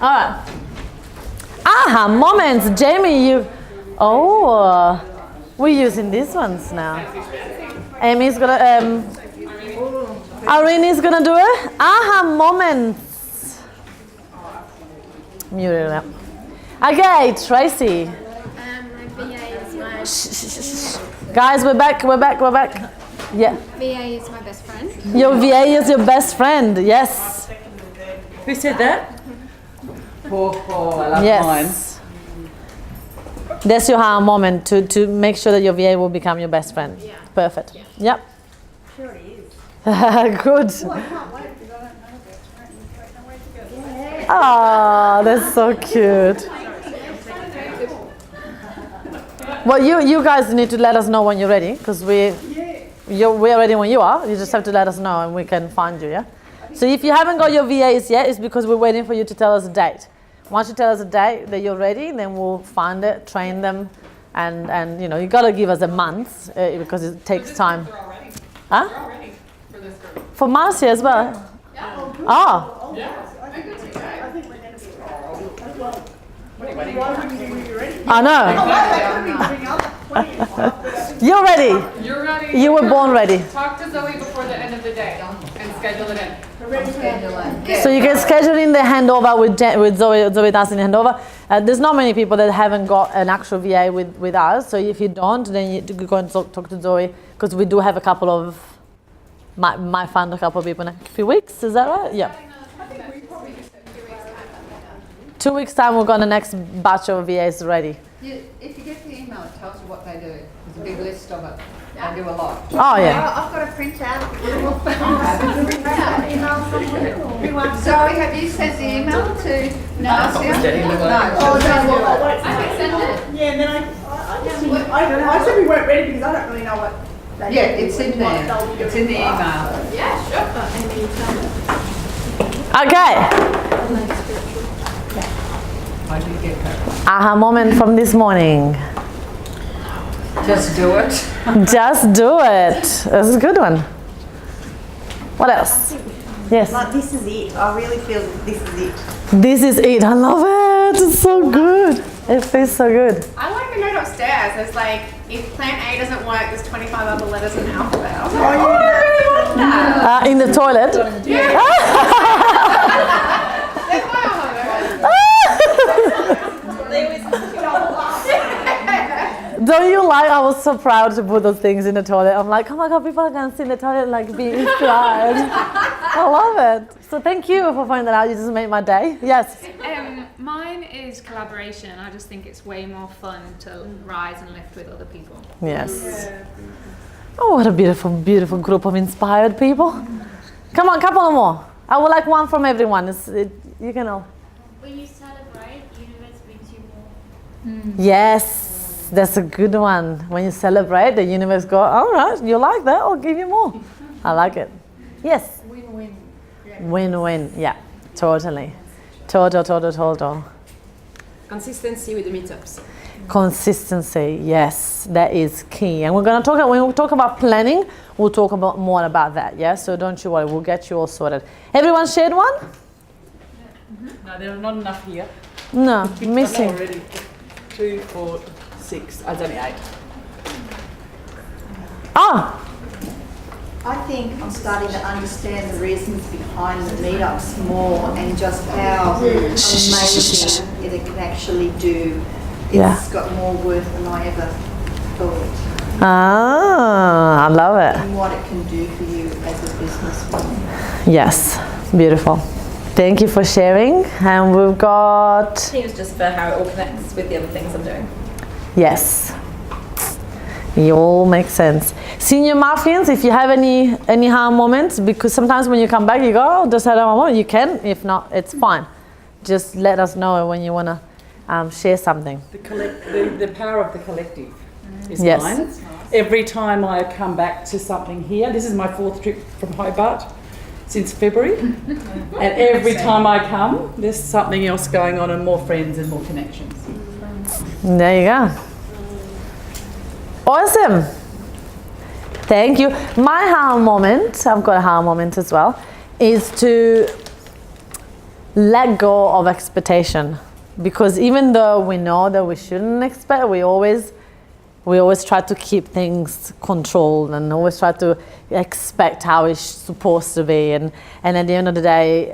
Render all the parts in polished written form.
All right. Aha moments, Jamie. We're using these ones now. Amy's gonna. Irene is gonna do it. Aha moments. Muted it. Okay, Tracy. My VA is my... Guys, we're back. Yeah. VA is my best friend. Your VA is your best friend. Yes. Who said that? Oh, I love Yes. That's your aha moment to make sure that your VA will become your best friend. Yeah. Perfect. Yeah. Yep. Sure it is. Good. Oh, I can't wait because I don't know this. I can't wait to go. Yeah. Oh, that's so cute. Well, you guys need to let us know when you're ready, because we're ready when you are. You just have to let us know and we can find you, yeah? So if you haven't got your VAs yet, it's because we're waiting for you to tell us a date. Once you tell us a date that you're ready, then we'll find it, train them, and you know, you got to give us a month because it takes time. Huh? We're all ready for this group. For Marcia as well? Yeah. Oh, Yeah. I'm good to go. I know. You're ready. You're ready. You were born ready. Talk to Zoe before the end of the day and schedule it in. So you can schedule in the handover with Zoe dancing the handover. There's not many people that haven't got an actual VA with us. So if you don't, then you go and talk to Zoe, because we do have a couple of, might find a couple of people in a few weeks. Is that right? Yeah. 2 weeks time we've got the next batch of VAs ready. If you get the email, it tells you what they do. There's a big list of it. They do a lot. Oh yeah. I've got a printout. Zoe, have you sent the email to Marcia? No. Oh, no, I can send it. yeah, and then I said we weren't ready because I don't really know what. Yeah, it's in there. It's in the email. Yeah, sure. Okay. I did get that. Aha moment from this morning. Just do it. Just do it. That's a good one. What else? Yes. Like, this is it. I really feel that this is it. This is it. I love it. It's so good. It feels so good. I like a note upstairs. It's like, if plan A doesn't work, there's 25 other letters in the alphabet. I was like, oh, I really want that. In the toilet. That's why I love it. Don't you like? I was so proud to put those things in the toilet. I'm like, oh my god, people are gonna see in the toilet like being inspired. I love it. So thank you for finding that out. You just made my day. Yes. Mine is collaboration. I just think it's way more fun to rise and lift with other people. Yes. Oh, what a beautiful, beautiful group of inspired people. Come on, couple more. I would like one from everyone. You can all. When you celebrate, the universe brings you more. Yes, that's a good one. When you celebrate, the universe goes, all right, you like that, I'll give you more. I like it. Yes. Win-win. Win-win, yeah, totally. Total. Consistency with the meetups. Consistency, yes, that is key. And we're going to talk, when we talk about planning, we'll talk about more about that, yeah? So don't you worry, we'll get you all sorted. Everyone shared one? No, there are not enough here. No, missing. Already 2, 4, 6. There's only 8. Ah, I think I'm starting to understand the reasons behind the meetups more and just how amazing it can actually do. Yeah. It's got more worth than I ever thought, I love it. and what it can do for you as a businesswoman. Yes, beautiful. Thank you for sharing. And we've got, Teams just for how it all connects with the other things I'm doing. yes, it all makes sense. Senior Maffians, if you have any harm moments, because sometimes when you come back, you go, oh, just had a moment. You can. If not, it's fine. Just let us know when you want to share something. The power of the collective is Yes. mine. Every time I come back to something here, this is my 4th trip from Hobart since February, and every time I come, there's something else going on and more friends and more connections. There you go. Awesome. Thank you. My harm moment, I've got a harm moment as well, is to let go of expectation, because even though we know that we shouldn't expect, we always try to keep things controlled and always try to expect how it's supposed to be. And at the end of the day,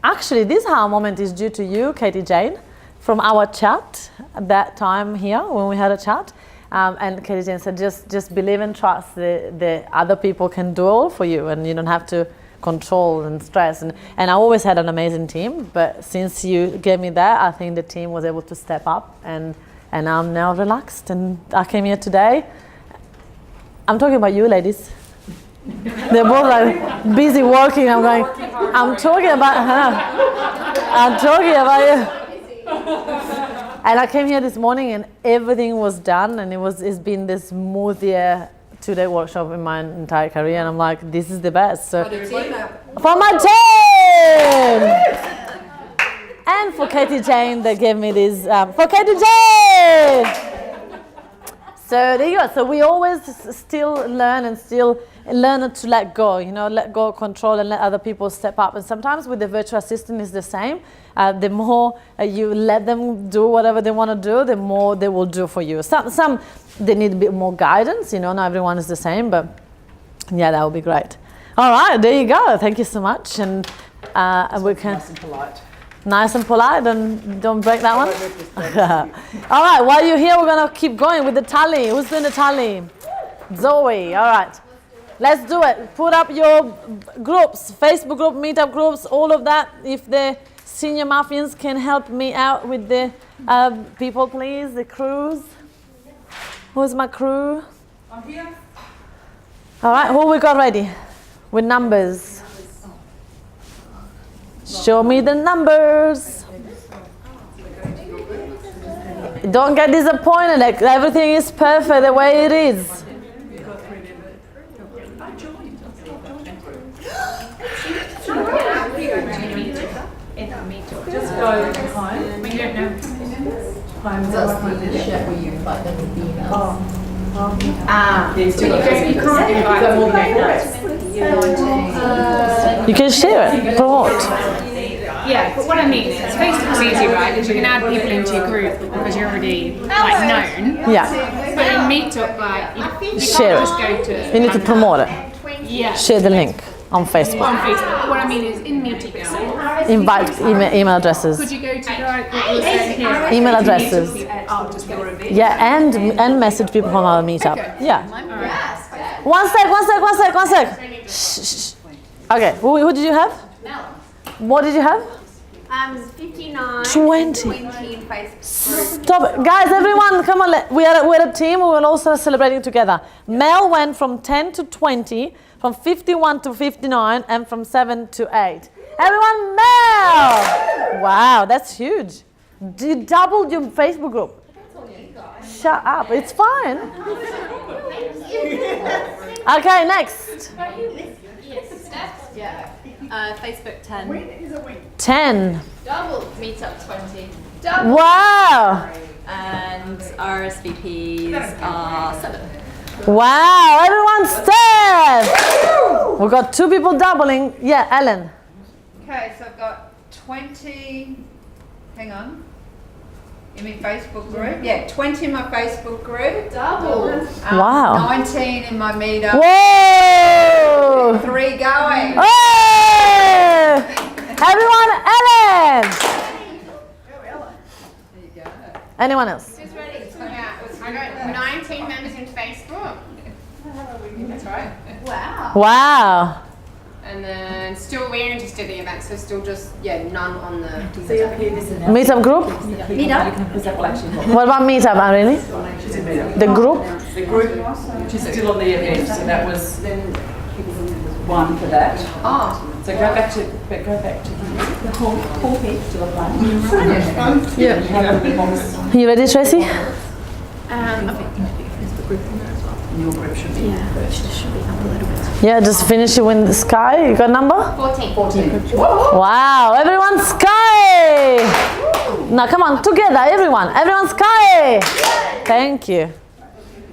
actually, this aha moment is due to you, Katie Jane, from our chat at that time here when we had a chat. And Katie Jane said, just believe and trust the other people can do all for you, and you don't have to control and stress. And I always had an amazing team, but since you gave me that, I think the team was able to step up, and I'm now relaxed. And I came here today. I'm talking about you, ladies. They're both like busy working. I'm talking about her. I'm talking about you. And I came here this morning and everything was done, and it's been the smoothest 2-day workshop in my entire career, and I'm like, this is the best. So for my team! And for Katie Jane that gave me this, for Katie Jane! So there you go. So we always still learn to let go, let go of control and let other people step up. And sometimes with the virtual assistant it's the same. The more you let them do whatever they want to do, the more they will do for you. Some they need a bit more guidance, not everyone is the same, but yeah, that would be great. All right, there you go. Thank you so much. And we can... Nice and polite. Nice and polite, and don't break that one. All right, while you're here, we're going to keep going with the tally. Who's doing the tally? Zoe, all right. Let's do it. Put up your groups, Facebook group, meetup groups, all of that. If the senior Maffians can help me out with the people, please, the crews. Who's my crew? I'm here. All right, who we got ready? With numbers. Show me the numbers. Don't get disappointed. Like, everything is perfect the way it is. Just go home. We don't know. You can share it, promote. Yeah, but what I mean is, Facebook's easy, right? Because you can add people into your group because you're already known. Yeah, But in Meetup, you share can't it. just go to. You need to promote it. Yeah. Share the link on On Facebook. Facebook. What I mean is, in Meetup itself, Invite email addresses. could you go to what was said here? Email addresses. Just go to it. Yeah, and message people from our meetup. Yeah. One sec. Shh. Okay, who did you have? What did you have? 59. 20. 20 in Facebook. Stop it. Guys, everyone, come on. We're a team. We're also celebrating together. Mel went from 10 to 20, from 51 to 59, and from 7 to 8. Everyone, Mel! Wow, that's huge. You doubled your Facebook group. Shut up. It's fine. Okay, next. Facebook 10. 10. Double. Meetup 20. Wow. And RSVPs are 7. Wow, everyone stand. We've got 2 people doubling. Yeah, Ellen. Okay, so I've got 20, hang on, in my Facebook group. Yeah, 20 in my Facebook group. Double. Wow. 19 in my meetup. Whoa! 3 going. Hey! Everyone, Ellen! Anyone else? Who's ready? Yeah, I got 19 members in Facebook. That's right. Wow. Wow. And then still, we're interested in the event, so still just, none on the. Meetup group? What about meetup, Irene? The group? The group, she's still on the event, so that was 1 for that. Oh. So go back to the whole page to the front. Yeah. You ready, Tracy? Your group should be Yeah, just finish it with the Sky. You got number? 14. Wow, everyone Sky! Now come on, together, everyone. Everyone Sky! Thank you.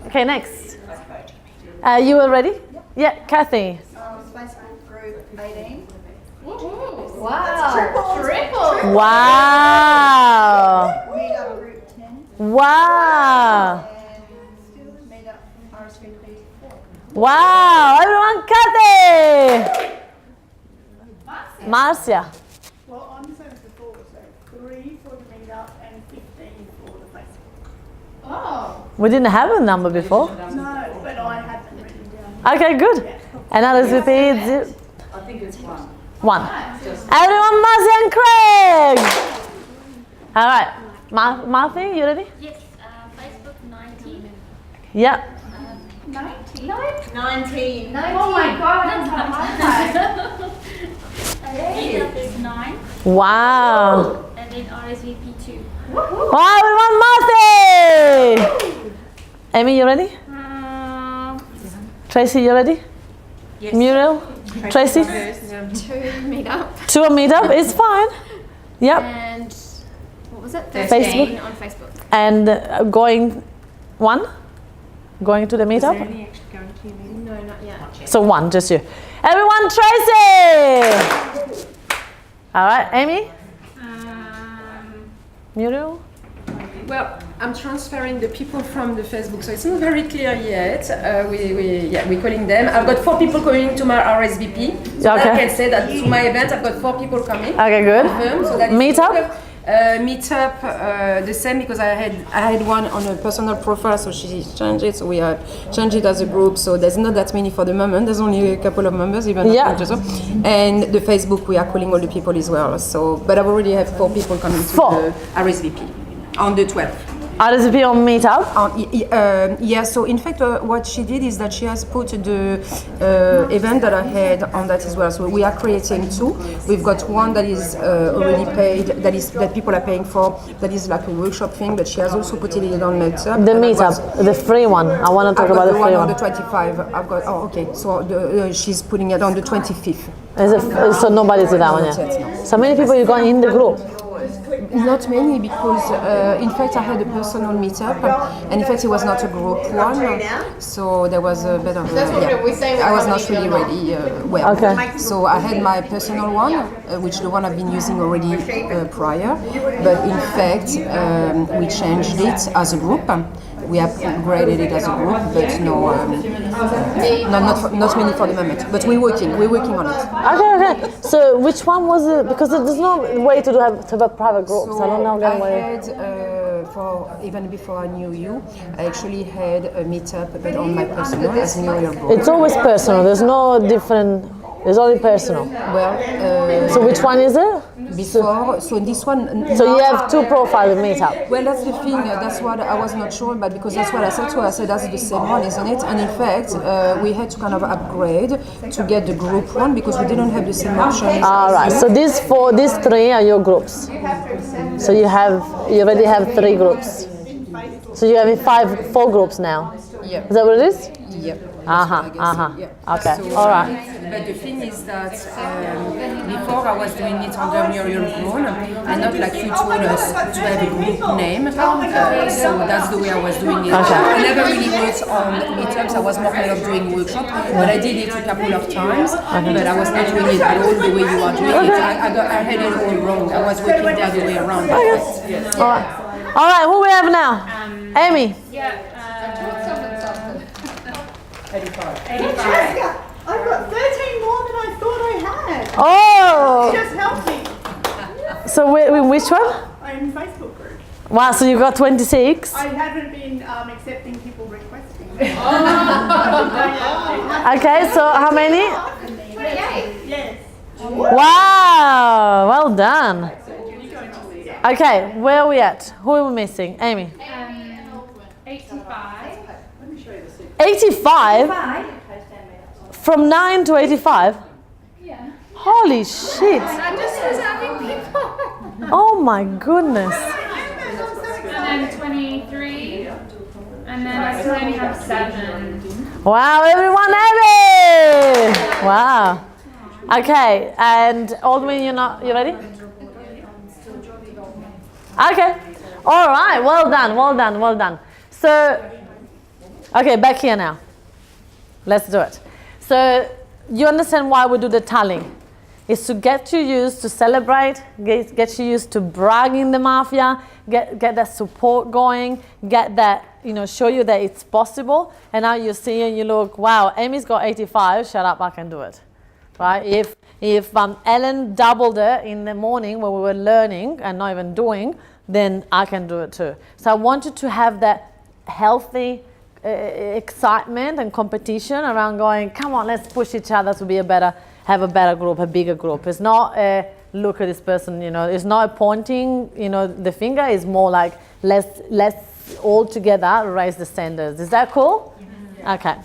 Okay, next. You were ready? Yeah, Kathy. Facebook group 18. Wow. Triple. Wow. Meetup group 10 Wow. and still meetup RSVP 4. Wow. Everyone, Kathy. Marcia. Well, I'm 74, so 3 for the meetup and 15 for the Facebook. Oh. We didn't have a number before. No, but I have them written down. Okay, good. And RSVP is I think it's 1. 1. Everyone, Marcia and Craig. All right. Marthy, you ready? Yes, Facebook 19. Yeah. 19. 19. Oh my god, that's how high. Meetup is 9. Wow. And then RSVP 2. Wow, everyone, Marthy. Amy, you ready? Tracy, you ready? Yes. Muriel? Tracy? 2 meetup. 2 a meetup is fine. Yep. And what was it? 13 13 on Facebook. And going 1? Going to the meetup? No, not yet. So 1, just you. Everyone, Tracy! All right, Amy? Muriel? Well, I'm transferring the people from the Facebook, so it's not very clear yet. We're calling them. I've got 4 people coming to my RSVP. So Okay. I can say that to my event, I've got 4 people coming. Okay, good. So that is Meetup? good. Meetup, the same, because I had one on a personal profile, so she changed it. So we have changed it as a group. So there's not that many for the moment. There's only a couple of members, even. Yeah. And the Facebook, we are calling all the people as well. So, but I've already have 4 people coming to 4. the RSVP on the 12th. RSVP on meetup? Yeah, so in fact what she did is that she has put the event that I had on that as well. So we are creating 2. We've got one that is already paid, that people are paying for, that is like a workshop thing, but she has also put it on Meetup. The meetup, the free one. I want to talk about the free on one. the 25. I've got, okay, so she's putting it on the 25th. So nobody's in that one yet. So many people you got in the group? Not many, because in fact I had a personal meetup, and in fact it was not a group one, so there was a bit of I was not really ready well. Okay. So I had my personal one, which the one I've been using already prior, but in fact we changed it as a group. We upgraded it as a group, but not many for the moment. But we're working on it. Okay. So which one was it? Because there's no way to have a private group. So I don't know. I had, even before I knew you, I actually had a meetup, but on my personal as New Year group. It's always personal. There's no different. It's only personal. Well, so which one is it? Before, so this one. So you have 2 profiles in meetup. Well, that's the thing. That's what I was not sure about, because that's what I said to her. I said that's the same one, isn't it? And in fact, we had to kind of upgrade to get the group one, because we didn't have the same options. All right. So these 3 are your groups. So you already have 3 groups. So you have 4 groups now. Yeah. Is that what it is? Yep. Okay. So, all right. But the thing is that before I was doing it under Muriel Grown, and not like you told us to have a group name. So that's the way I was doing it. Okay. I never really worked on meetups. I was more kind of doing workshops, but I did it a couple of times. But I was not doing it at all the way you are doing it. I had it all wrong. I was working the other way around. All right. Who we have now? Amy. Yeah. 85. Jessica, I've got 13 more than I thought I had. Oh. Just help me. So which one? I'm in Facebook group. Wow. So you got 26. I haven't been accepting people requesting. Okay. So how many? 28. Yes. Wow. Well done. Okay. Where are we at? Who are we missing? Amy. 85. 85? From 9 to 85? Yeah. Holy shit. I just was having people. Oh my goodness. And then 23. And then I still only have 7. Wow, everyone, Amy! Wow. Okay, and Aldwin, you ready? Okay. All right, well done. So, okay, back here now. Let's do it. So, you understand why we do the tallying. is to get you used to celebrate, get you used to bragging the mafia, get that support going, get that, show you that it's possible. And now you see and you look, wow, Amy's got 85, shut up, I can do it. Right? If Ellen doubled it in the morning when we were learning and not even doing, then I can do it too. So I wanted to have that healthy excitement and competition around going, come on, let's push each other to have a better group, a bigger group. It's not look at this person, it's not pointing, the finger. It's more like let's all together raise the standards. Is that cool? Yeah. Okay.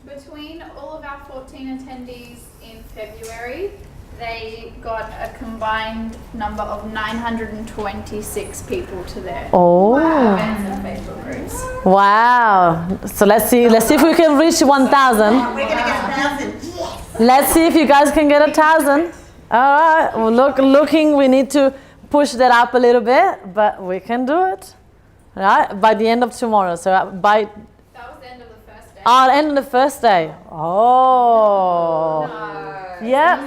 Between all of our 14 attendees in February, they got a combined number of 926 people to their events and Facebook groups. Wow. So let's see if we can reach 1,000. We're going to get 1,000. Yes. Let's see if you guys can get 1,000. All right. Well, we need to push that up a little bit, but we can do it. All right? By the end of tomorrow. So That was the end of the first day. Oh, the end of the first day. Oh. No. Yeah.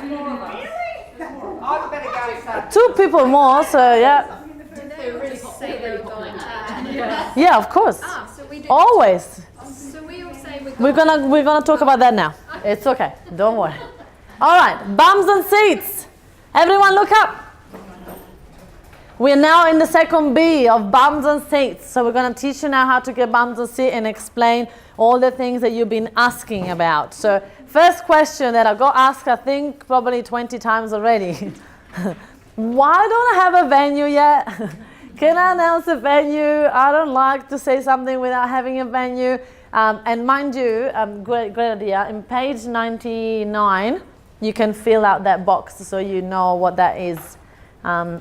I better go start. 2 people more, so yeah. Did they really say they were going to? Yeah, of course. So we did. Always. So we all say We're gonna talk about that now. It's okay. Don't worry. All right, bums and seats. Everyone look up. We're now in the second B of bums and seats. So we're gonna teach you now how to get bums and seats and explain all the things that you've been asking about. So first question that I got asked, I think probably 20 times already. Why don't I have a venue yet? Can I announce a venue? I don't like to say something without having a venue. And mind you, great idea. In page 99, you can fill out that box so you know what that is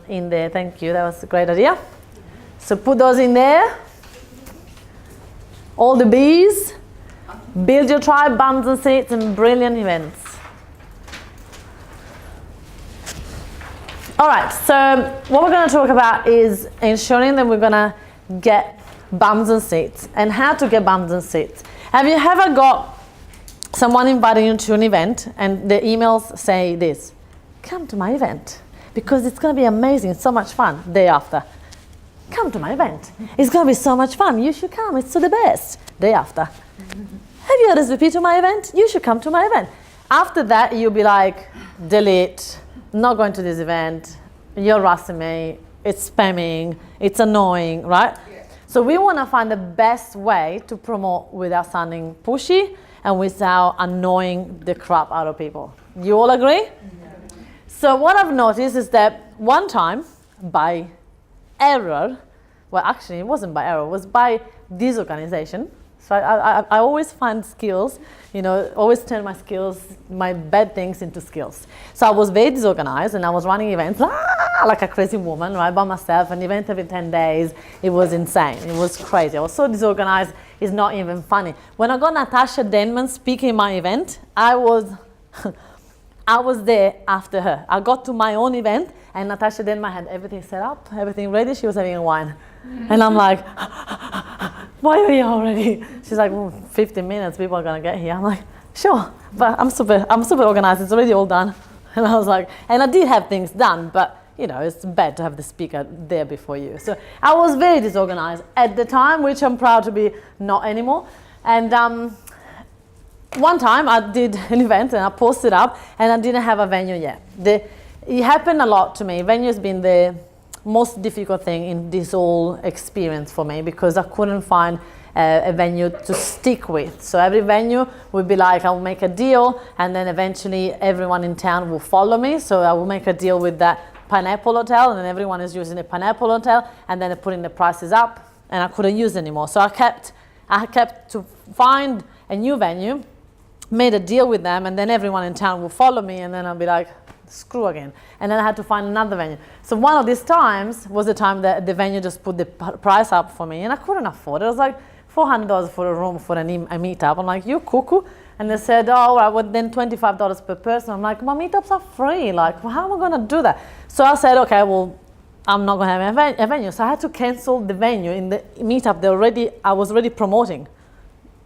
in there. Thank you. That was a great idea. So put those in there. All the B's. Build your tribe, bums and seats, and brilliant events. All right, so what we're going to talk about is ensuring that we're going to get bums and seats and how to get bums and seats. Have you ever got someone inviting you to an event and the emails say this, come to my event because it's going to be amazing, so much fun, day after. Come to my event. It's going to be so much fun. You should come. It's the best. Day after. Have you RSVP to my event? You should come to my event. After that, you'll be like, delete, not going to this event. You're harassing me. It's spamming. It's annoying, right? Yeah. So we want to find the best way to promote without sounding pushy and without annoying the crap out of people. You all agree? Mm-hmm. So what I've noticed is that one time, by error, well, actually, it wasn't by error, it was by disorganization. So I always find skills, always turn my skills, my bad things into skills. So I was very disorganized and I was running events like a crazy woman, right, by myself, an event every 10 days. It was insane. It was crazy. I was so disorganized, it's not even funny. When I got Natasha Denman speaking my event, I was there after her. I got to my own event and Natasha Denman had everything set up, everything ready. She was having a wine. And I'm like, why are you here already? She's like, 15 minutes, people are gonna get here. I'm like, sure, but I'm super organized, it's already all done. And I was like, and I did have things done, but it's bad to have the speaker there before you. So I was very disorganized at the time, which I'm proud to be not anymore. And one time I did an event and I posted up and I didn't have a venue yet. It happened a lot to me. Venue has been the most difficult thing in this whole experience for me because I couldn't find a venue to stick with. So every venue would be like, I'll make a deal and then eventually everyone in town will follow me. So I will make a deal with that Pineapple Hotel and then everyone is using the Pineapple Hotel and then they're putting the prices up and I couldn't use anymore. So I kept to find a new venue, made a deal with them and then everyone in town will follow me and then I'll be like, screw again. And then I had to find another venue. So one of these times was the time that the venue just put the price up for me and I couldn't afford it. It was like $400 for a room for a meetup. I'm like, you cuckoo? And they said, oh, well, then $25 per person. I'm like, my meetups are free. Like, well, how am I going to do that? So I said, okay, well, I'm not going to have a venue. So I had to cancel the venue in the meetup I was already promoting.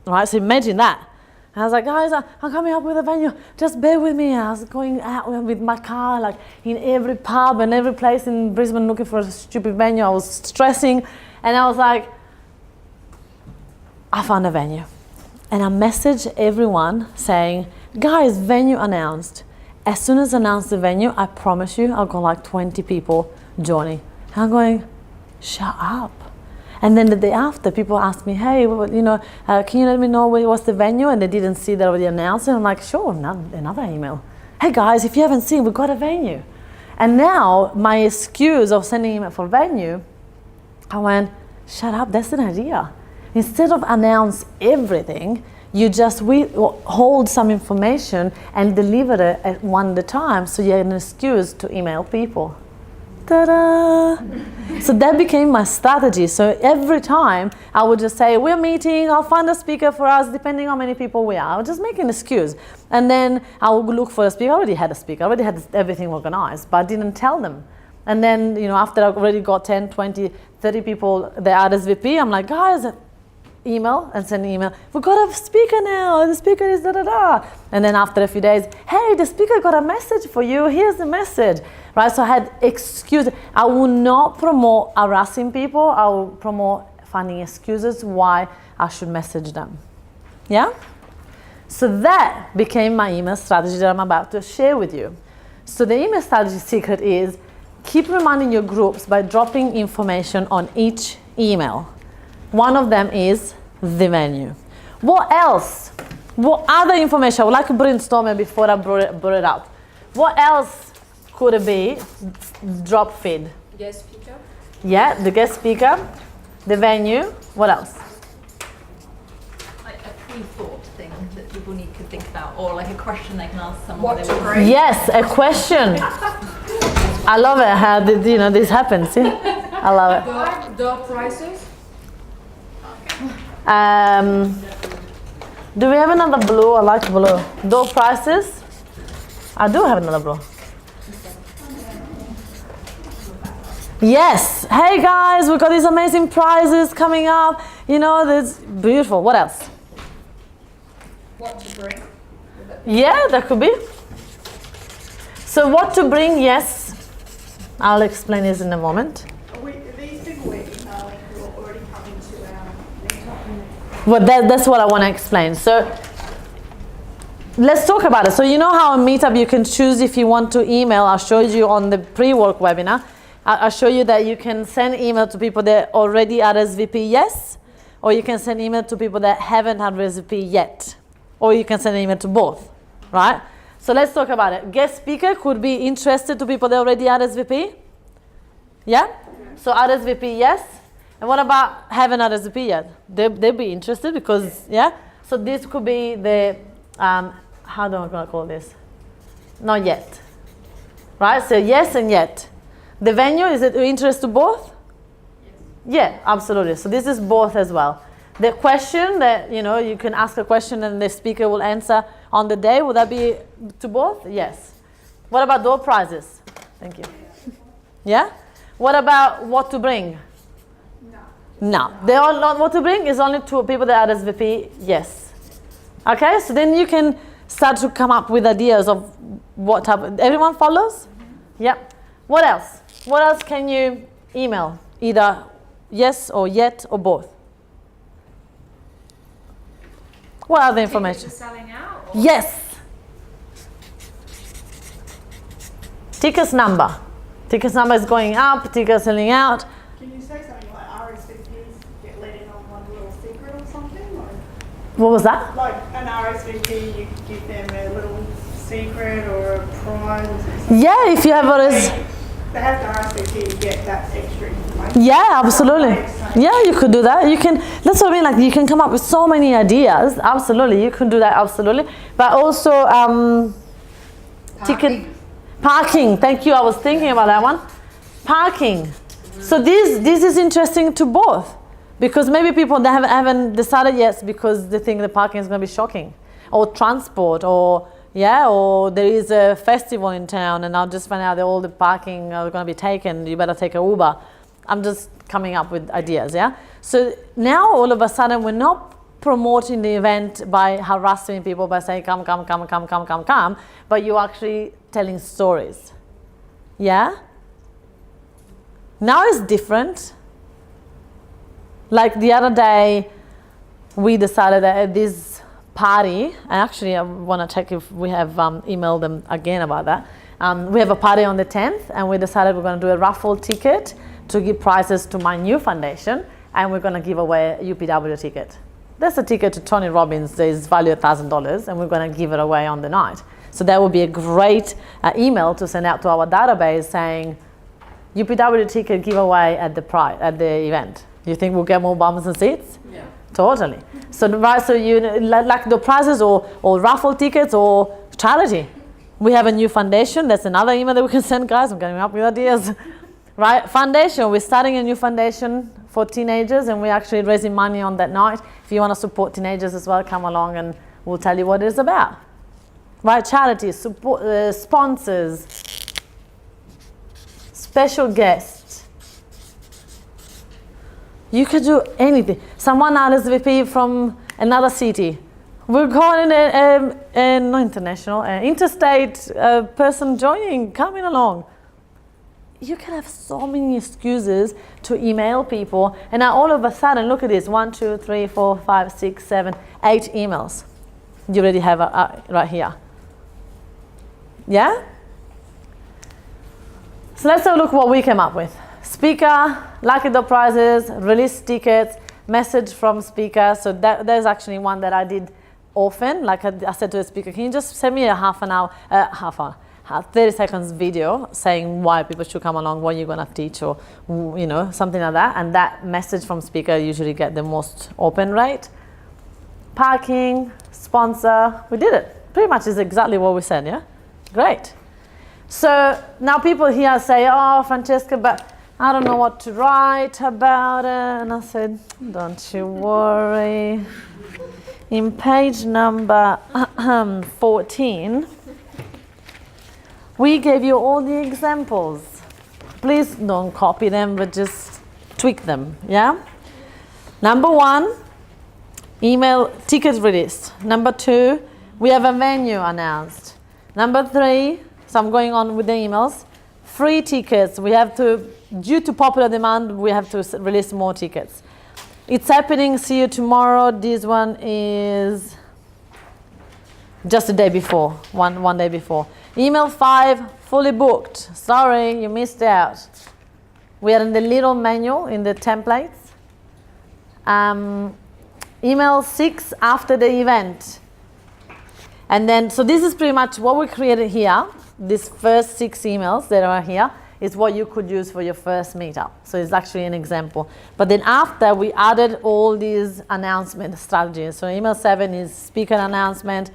Right? So imagine that. And I was like, guys, I'm coming up with a venue. Just bear with me. I was going out with my car, like in every pub and every place in Brisbane looking for a stupid venue. I was stressing. And I was like, I found a venue. And I messaged everyone saying, guys, venue announced. As soon as I announced the venue, I promise you, I got like 20 people joining. And I'm going, shut up. And then the day after, people asked me, hey, can you let me know what's the venue? And they didn't see that already announced. And I'm like, sure, another email. Hey guys, if you haven't seen, we've got a venue. And now my excuse of sending email for venue, I went, shut up, that's an idea. Instead of announce everything, you just hold some information and deliver it at one at a time, so you have an excuse to email people. Ta-da! So that became my strategy. So every time I would just say, we're meeting, I'll find a speaker for us, depending on how many people we are. I would just make an excuse. And then I would look for a speaker. I already had a speaker, I already had everything organized, but I didn't tell them. And then, after I already got 10, 20, 30 people, the RSVP, I'm like, guys, email and send an email. We've got a speaker now. The speaker is da-da-da. And then after a few days, hey, the speaker got a message for you. Here's the message. Right? So I had excuses. I will not promote harassing people. I will promote finding excuses why I should message them. Yeah? So that became my email strategy that I'm about to share with you. So the email strategy secret is keep reminding your groups by dropping information on each email. One of them is the venue. What else? What other information? I would like to brainstorm it before I brought it up. What else could it be? Drop feed. Guest speaker. Yeah, the guest speaker, the venue. What else? Like a pre-thought thing that people need to think about, or like a question they can ask someone. Yes, a question. I love it how this happens. Yeah? I love it. Door prices. Do we have another blue? I like blue. Door prices? I do have another blue. Yes. Hey guys, we've got these amazing prizes coming up. That's beautiful. What else? What to bring? Yeah, that could be. So what to bring? Yes. I'll explain this in a moment. These people we're emailing who are already coming to our meetup. Well, that's what I want to explain. So let's talk about it. So you know how on Meetup you can choose if you want to email. I showed you on the pre-work webinar. I show you that you can send email to people that already RSVP yes, or you can send email to people that haven't RSVP yet, or you can send an email to both, right? So let's talk about it. Guest speaker could be interested to people that already RSVP. Yeah? So RSVP yes. And what about haven't RSVP yet? They'll be interested because, yeah? So this could be the, how do I call this? Not yet. Right? So yes and yet. The venue, is it of interest to both? Yes. Yeah, absolutely. So this is both as well. The question that, you can ask a question and the speaker will answer on the day, would that be to both? Yes. What about door prizes? Thank you. Yeah? What about what to bring? No. They all not what to bring is only to people that RSVP, yes. Okay, so then you can start to come up with ideas of what type. Everyone follows? Yep. What else? What else can you email? Either yes or yet or both. What other information? Selling out? Yes. Tickets number. Tickets number is going up, tickets selling out. Can you say something like RSVPs get let in on one little secret or something? Or What was that? like an RSVP, you give them a little secret or a prize or something. Yeah, if you have They have to RSVP to get that extra information. Yeah, absolutely. Yeah, you could do that. You can. That's what I mean. Like you can come up with so many ideas. Absolutely, you can do that. Absolutely, but also parking. Thank you. I was thinking about that one. Parking. So this is interesting to both, because maybe people that haven't decided yet because they think the parking is going to be shocking, or transport, or there is a festival in town and I'll just find out that all the parking are going to be taken. You better take an Uber. I'm just coming up with ideas. Yeah. So now all of a sudden we're not promoting the event by harassing people by saying come, but you're actually telling stories. Yeah? Now it's different. Like the other day, we decided that at this party, and actually I want to check if we have emailed them again about that. We have a party on the 10th, and we decided we're going to do a raffle ticket to give prizes to my new foundation, and we're going to give away a UPW ticket. That's a ticket to Tony Robbins that is valued $1,000, and we're going to give it away on the night. So that would be a great email to send out to our database saying, UPW ticket giveaway at the event. You think we'll get more bums and seats? Yeah. Totally. So you like the prizes or raffle tickets or charity. We have a new foundation. That's another email that we can send, guys. I'm coming up with ideas. Right? Foundation. We're starting a new foundation for teenagers, and we're actually raising money on that night. If you want to support teenagers as well, come along and we'll tell you what it's about. Right? Charities, support, sponsors, special guests. You could do anything. Someone RSVP from another city. We're going not international, interstate person joining, coming along. You can have so many excuses to email people, and now all of a sudden, look at this: 1, 2, 3, 4, 5, 6, 7, 8 emails. You already have right here. Yeah? So let's have a look what we came up with. Speaker, lucky dog prizes, release tickets, message from speaker. So there's actually one that I did often. Like I said to the speaker, can you just send me a 30 seconds video saying why people should come along, what you're going to teach, or something like that. And that message from speaker usually get the most open rate. Parking, sponsor, we did it. Pretty much is exactly what we said, yeah? Great. So now people here say, oh, Francesca, but I don't know what to write about it. And I said, don't you worry. In page number 14, we gave you all the examples. Please don't copy them, but just tweak them, yeah? Number 1, email ticket release. Number 2, we have a venue announced. Number 3, so I'm going on with the emails. Free tickets. We have to, due to popular demand, we have to release more tickets. It's happening. See you tomorrow. This one is just the day before, one day before. Email 5, fully booked. Sorry, you missed out. We are in the little menu in the templates. Email 6, after the event. And then, so this is pretty much what we created here. These first 6 emails that are here is what you could use for your first meetup. So it's actually an example. But then after, we added all these announcement strategies. So email 7 is speaker announcement.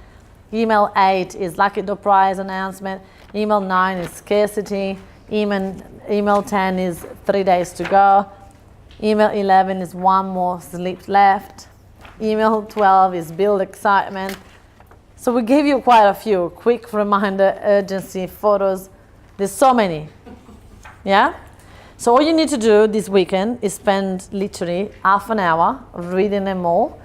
Email 8 is lucky dog prize announcement. Email 9 is scarcity. Email 10 is 3 days to go. Email 11 is 1 more sleep left. Email 12 is build excitement. So we gave you quite a few. Quick reminder, urgency, photos. There's so many. Yeah? So all you need to do this weekend is spend literally half an hour reading them all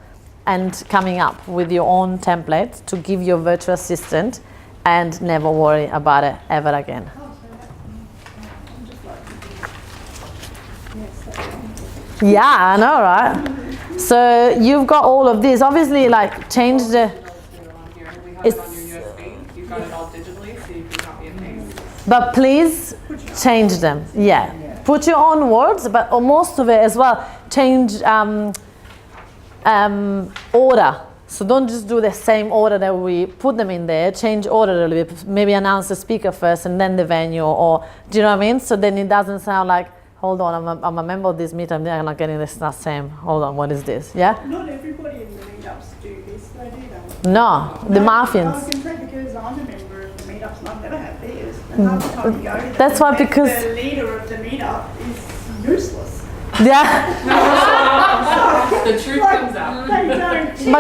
and coming up with your own template to give your virtual assistant, and never worry about it ever again. Yeah, I know, right? So you've got all of these. Obviously, like, change the... It's on your USB. You've got it all digitally, so you can copy and paste. But please change them. Yeah. Put your own words, but most of it as well. Change order. So don't just do the same order that we put them in there. Change order a little bit. Maybe announce the speaker first and then the venue, or do you know what I mean? So then it doesn't sound like, hold on, I'm a member of this meetup, I'm not getting this, not same. Hold on, what is this? Yeah? Not everybody in the meetups do this, though, do they? No, the Mafians. I can say because I'm a member of the meetups and I've never had theirs. And half the time you go to them, That's why, because the leader of the meetup is useless. Yeah. The truth comes out. They don't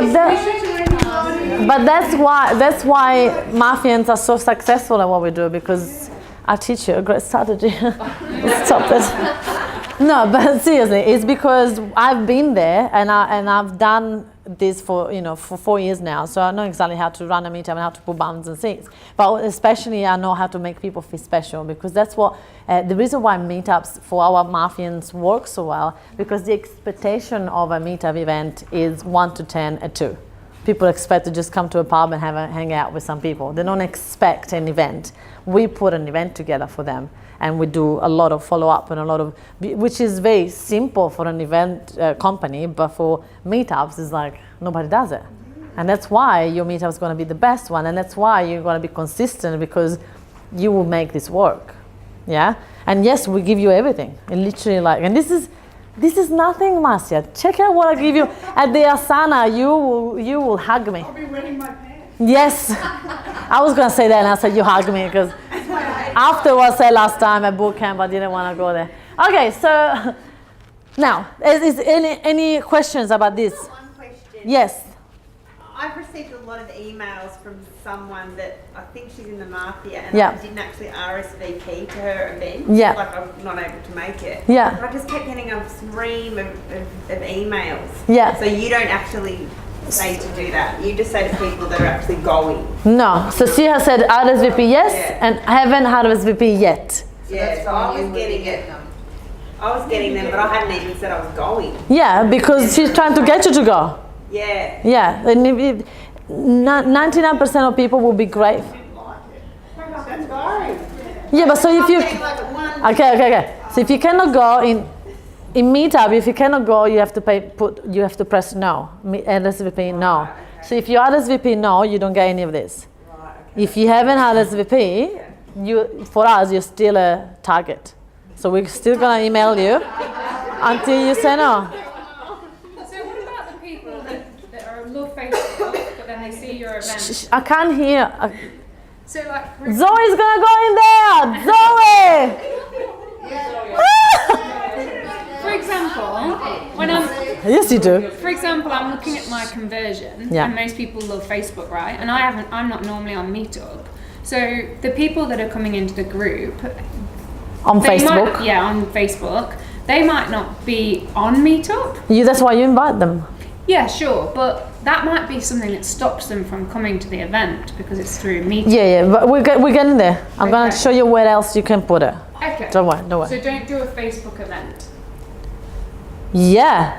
But that's why Mafians are so successful at what we do, because I teach you a great strategy. Stop it. No, but seriously, it's because I've been there and I've done this for for 4 years now, so I know exactly how to run a meetup and how to put buttons and seats. But especially I know how to make people feel special, because that's what the reason why meetups for our Mafians work so well, because the expectation of a meetup event is 1 to 10 a 2. People expect to just come to a pub and hang out with some people. They don't expect an event. We put an event together for them, and we do a lot of follow-up and a lot of, which is very simple for an event company, but for meetups, it's like nobody does it. And that's why your meetup is going to be the best one, and that's why you're going to be consistent, because you will make this work. Yeah? And yes, we give you everything. And literally and this is nothing, Marcia. Check out what I give you at the Asana. You will hug me. I'll be wetting my pants. Yes. I was going to say that, and I said you hug me, because after what I said last time at boot camp, I didn't want to go there. Okay, so now, is any questions about this? One question. Yes. I've received a lot of emails from someone that I think she's in the Mafia, and Yeah. I didn't actually RSVP to her event. Yeah. Like I'm not able to make it. Yeah. But I just kept getting a stream of emails. Yeah. So you don't actually say to do that. You just say to people that are actually going. No. So she has said RSVP yes, Yeah. and I haven't RSVP yet. Yeah, so I was getting it. I was getting them, but I hadn't even said I was going. Yeah, because she's trying to get you to go. Yeah. Yeah, and 99% of people will be great. Yeah, but so if you okay. So if you cannot go in meetup, if you cannot go, you have to press no. RSVP no. So if you RSVP no, you don't get any of this. If you haven't RSVP, for us you're still a target. So we're still gonna email you until you say no. Love Facebook, but then they see your event. I can't hear. So like, Zoe's gonna go in there. Zoe. for example, when I'm Yes, you do. for example, I'm looking at my conversion, Yeah. and most people love Facebook, right? And I'm not normally on Meetup. So the people that are coming into the group On Facebook. on Facebook, they might not be on Meetup. That's why you invite them. Yeah, sure, but that might be something that stops them from coming to the event because it's through Meetup. Yeah, but we're getting there. I'm gonna show you where else you can put it. Okay. Don't worry. So don't do a Facebook event Yeah,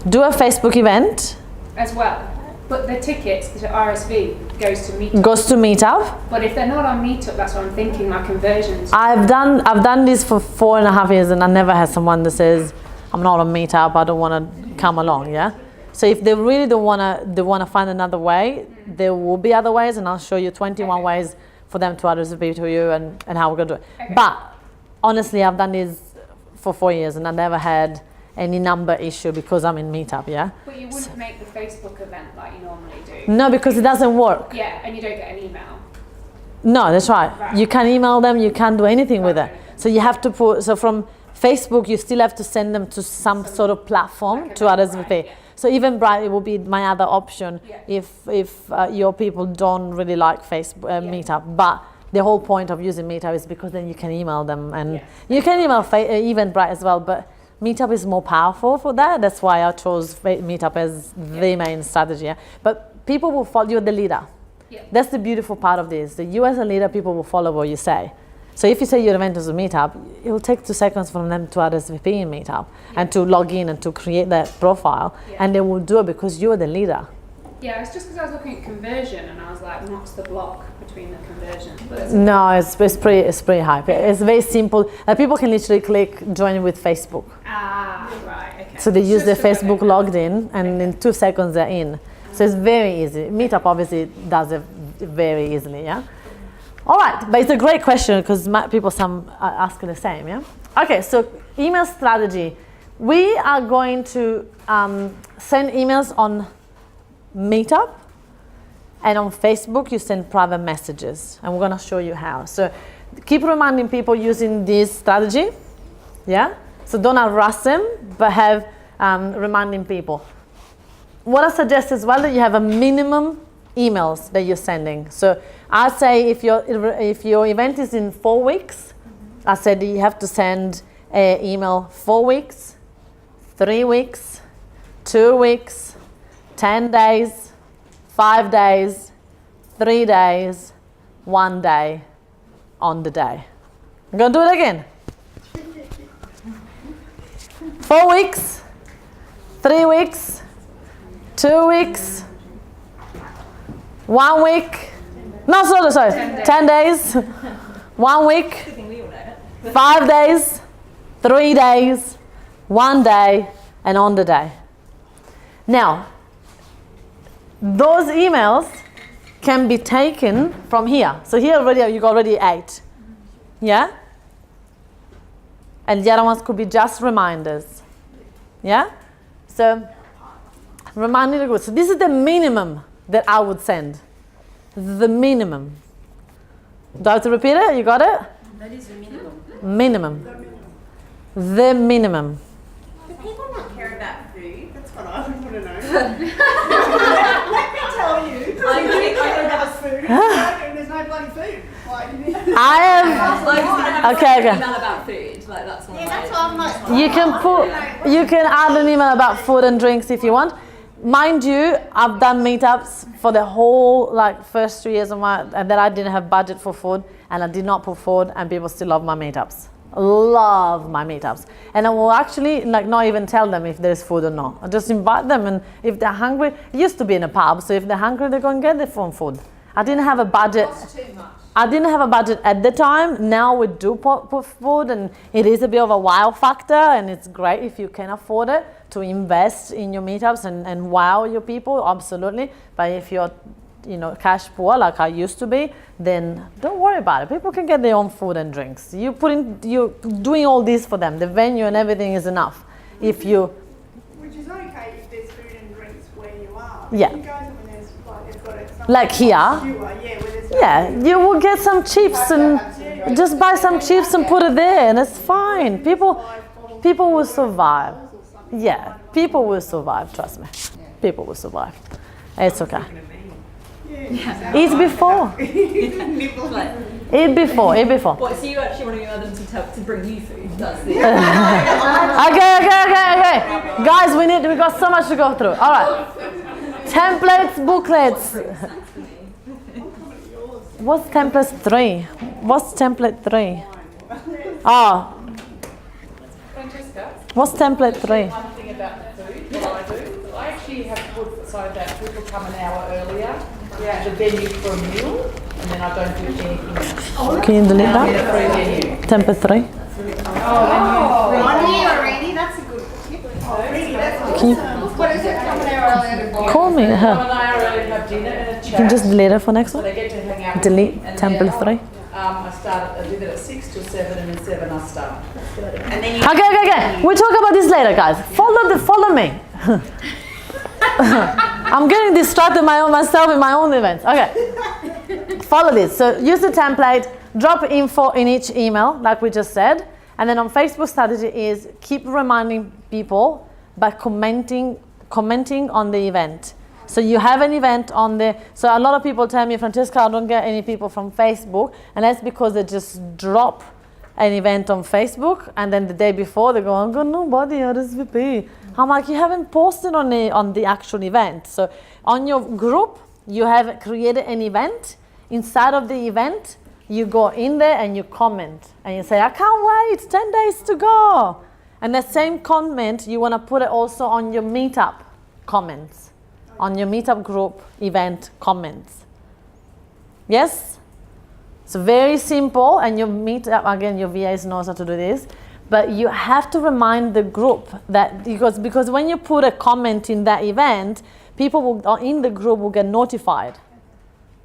do a Facebook event. as well. But the tickets to RSV goes to Meetup. Goes to Meetup. But if they're not on Meetup, that's what I'm thinking. My conversions. I've done this for 4.5 years, and I never had someone that says, "I'm not on Meetup. I don't want to come along." Yeah. So if they really don't wanna find another way, there will be other ways, and I'll show you 21 ways for them to RSVP to you and how we're gonna do it. Okay. But honestly, I've done this for 4 years, and I never had any number issue because I'm in Meetup. Yeah. But you wouldn't make the Facebook event like you normally do. No, because it doesn't work. Yeah, and you don't get an email. No, that's right. Right. You can email them. You can't do anything with it. So you have to put. So from Facebook, you still have to send them to some sort of platform to RSVP. So Eventbrite will be my other option if your people don't really like Facebook Meetup. But the whole point of using Meetup is because then you can email them, and you can email Eventbrite as well. But Meetup is more powerful for that. That's why I chose Meetup as the main strategy. Yeah? But people will follow. You're the leader. Yeah. That's the beautiful part of this. That you as a leader, people will follow what you say. So if you say your event is a Meetup, it will take 2 seconds from them to RSVP in Meetup and to log in and to create that profile, and they will do it because you're the leader. Yeah, it's just because I was looking at conversion and I was like, what's the block between the conversion? But it's No, it's pretty high. It's very simple. People can literally click join with Facebook. right, okay. So they use their Just a Facebook logged in, and in 2 seconds they're in. So it's very easy. Meetup obviously does it very easily, yeah? All right, but it's a great question because people some are asking the same, yeah? Okay, so email strategy. We are going to send emails on Meetup, and on Facebook you send private messages, and we're going to show you how. So keep reminding people using this strategy, yeah? So don't harass them, but have reminding people. What I suggest as well that you have a minimum emails that you're sending. So I'd say if your event is in 4 weeks, I said you have to send an email 4 weeks, 3 weeks, 2 weeks, 10 days, 5 days, 3 days, 1 day, on the day. I'm going to do it again. 4 weeks, 3 weeks, 2 weeks, 1 week. No, sorry. 10 days, 1 week, 5 days, 3 days, 1 day, and on the day. Now, those emails can be taken from here. So here already you got already 8. Yeah? And the other ones could be just reminders. Yeah? So, reminding the group. So this is the minimum that I would send. The minimum. Do I have to repeat it? You got it? That is the minimum. Minimum. The minimum. Do people not care about food? That's what I want to know. Let me tell you. I don't have a food. And there's no bloody food. I am. Okay. Email about food, like that's one. Yeah, that's what I'm like. You can add an email about food and drinks if you want. Mind you, I've done meetups for the whole first 3 years of and then I didn't have budget for food, and I did not put food, and people still love my meetups. Love my meetups, and I will actually not even tell them if there's food or not. I just invite them, and if they're hungry, it used to be in a pub, so if they're hungry, they go and get their own food. I didn't have a budget. I didn't have a budget at the time. Now we do put food, and it is a bit of a wow factor, and it's great if you can afford it to invest in your meetups and wow your people, absolutely. But if you're cash poor like I used to be, then don't worry about it. People can get their own food and drinks. You're doing all this for them. The venue and everything is enough. Which is okay if there's food and drinks where you are. Yeah. If you go when there's they've got it. Like here. You will get some chips and just buy some chips and put it there, and it's fine. People will survive. Yeah, people will survive. Trust me. People will survive. It's okay. Eat before. Eat before. What, so you actually want to email them to bring you food? That's the Okay. Guys, we got so much to go through. All right. Templates, booklets. What's template 3? What's template 3? Oh. What's template 3? One thing about the food that I do, I actually have put so that people come an hour earlier. The venue for a meal, and then I don't do anything else. Can you delete that? Template 3. On here already, that's a good tip. Can you What is it? Come an hour earlier to call me? Come an hour early to have dinner and a chat. You can just delete it for next So one. they get to hang out with Delete me. And template 3. I did it at 6 till 7, and then 7 I start. And then you Okay. We'll talk about this later, guys. Follow me. I'm getting distracted myself in my own events. Okay. Follow this. So use the template, drop info in each email, like we just said. And then on Facebook strategy is keep reminding people by commenting on the event. So you have an event on the, so a lot of people tell me, Francesca, I don't get any people from Facebook. And that's because they just drop an event on Facebook, and then the day before they go, I got nobody RSVP. I'm like, you haven't posted on the actual event. So on your group, you have created an event. Inside of the event, you go in there and you comment. And you say, I can't wait, 10 days to go. And the same comment, you want to put it also on your meetup comments. On your meetup group event comments. Yes? It's very simple, and your meetup, again, your VAs knows how to do this. But you have to remind the group that, because when you put a comment in that event, people in the group will get notified.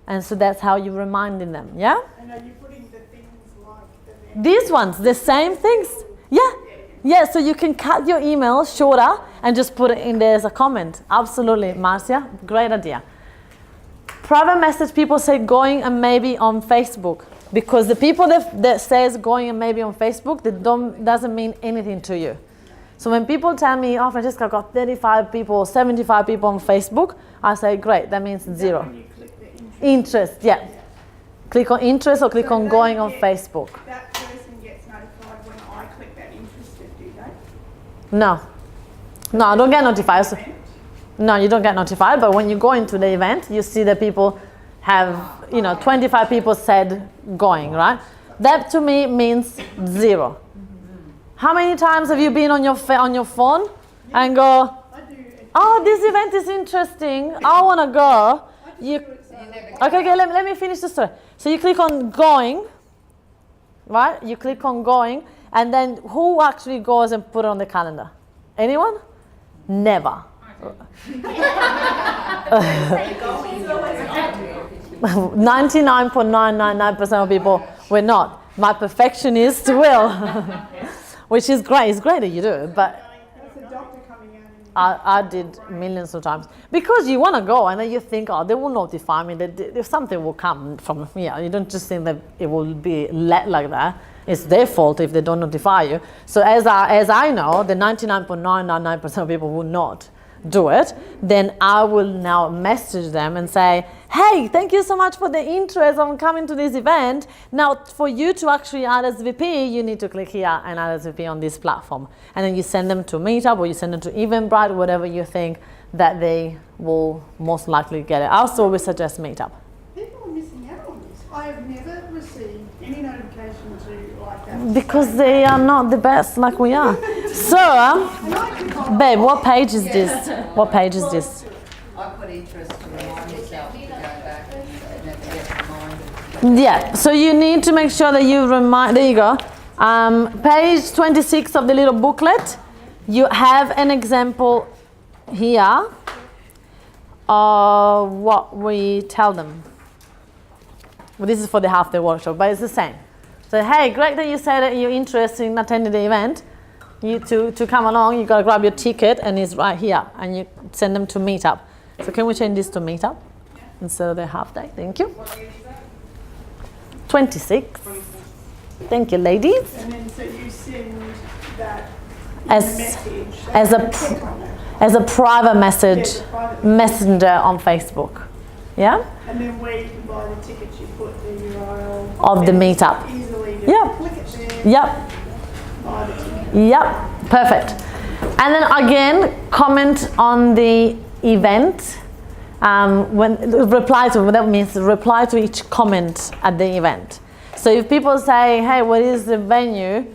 And so that's how you're reminding them, yeah? And are you putting the things like These ones, the same things. Yeah, so you can cut your email shorter and just put it in there as a comment. Absolutely, Marcia, great idea. Private message, people say going and maybe on Facebook. Because the people that says going and maybe on Facebook, doesn't mean anything to you. So when people tell me, oh, Francesca, I've got 35 people, 75 people on Facebook, I say, great, that means 0. Interest, yeah. Click on interest or click on going on Facebook. that person gets notified when I click that interested, do they? No, I don't get notified. No, you don't get notified, but when you go into the event, you see that people have, 25 people said going, right? That to me means 0. How many times have you been on your phone and go, oh, this event is interesting, I want to go. Okay, let me finish the story. So you click on going, right? You click on going, and then who actually goes and put it on the calendar? Anyone? Never. 99.999% of people will not. My perfectionist will, which is great. It's great that you do it, but I did millions of times because you want to go and then you think, oh, they will notify me that something will come from here. You don't just think that it will be let like that. It's their fault if they don't notify you. So as I know, the 99.999% of people will not do it, then I will now message them and say, hey, thank you so much for the interest on coming to this event. Now, for you to actually RSVP, you need to click here and RSVP on this platform. And then you send them to Meetup or you send them to Eventbrite, whatever you think that they will most likely get it. I also always suggest Meetup. People are missing out on this. I have never received any notification to like that. Because they are not the best like we are. So, babe, what page is this? What page is this? I put interest to remind myself to go back and never get reminded. Yeah, so you need to make sure that you remind, there you go. Page 26 of the little booklet, you have an example here of what we tell them. Well, this is for the half-day workshop, but it's the same. So, hey, great that you said that you're interested in attending the event. You to come along, you gotta grab your ticket and it's right here, and you send them to Meetup. So can we change this to Meetup instead of the half day? Thank you. 26. Thank you, ladies. And then so you send that As a private message messenger on Facebook. Yeah? And then where you can buy the tickets, you put the URL Of the Meetup. Easily just Yep. click it there. Yep. Buy the ticket. Yep, perfect. And then again, comment on the event. When reply to, that means reply to each comment at the event. So if people say, hey, what is the venue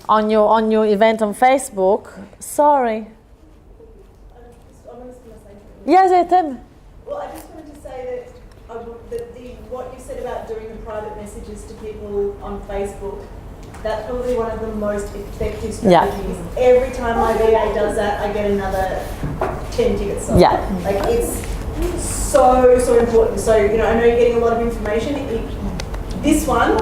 on your event on Facebook? Sorry. Yes, tell me. Well, I just wanted to say that what you said about doing the private messages to people on Facebook, that's probably one of the most effective strategies. Yeah. Every time my VA does that, I get another 10 tickets sold. Yeah. Like it's so important. So, I know you're getting a lot of information. This one,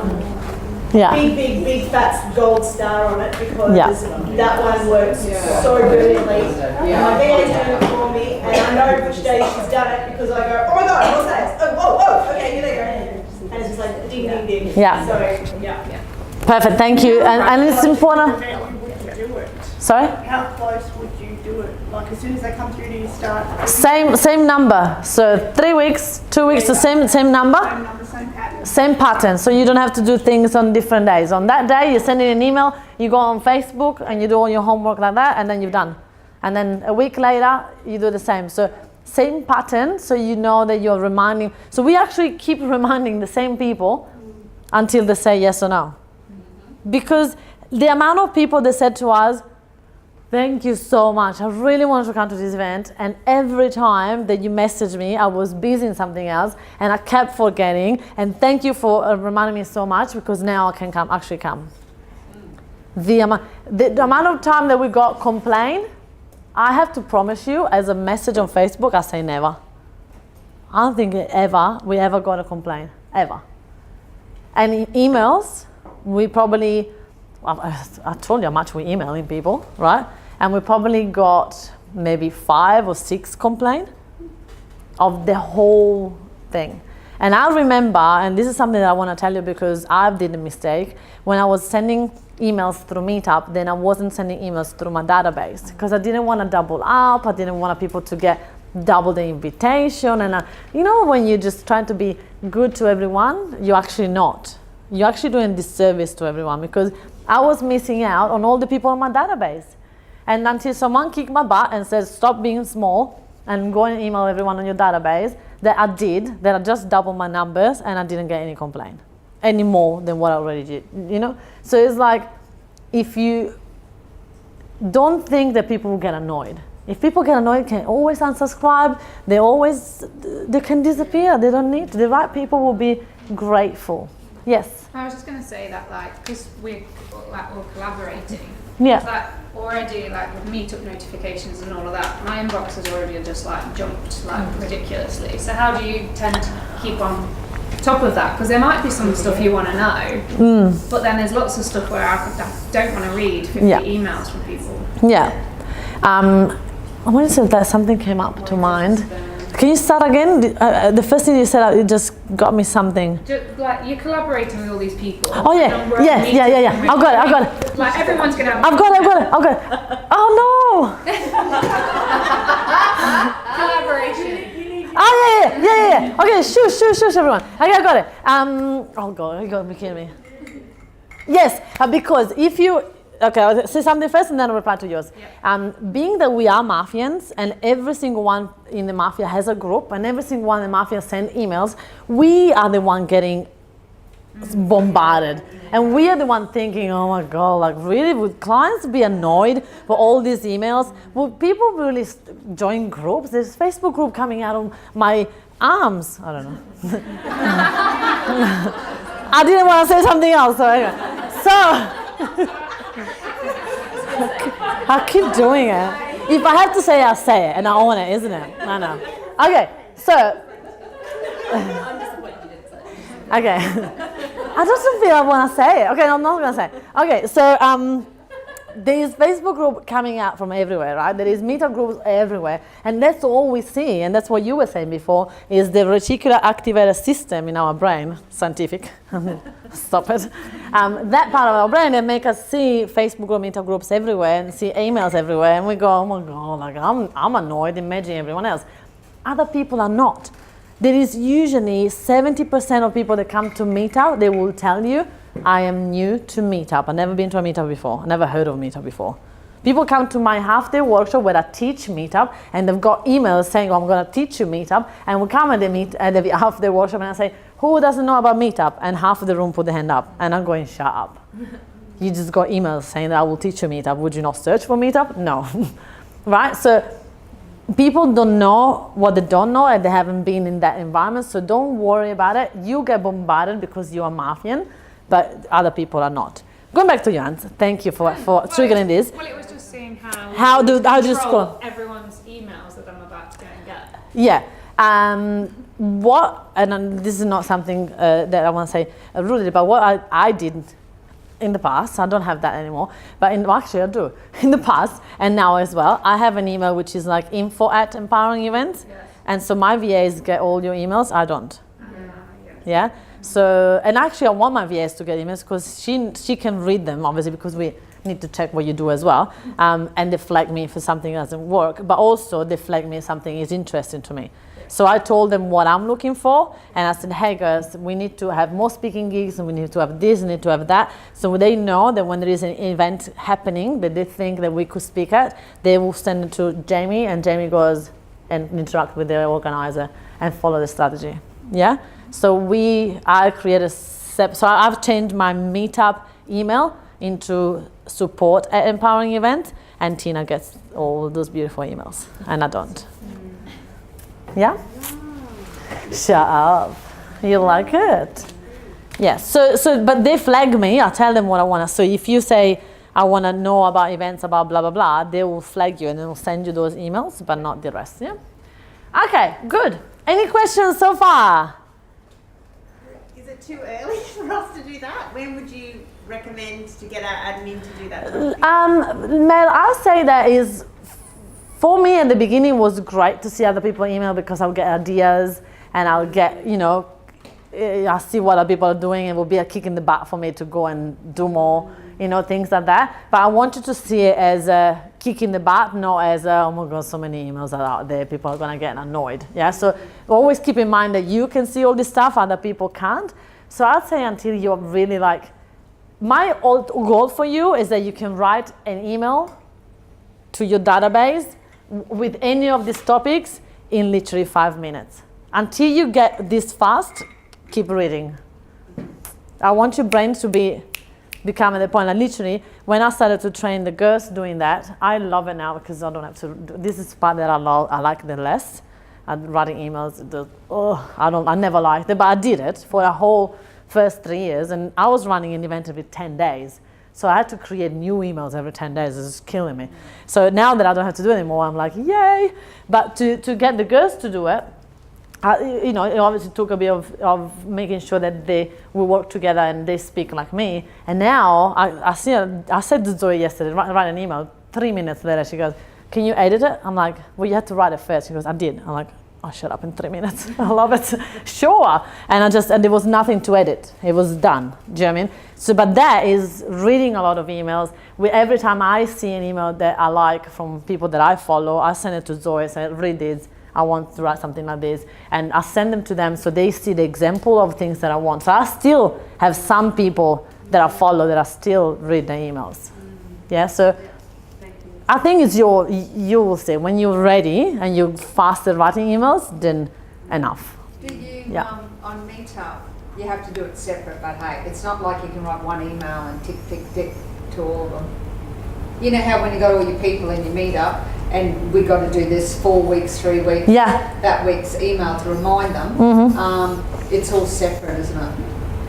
Yeah. big fat gold star on it because Yeah. that one works so brilliantly. My VA's doing it for me and I know which day she's done it because I go, oh my God, what's that? Oh, okay, here they go. And it's just like ding, ding, ding. Yeah. So, yeah. Perfect, thank you. And it's important. Sorry? How close would you do it? Like as soon as they come through, do you start? Same number. So 3 weeks, 2 weeks, the same number. Same number, same pattern. Same pattern, so you don't have to do things on different days. On that day, you send in an email, you go on Facebook and you do all your homework like that, and then you're done. And then a week later, you do the same. So same pattern, so you know that you're reminding. So we actually keep reminding the same people until they say yes or no. Because the amount of people that said to us, thank you so much, I really wanted to come to this event, and every time that you messaged me, I was busy in something else, and I kept forgetting, and thank you for reminding me so much, because now I can actually come. The amount of time that we got complain, I have to promise you, as a message on Facebook, I say never. I don't think we ever got a complaint, ever. And in emails, we probably, I told you how much we emailing people, right? And we probably got maybe 5 or 6 complaints of the whole thing. And I remember, and this is something that I want to tell you because I did a mistake, when I was sending emails through Meetup, then I wasn't sending emails through my database because I didn't want to double up, I didn't want people to get double the invitation, and when you're just trying to be good to everyone, you're actually not. You're actually doing disservice to everyone because I was missing out on all the people on my database. And until someone kicked my butt and said, stop being small and go and email everyone on your database, that I just doubled my numbers and I didn't get any complaint, any more than what I already did, you know? So it's like, if you don't think that people will get annoyed. If people get annoyed, can always unsubscribe, they can disappear, they don't need to. The right people will be grateful. Yes? I was just going to say that, like, because we're like all collaborating, Yeah. like already, like with meetup notifications and all of that, my inbox has already just like jumped like ridiculously. So how do you tend to keep on top of that? Because there might be some stuff you want to know, but then there's lots of stuff where I don't want to read 50 emails from people. Yeah. I want to say that something came up to mind. Can you start again? The first thing you said, it just got me something. Just, like, you're collaborating with all these people. Oh yeah, yeah. I've got it. Like everyone's gonna have. I've got it. Oh no! Collaboration. Oh yeah. Okay, shush, everyone. Okay, I got it. Oh god, you got me kidding me. Yes, because if you. Okay, I'll say something first and then I'll reply to yours. Yep. Being that we are Mafians and every single one in the Mafia has a group and every single one in the Mafia send emails, we are the one getting bombarded. And we are the one thinking, oh my God, like really, would clients be annoyed for all these emails? Would people really join groups? There's a Facebook group coming out of my arms. I don't know. I didn't want to say something else. So anyway. I keep doing it. If I have to say it, I'll say it, and I own it, isn't it? I know. Okay, so. Okay. I just feel I want to say it. Okay, no, I'm not going to say it. Okay, so there is Facebook group coming out from everywhere, right? There is meetup groups everywhere, and that's all we see, and that's what you were saying before, is the reticular activator system in our brain, scientific. Stop it. That part of our brain that make us see Facebook or meetup groups everywhere and see emails everywhere, and we go, oh my God, like I'm annoyed, imagine everyone else. Other people are not. There is usually 70% of people that come to Meetup, they will tell you, I am new to Meetup. I've never been to a Meetup before. I never heard of Meetup before. People come to my half-day workshop where I teach Meetup, and they've got emails saying, I'm going to teach you Meetup, and we come at the half-day workshop, and I say, who doesn't know about Meetup? And half of the room put their hand up, and I'm going, shut up. You just got emails saying that I will teach you Meetup. Would you not search for Meetup? No. Right? So people don't know what they don't know, and they haven't been in that environment, so don't worry about it. You get bombarded because you are Mafian, but other people are not. Going back to Jans, thank you for triggering this. Well, it was just seeing how do you scroll everyone's emails that I'm about to go and get. Yeah. This is not something that I want to say rudely, but what I did in the past, I don't have that anymore, but actually I do. In the past, and now as well, I have an email which is like info@empowering events, and so my VAs get all your emails, I don't. Yeah? So, and actually I want my VAs to get emails because she can read them, obviously, because we need to check what you do as well, and they flag me if something doesn't work, but also they flag me if something is interesting to me. So I told them what I'm looking for, and I said, hey guys, we need to have more speaking gigs, and we need to have this, we need to have that. So they know that when there is an event happening that they think that we could speak at, they will send it to Jamie, and Jamie goes and interact with the organizer and follow the strategy. Yeah? So I created so I've changed my Meetup email into support@empowering event, and Tina gets all those beautiful emails, and I don't. Yeah? Shut up. You like it? Yes. So but they flag me. I tell them what I want to. So if you say, I want to know about events, about blah, blah, blah, they will flag you and they will send you those emails, but not the rest. Yeah? Okay, good. Any questions so far? Is it too early for us to do that? When would you recommend to get our admin to do that? Mel, I'll say that is, for me at the beginning, it was great to see other people email because I'll get ideas and I'll get, I see what other people are doing, and it will be a kick in the butt for me to go and do more, things like that. But I wanted to see it as a kick in the butt, not as oh my God, so many emails are out there, people are going to get annoyed. Yeah, so always keep in mind that you can see all this stuff, other people can't. So I'd say until you're really my goal for you is that you can write an email to your database with any of these topics in literally 5 minutes. Until you get this fast, keep reading. I want your brain to become at the point. And literally, when I started to train the girls doing that, I love it now because I don't have to. This is the part that I like the less. Writing emails, I never liked it, but I did it for a whole first 3 years, and I was running an event every 10 days. So I had to create new emails every 10 days. It was killing me. So now that I don't have to do it anymore, I'm like, yay! But to get the girls to do it, it obviously took a bit of making sure that we work together and they speak like me. And now I said to Zoe yesterday, write an email. 3 minutes later, she goes, "Can you edit it?" I'm like, "Well, you had to write it first." She goes, "I did." I'm like, "Oh, shut up in 3 minutes." I love it. Sure. And there was nothing to edit. It was done. Do you know what I mean? So, but that is reading a lot of emails. Every time I see an email that I like from people that I follow, I send it to Zoe. I say, "Read this. I want to write something like this." And I send them to them so they see the example of things that I want. So I still have some people that I follow that I still read the emails. Yeah, so I think it's you will say when you're ready and you're fast at writing emails, then enough. Do you, Yeah. on Meetup, you have to do it separate, but hey, it's not like you can write one email and tick, tick, tick to all of them. You know how when you go to all your people in your Meetup, and we got to do this 4 weeks, 3 weeks, that week's email to remind them, it's all separate, isn't it?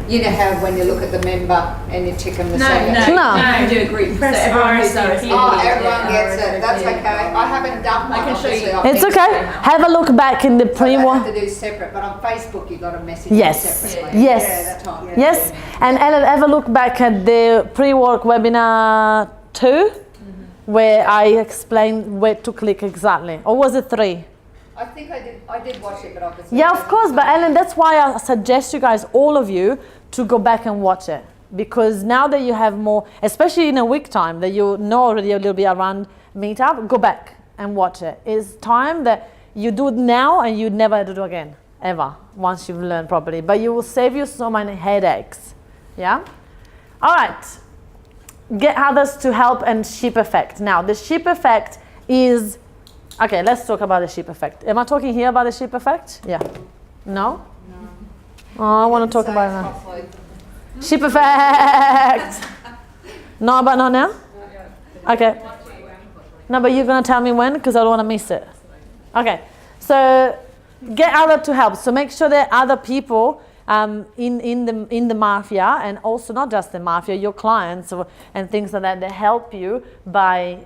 You know how when you look at the member and you tick them the same? No. Do a group so everyone knows everyone gets it. That's okay. I haven't done one. I can show you. It's okay. Have a look back in the pre-one. have to do separate, but on Facebook you've got to message Yes. them separately. Yes. Yeah, that's right. Yes. And Ellen, have a look back at the pre-work webinar 2, where I explained where to click exactly. Or was it 3? I think I did watch it, but obviously. Yeah, of course. But Ellen, that's why I suggest you guys, all of you, to go back and watch it. Because now that you have more, especially in a week time, that you know already a little bit around Meetup, go back and watch it. It's time that you do it now and you never do it again, ever, once you've learned properly. But you will save you so many headaches. Yeah? All right. Get others to help and sheep effect. Now, the sheep effect is, okay, let's talk about the sheep effect. Am I talking here about the sheep effect? Yeah. No? Oh, I want to talk about it now. Sheep effect. No, but not now? Okay. No, but you're going to tell me when, because I don't want to miss it. Okay. So get other to help. So make sure that other people in the mafia, and also not just the mafia, your clients and things like that, they help you by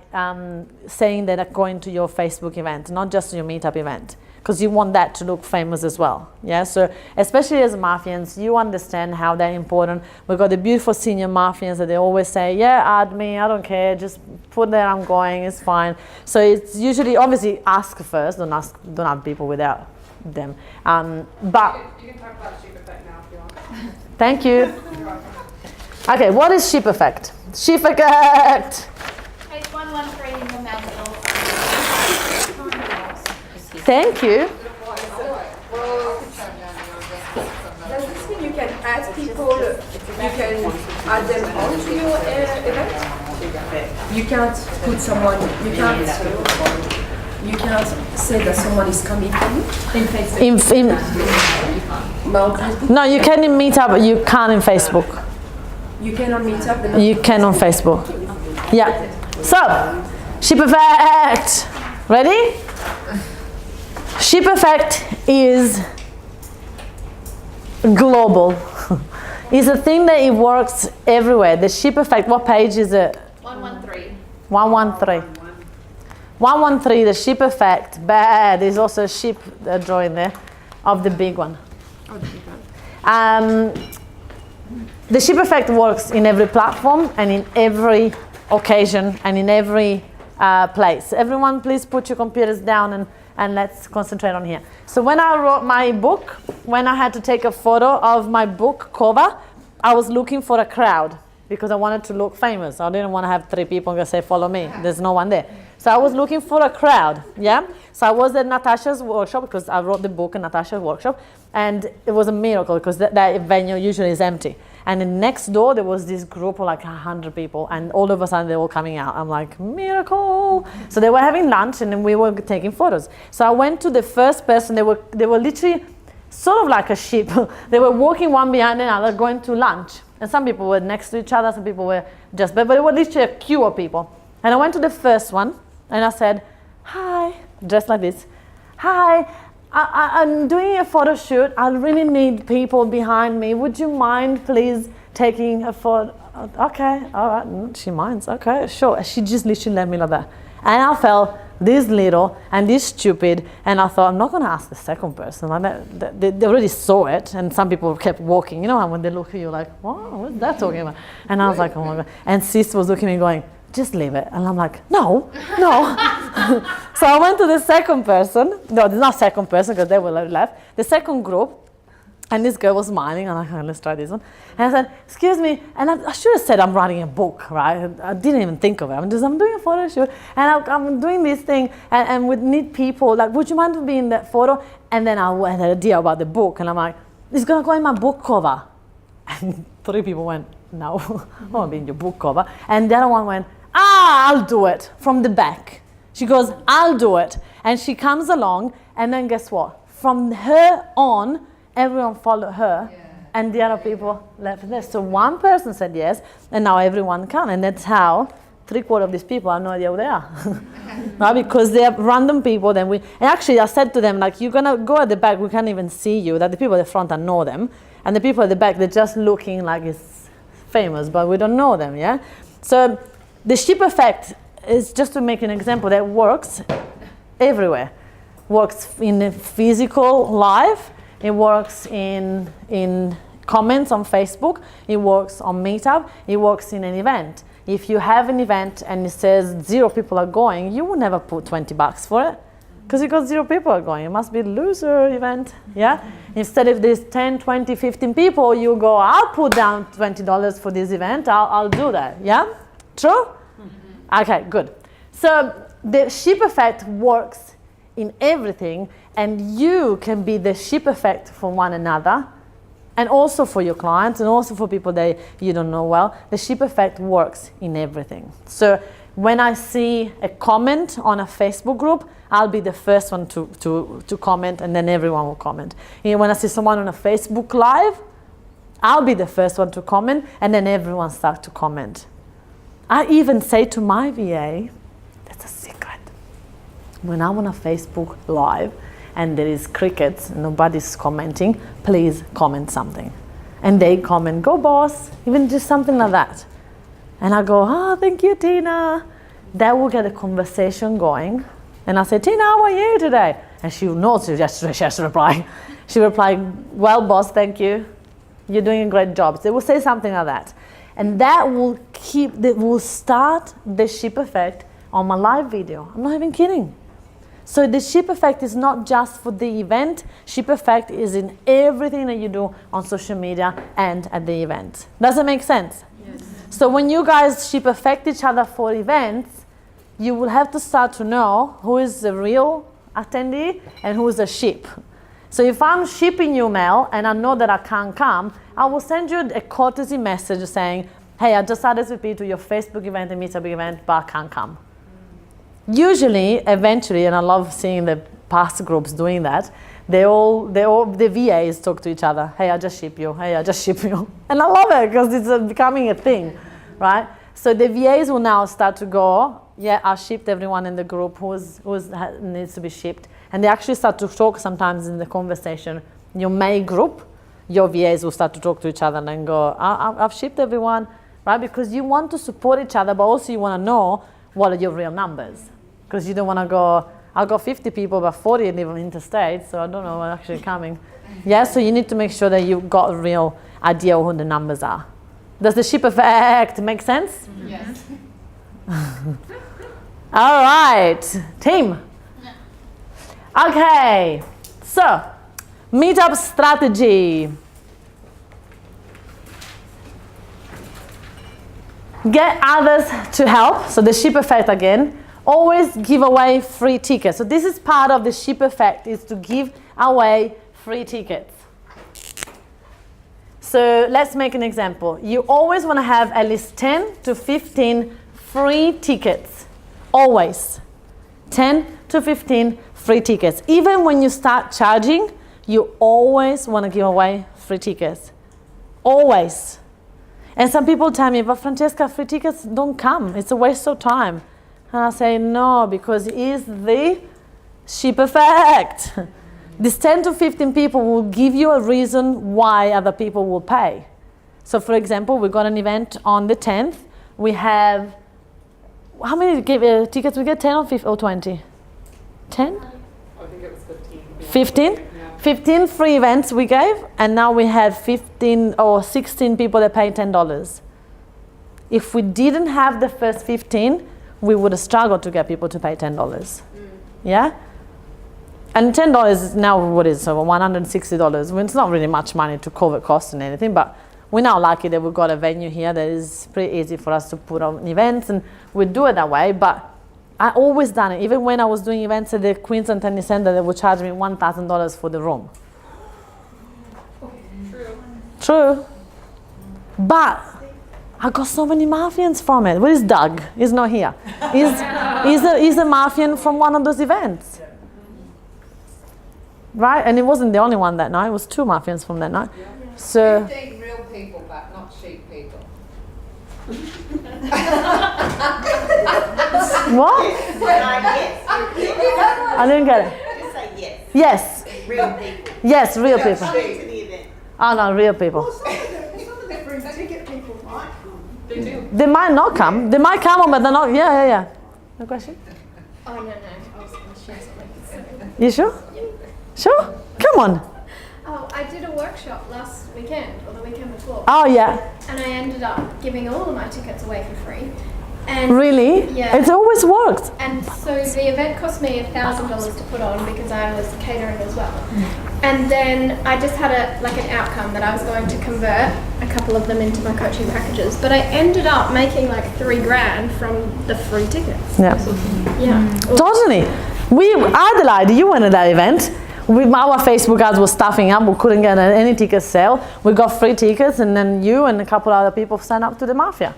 saying that they're going to your Facebook event, not just your Meetup event. Because you want that to look famous as well. Yeah, so especially as Mafians, you understand how they're important. We've got the beautiful senior Mafians that they always say, yeah, add me, I don't care, just put there I'm going, it's fine. So it's usually, obviously, ask first, don't have people without them. But you can talk about sheep effect now if you want. Thank you. Okay, what is sheep effect? Sheep effect. Page 113 in the manual. Thank you. Does this mean you can add people, you can add them onto your event? You can't put someone, you can't say that someone is coming from in Facebook. No, you can in Meetup, but you can't in Facebook. You can on Meetup, but not you can on Facebook. Yeah. So, sheep effect. Ready? Sheep effect is global. It's a thing that it works everywhere. The sheep effect, what page is it? 113. 113. 113, the sheep effect. Bad. There's also a sheep drawing there of the big one. The sheep effect works in every platform and in every occasion and in every place. Everyone, please put your computers down and let's concentrate on here. So when I wrote my book, when I had to take a photo of my book cover, I was looking for a crowd because I wanted to look famous. I didn't want to have 3 people going to say, follow me. There's no one there. So I was looking for a crowd, yeah? So I was at Natasha's workshop because I wrote the book at Natasha's workshop, and it was a miracle because that venue usually is empty. And then next door, there was this group of like 100 people, and all of a sudden they were coming out. I'm like, miracle! So they were having lunch, and then we were taking photos. So I went to the first person. They were literally sort of like a sheep. They were walking one behind another, going to lunch. And some people were next to each other, some people were just, but it was literally a queue of people. And I went to the first one, and I said, hi, dressed like this. Hi, I'm doing a photo shoot. I really need people behind me. Would you mind please taking a photo? Okay, all right, she minds, okay, sure. She just literally let me like that. And I felt this little and this stupid, and I thought, I'm not gonna ask the second person. Like that, they already saw it, and some people kept walking. You know how when they look at you like, what's that talking about? And I was like, oh my God. And Sis was looking at me going, just leave it. And I'm like, no. So I went to the second person. No, it's not second person because they were left. The second group, and this girl was smiling. I'm like, oh, let's try this one. And I said, excuse me. And I should have said I'm writing a book, right? I didn't even think of it. I'm doing a photo shoot, and I'm doing this thing, and we need people. Like, would you mind to be in that photo? And then I had an idea about the book, and I'm like, it's gonna go in my book cover. And 3 people went, no, I won't be in your book cover. And the other one went, I'll do it from the back. She goes, I'll do it. And she comes along, and then guess what? From her on, everyone followed her, and the other people left there. So one person said yes, and now everyone can. And that's how 3/4 of these people have no idea who they are. Right? Because they're random people. And actually I said to them, like, you're gonna go at the back, we can't even see you. That the people at the front, I know them. And the people at the back, they're just looking like it's famous, but we don't know them, yeah? So the sheep effect is, just to make an example, that works everywhere. Works in the physical life, it works in comments on Facebook, it works on Meetup, it works in an event. If you have an event and it says 0 people are going, you will never put $20 for it because you got 0 people are going. It must be a loser event, yeah? Instead of there's 10, 20, 15 people, you go, I'll put down $20 for this event, I'll do that, yeah? True? Okay, good. So the sheep effect works in everything, and you can be the sheep effect for one another, and also for your clients, and also for people that you don't know well. The sheep effect works in everything. So when I see a comment on a Facebook group, I'll be the first one to comment, and then everyone will comment. And when I see someone on a Facebook Live, I'll be the first one to comment, and then everyone starts to comment. I even say to my VA, that's a secret. When I'm on a Facebook Live and there is crickets, nobody's commenting, please comment something. And they comment, go boss, even just something like that. And I go, thank you, Tina. That will get a conversation going. And I say, Tina, how are you today? And she knows she has to reply. She replied, well, boss, thank you. You're doing a great job. They will say something like that. And that will start the sheep effect on my live video. I'm not even kidding. So the sheep effect is not just for the event. Sheep effect is in everything that you do on social media and at the event. Does it make sense? Yes. So when you guys sheep effect each other for events, you will have to start to know who is the real attendee and who is a sheep. So if I'm shipping you mail and I know that I can't come, I will send you a courtesy message saying, hey, I just RSVP to your Facebook event and Meetup event, but I can't come. Usually, eventually, and I love seeing the past groups doing that, the VAs talk to each other. Hey, I just ship you. Hey, I just ship you. And I love it because it's becoming a thing, right? So the VAs will now start to go, yeah, I shipped everyone in the group who needs to be shipped. And they actually start to talk sometimes in the conversation. Your main group, your VAs will start to talk to each other and then go, I've shipped everyone, right? Because you want to support each other, but also you want to know what are your real numbers. Because you don't want to go, I've got 50 people, but 40 live interstate, so I don't know what's actually coming. Yeah, so you need to make sure that you've got a real idea of who the numbers are. Does the sheep effect make sense? Yes. All right, team. Okay, so meetup strategy. Get others to help. So the sheep effect again. Always give away free tickets. So this is part of the ship effect, is to give away free tickets. So let's make an example. You always want to have at least 10 to 15 free tickets. Always. 10 to 15 free tickets. Even when you start charging, you always want to give away free tickets. Always. And some people tell me, but Francesca, free tickets don't come. It's a waste of time. And I say, no, because it is the ship effect. These 10 to 15 people will give you a reason why other people will pay. So for example, we got an event on the 10th. We have, how many tickets we get? 10 or 15 or 20? 10? I think it was 15. 15? Yeah. 15 free events we gave, and now we have 15 or 16 people that pay $10. If we didn't have the first 15, we would have struggled to get people to pay $10. Yeah? And $10 is now what is so $160. Well, it's not really much money to cover costs and anything, but we're now lucky that we've got a venue here that is pretty easy for us to put on events, and we do it that way. But I always done it. Even when I was doing events at the Queensland Tennis Centre, they would charge me $1,000 for the room. True. But I got so many Mafians from it. Where is Doug? He's not here. He's a Mafian from one of those events. Right? And it wasn't the only one that night. It was 2 Mafians from that night. So 15 real people, but not sheep people. what? Yes. I didn't get it. Just say yes. Yes. Real people. Yes, real people. Coming to the event. Oh no, real people. Well, some of the free ticket people might come. They do. They might not come. They might come, but they're not. Yeah. No question? Oh, no. I was going to share something. You sure? Sure? Come on. Oh, I did a workshop last weekend or the weekend before. Oh yeah. And I ended up giving all of my tickets away for free. And Really? Yeah. It's always worked. And so the event cost me $1,000 to put on because I was catering as well. And then I just had an outcome that I was going to convert a couple of them into my coaching packages. But I ended up making like $3,000 from the free tickets. Yeah. Yeah. Totally. Adelaide, you went to that event. Our Facebook ads were stuffing up. We couldn't get any tickets sale. We got free tickets, and then you and a couple other people signed up to the Mafia.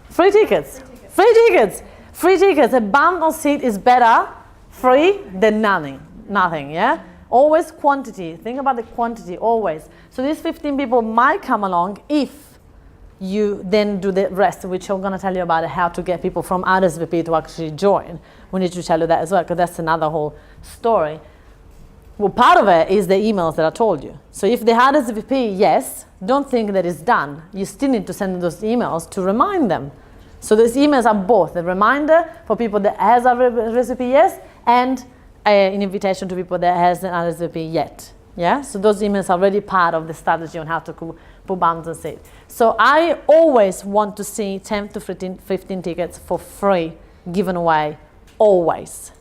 Free tickets. Free tickets. Free tickets. A bundle seat is better free than nothing, yeah? Always quantity. Think about the quantity, always. So these 15 people might come along if you then do the rest, which I'm going to tell you about how to get people from RSVP to actually join. We need to tell you that as well, because that's another whole story. Well, part of it is the emails that I told you. So if they had RSVP, yes, don't think that it's done. You still need to send those emails to remind them. So those emails are both a reminder for people that has a RSVP, yes, and an invitation to people that has an RSVP yet. Yeah, so those emails are already part of the strategy on how to put bundles and seats. So I always want to see 10 to 15 tickets for free given away, always.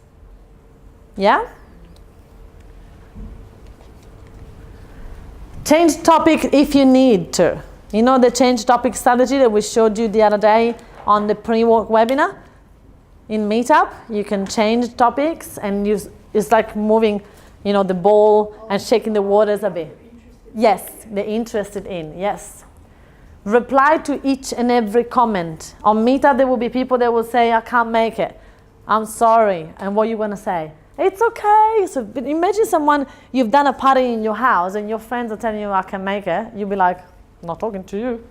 Yeah? Change topic if you need to. You know the change topic strategy that we showed you the other day on the pre-work webinar? In Meetup, you can change topics and it's like moving, the ball and shaking the waters a bit. Yes, they're interested in, yes. Reply to each and every comment. On Meetup, there will be people that will say, I can't make it. I'm sorry. And what are you going to say? It's okay. So imagine someone, you've done a party in your house and your friends are telling you, I can make it. You'll be like, I'm not talking to you.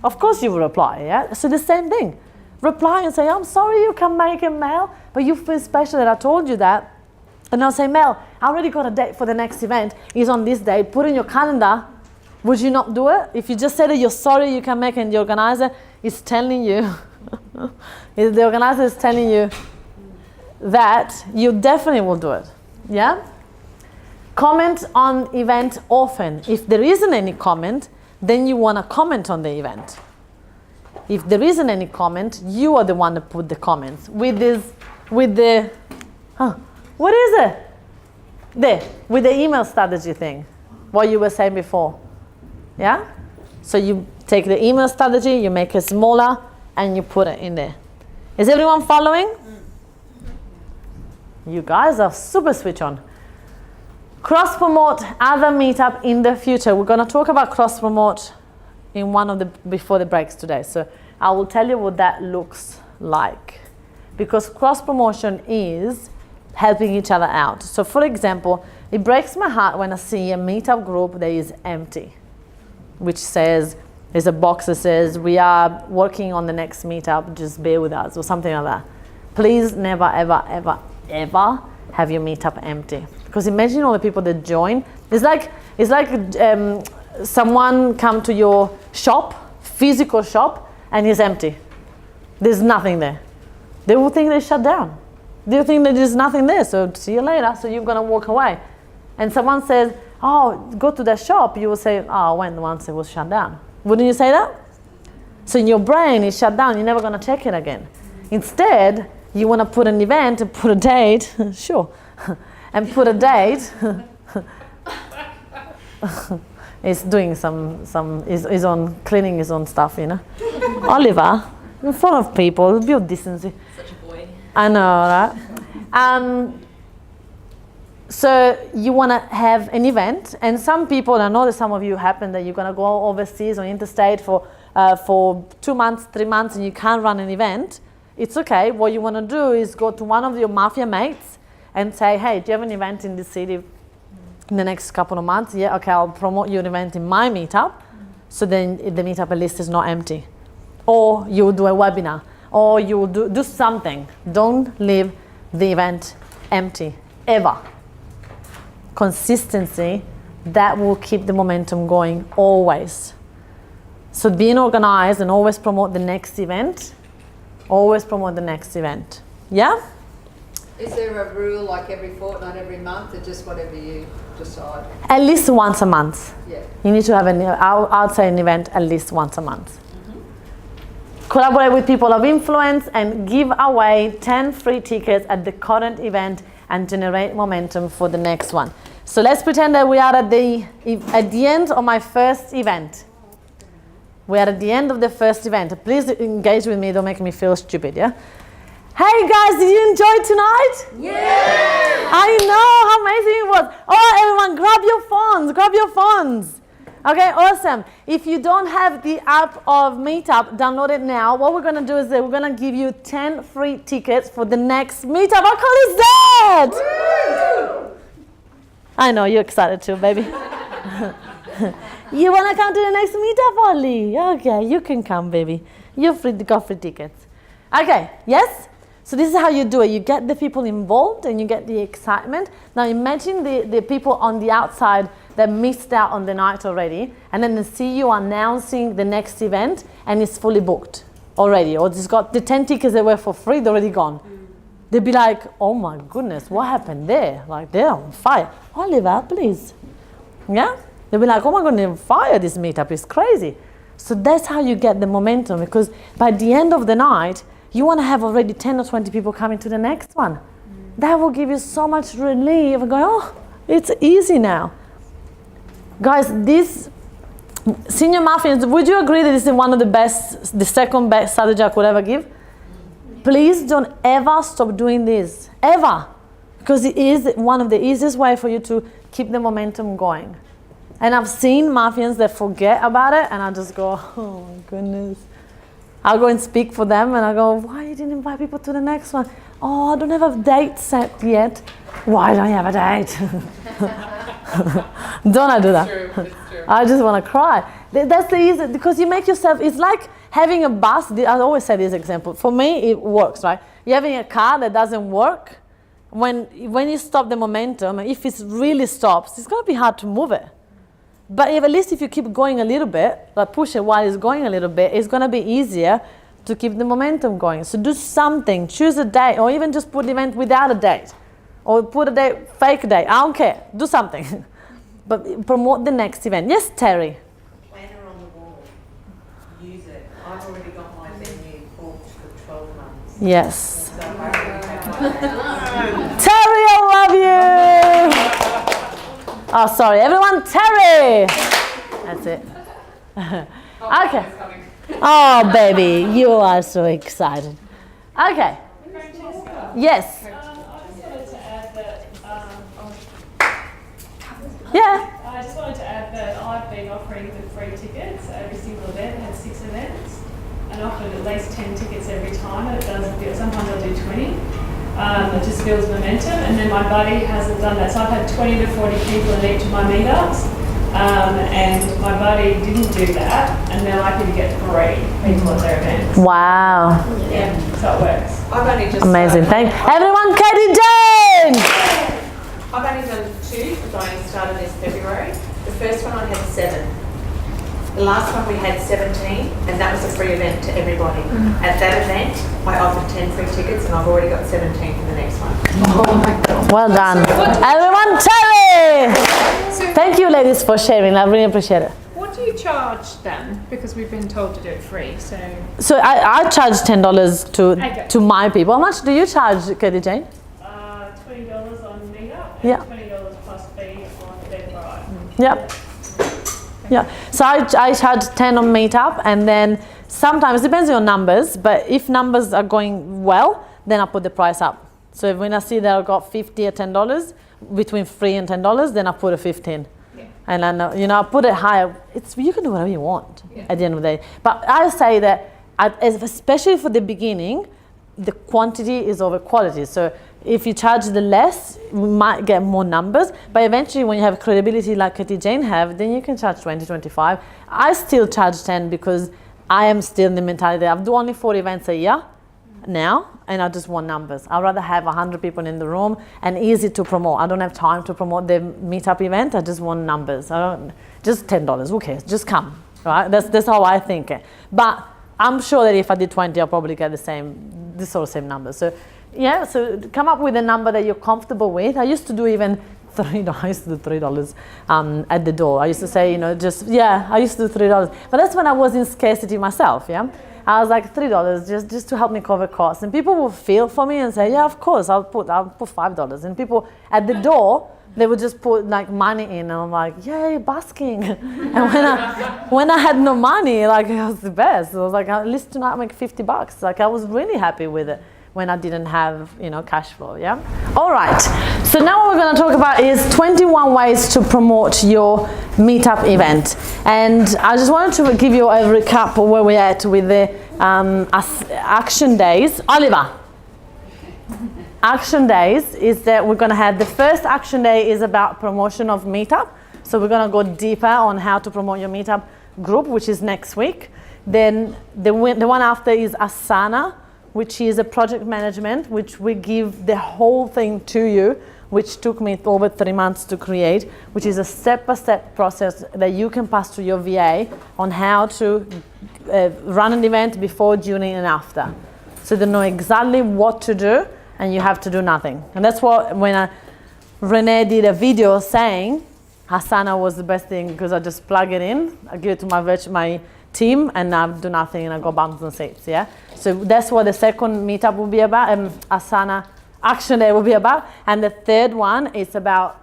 Of course you will reply, yeah? So the same thing. Reply and say, I'm sorry you can't make it, Mel, but you feel special that I told you that. And I'll say, Mel, I already got a date for the next event. It's on this date. Put in your calendar. Would you not do it? If you just said that you're sorry you can make it and the organizer is telling you, the organizer is telling you that, you definitely will do it. Yeah? Comment on event often. If there isn't any comment, then you want to comment on the event. If there isn't any comment, you are the one to put the comments. With the, what is it? With the email strategy thing, what you were saying before. Yeah? So you take the email strategy, you make it smaller, and you put it in there. Is everyone following? You guys are super switch on. Cross promote other meetup in the future. We're gonna talk about cross promote in one of the before the breaks today. So I will tell you what that looks like, because cross promotion is helping each other out. So for example, it breaks my heart when I see a meetup group that is empty, which says, there's a box that says, we are working on the next meetup, just bear with us, or something like that. Please never, ever, ever, ever have your meetup empty. Because imagine all the people that join. It's like someone come to your shop, physical shop, and it's empty. There's nothing there. They will think they shut down. They will think that there's nothing there, so see you later, so you're gonna walk away. And someone says, oh, go to that shop, you will say, oh, I went once, it was shut down. Wouldn't you say that? So in your brain, it's shut down, you're never gonna check it again. Instead, you wanna put an event and put a date, sure, and put a date. He's doing he's on cleaning his own stuff, you know. Oliver, in front of people, build decency. Such a boy. I know, right? So you want to have an event, and some people, I know that some of you happen that you're going to go overseas or interstate for 2 months, 3 months, and you can't run an event. It's okay. What you want to do is go to one of your mafia mates and say, hey, do you have an event in this city in the next couple of months? Yeah, okay, I'll promote your event in my meetup, so then the meetup list is not empty. Or you will do a webinar, or you will do something. Don't leave the event empty, ever. Consistency, that will keep the momentum going always. So being organized and always promote the next event. Always promote the next event. Yeah? Is there a rule like every fortnight, every month, or just whatever you decide? At least once a month. Yeah. You need to have I'd say an event at least once a month. Collaborate with people of influence and give away 10 free tickets at the current event and generate momentum for the next one. So let's pretend that we are at the end of my first event. We are at the end of the first event. Please engage with me, don't make me feel stupid, yeah? Hey guys, did you enjoy tonight? Yeah! I know, how amazing it was. Oh, everyone, grab your phones. Okay, awesome. If you don't have the app of Meetup, download it now. What we're going to do is that we're going to give you 10 free tickets for the next Meetup. How cool is that? Woo! I know, you're excited too, baby. You want to come to the next Meetup, Ollie? Okay, you can come, baby. You're free, got free tickets. Okay, yes? So this is how you do it. You get the people involved and you get the excitement. Now imagine the people on the outside that missed out on the night already, and then they see you announcing the next event and it's fully booked already, or it's got the 10 tickets that were for free, they're already gone. They'd be like, oh my goodness, what happened there? Like, they're on fire. Oliver, please. Yeah? They'll be like, oh my God, they're on fire, this meetup is crazy. So that's how you get the momentum, because by the end of the night, you want to have already 10 or 20 people coming to the next one. That will give you so much relief and go, oh, it's easy now. Guys, this Senior Mafians, would you agree that this is one of the second best strategy I could ever give? Please don't ever stop doing this, ever. Because it is one of the easiest ways for you to keep the momentum going. And I've seen Mafians that forget about it, and I just go, oh my goodness. I'll go and speak for them, and I go, why you didn't invite people to the next one? Oh, I don't have a date set yet. Why don't you have a date? Don't I do that? It's true. I just want to cry. That's the easy, because you make yourself, it's like having a bus. I always say this example. For me, it works, right? You're having a car that doesn't work. When you stop the momentum, if it really stops, it's going to be hard to move it. But at least if you keep going a little bit, like push it while it's going a little bit, it's going to be easier to keep the momentum going. So do something, choose a date, or even just put the event without a date. Or put a date, fake date, I don't care, do something. But promote the next event. Yes, Terry? Planner on the wall. Use it. I've already got my venue booked for 12 months. Yes. So I Terry, I love you! Oh, sorry, everyone, Terry! That's it. Okay. Oh, baby, you are so excited. Okay. Yes. I just wanted to been offering the free tickets at every single event. Had 6 events, and offered at least 10 tickets every time. And it does build, sometimes I'll do 20. It just builds momentum. And then my buddy hasn't done that, so I've had 20 to 40 people in each of my meetups. And my buddy didn't do that, and they're likely to get 3 people at their events. Wow. Yeah, so it works. I've only just Amazing. Thank everyone, Katie Jane! I've only done 2 because I started this February. The first one I had 7. The last one we had 17, and that was a free event to everybody. At that event, I offered 10 free tickets, and I've already got 17 for the next one. Oh my God. Well done. Everyone, Terry! Thank you, ladies, for sharing. I really appreciate it. What do you charge then? Because we've been told to do it free, so. So I charge $10 to my people. How much do you charge, Katie Jane? $20 on Meetup and Yeah. $20 plus fee on Eventbrite. Yep. Yeah. So I charge 10 on Meetup, and then sometimes it depends on your numbers, but if numbers are going well, then I put the price up. So when I see that I've got 50 at $10, between free and $10, then I put a 15. Yeah. And then I put it higher. You can do whatever you want at the end of the day. But I say that, especially for the beginning, the quantity is over quality. So if you charge the less, we might get more numbers, but eventually when you have credibility like Katie Jane have, then you can charge 20, 25. I still charge 10 because I am still in the mentality. I do only 4 events a year now, and I just want numbers. I'd rather have 100 people in the room and easy to promote. I don't have time to promote the meetup event. I just want numbers. Just $10, who cares? Just come, right? That's how I think it. But I'm sure that if I did 20, I'll probably get the same numbers. So yeah, so come up with a number that you're comfortable with. I used to do even $3. I used to do $3 at the door. I used to say, I used to do $3. But that's when I was in scarcity myself, yeah? I was like, $3 just to help me cover costs. And people will feel for me and say, yeah, of course, I'll put $5. And people at the door, they would just put like money in, and I'm like, yay, basking. And when I had no money, like it was the best. I was like, at least tonight I make $50. Like I was really happy with it when I didn't have, cash flow, yeah? All right, so now what we're gonna talk about is 21 ways to promote your meetup event. And I just wanted to give you a recap of where we're at with the action days. Oliver. Action days is that we're gonna have, the first action day is about promotion of meetup. So we're gonna go deeper on how to promote your meetup group, which is next week. Then the one after is Asana, which is a project management, which we give the whole thing to you, which took me over 3 months to create, which is a step-by-step process that you can pass to your VA on how to run an event before, during, and after. So they know exactly what to do, and you have to do nothing. And that's what, when Renee did a video saying Asana was the best thing, because I just plug it in, I give it to my team, and I do nothing, and I go bums and seats, yeah? So that's what the second meetup will be about, Asana Action Day will be about. And the third one is about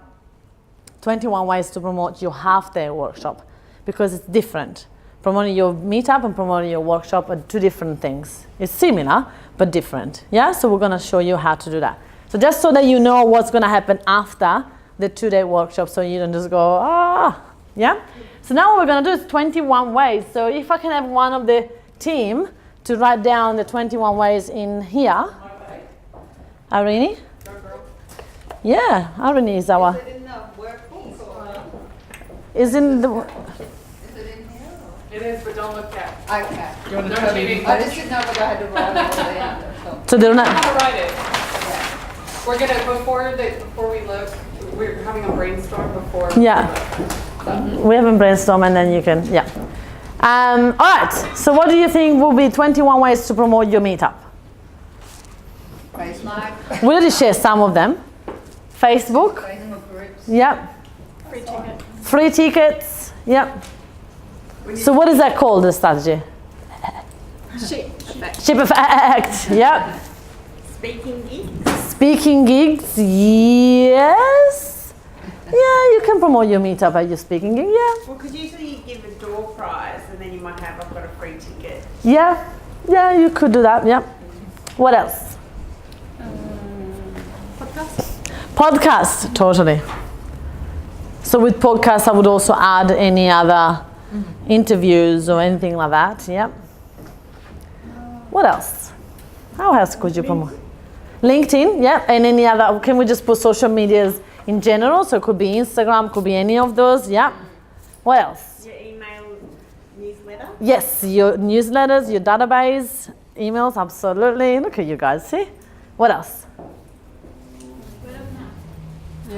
21 ways to promote your half-day workshop, because it's different. Promoting your meetup and promoting your workshop are 2 different things. It's similar, but different, yeah? So we're gonna show you how to do that. So just so that you know what's gonna happen after the 2-day workshop, so you don't just go, yeah? So now what we're gonna do is 21 ways. So if I can have one of the team to write down the 21 ways in here. Arini? Yeah, Arini is our... Is it in the workbook or? Is in the... Is it in here? It is, but don't look at. Okay. Do you want to tell me? I just didn't know whether I had to write it all down. So they're not... I'm gonna write it. Yeah. We're gonna, before we look, we're having a brainstorm before. Yeah. We haven't brainstormed, and then you can, yeah. All right, so what do you think will be 21 ways to promote your meetup? Facebook. We already share some of them. Facebook. Facebook groups. Yep. Free tickets. Free tickets. Yep. So what is that called, the strategy? Ship effect. Ship effect. Yep. Speaking gigs. Speaking gigs. Yes. Yeah, you can promote your meetup at your speaking gig. Yeah. Well, because usually you give a door prize, and then you might have, I've got a free ticket. Yeah. Yeah, you could do that. Yeah. What else? Podcast. Podcast. Totally. So with podcasts, I would also add any other interviews or anything like that. Yeah. What else? How else could you promote? LinkedIn, yeah, and any other. Can we just put social medias in general? So it could be Instagram, could be any of those. Yeah. What else? Your email newsletter. Yes, your newsletters, your database, emails, absolutely. Look at you guys, see? What else?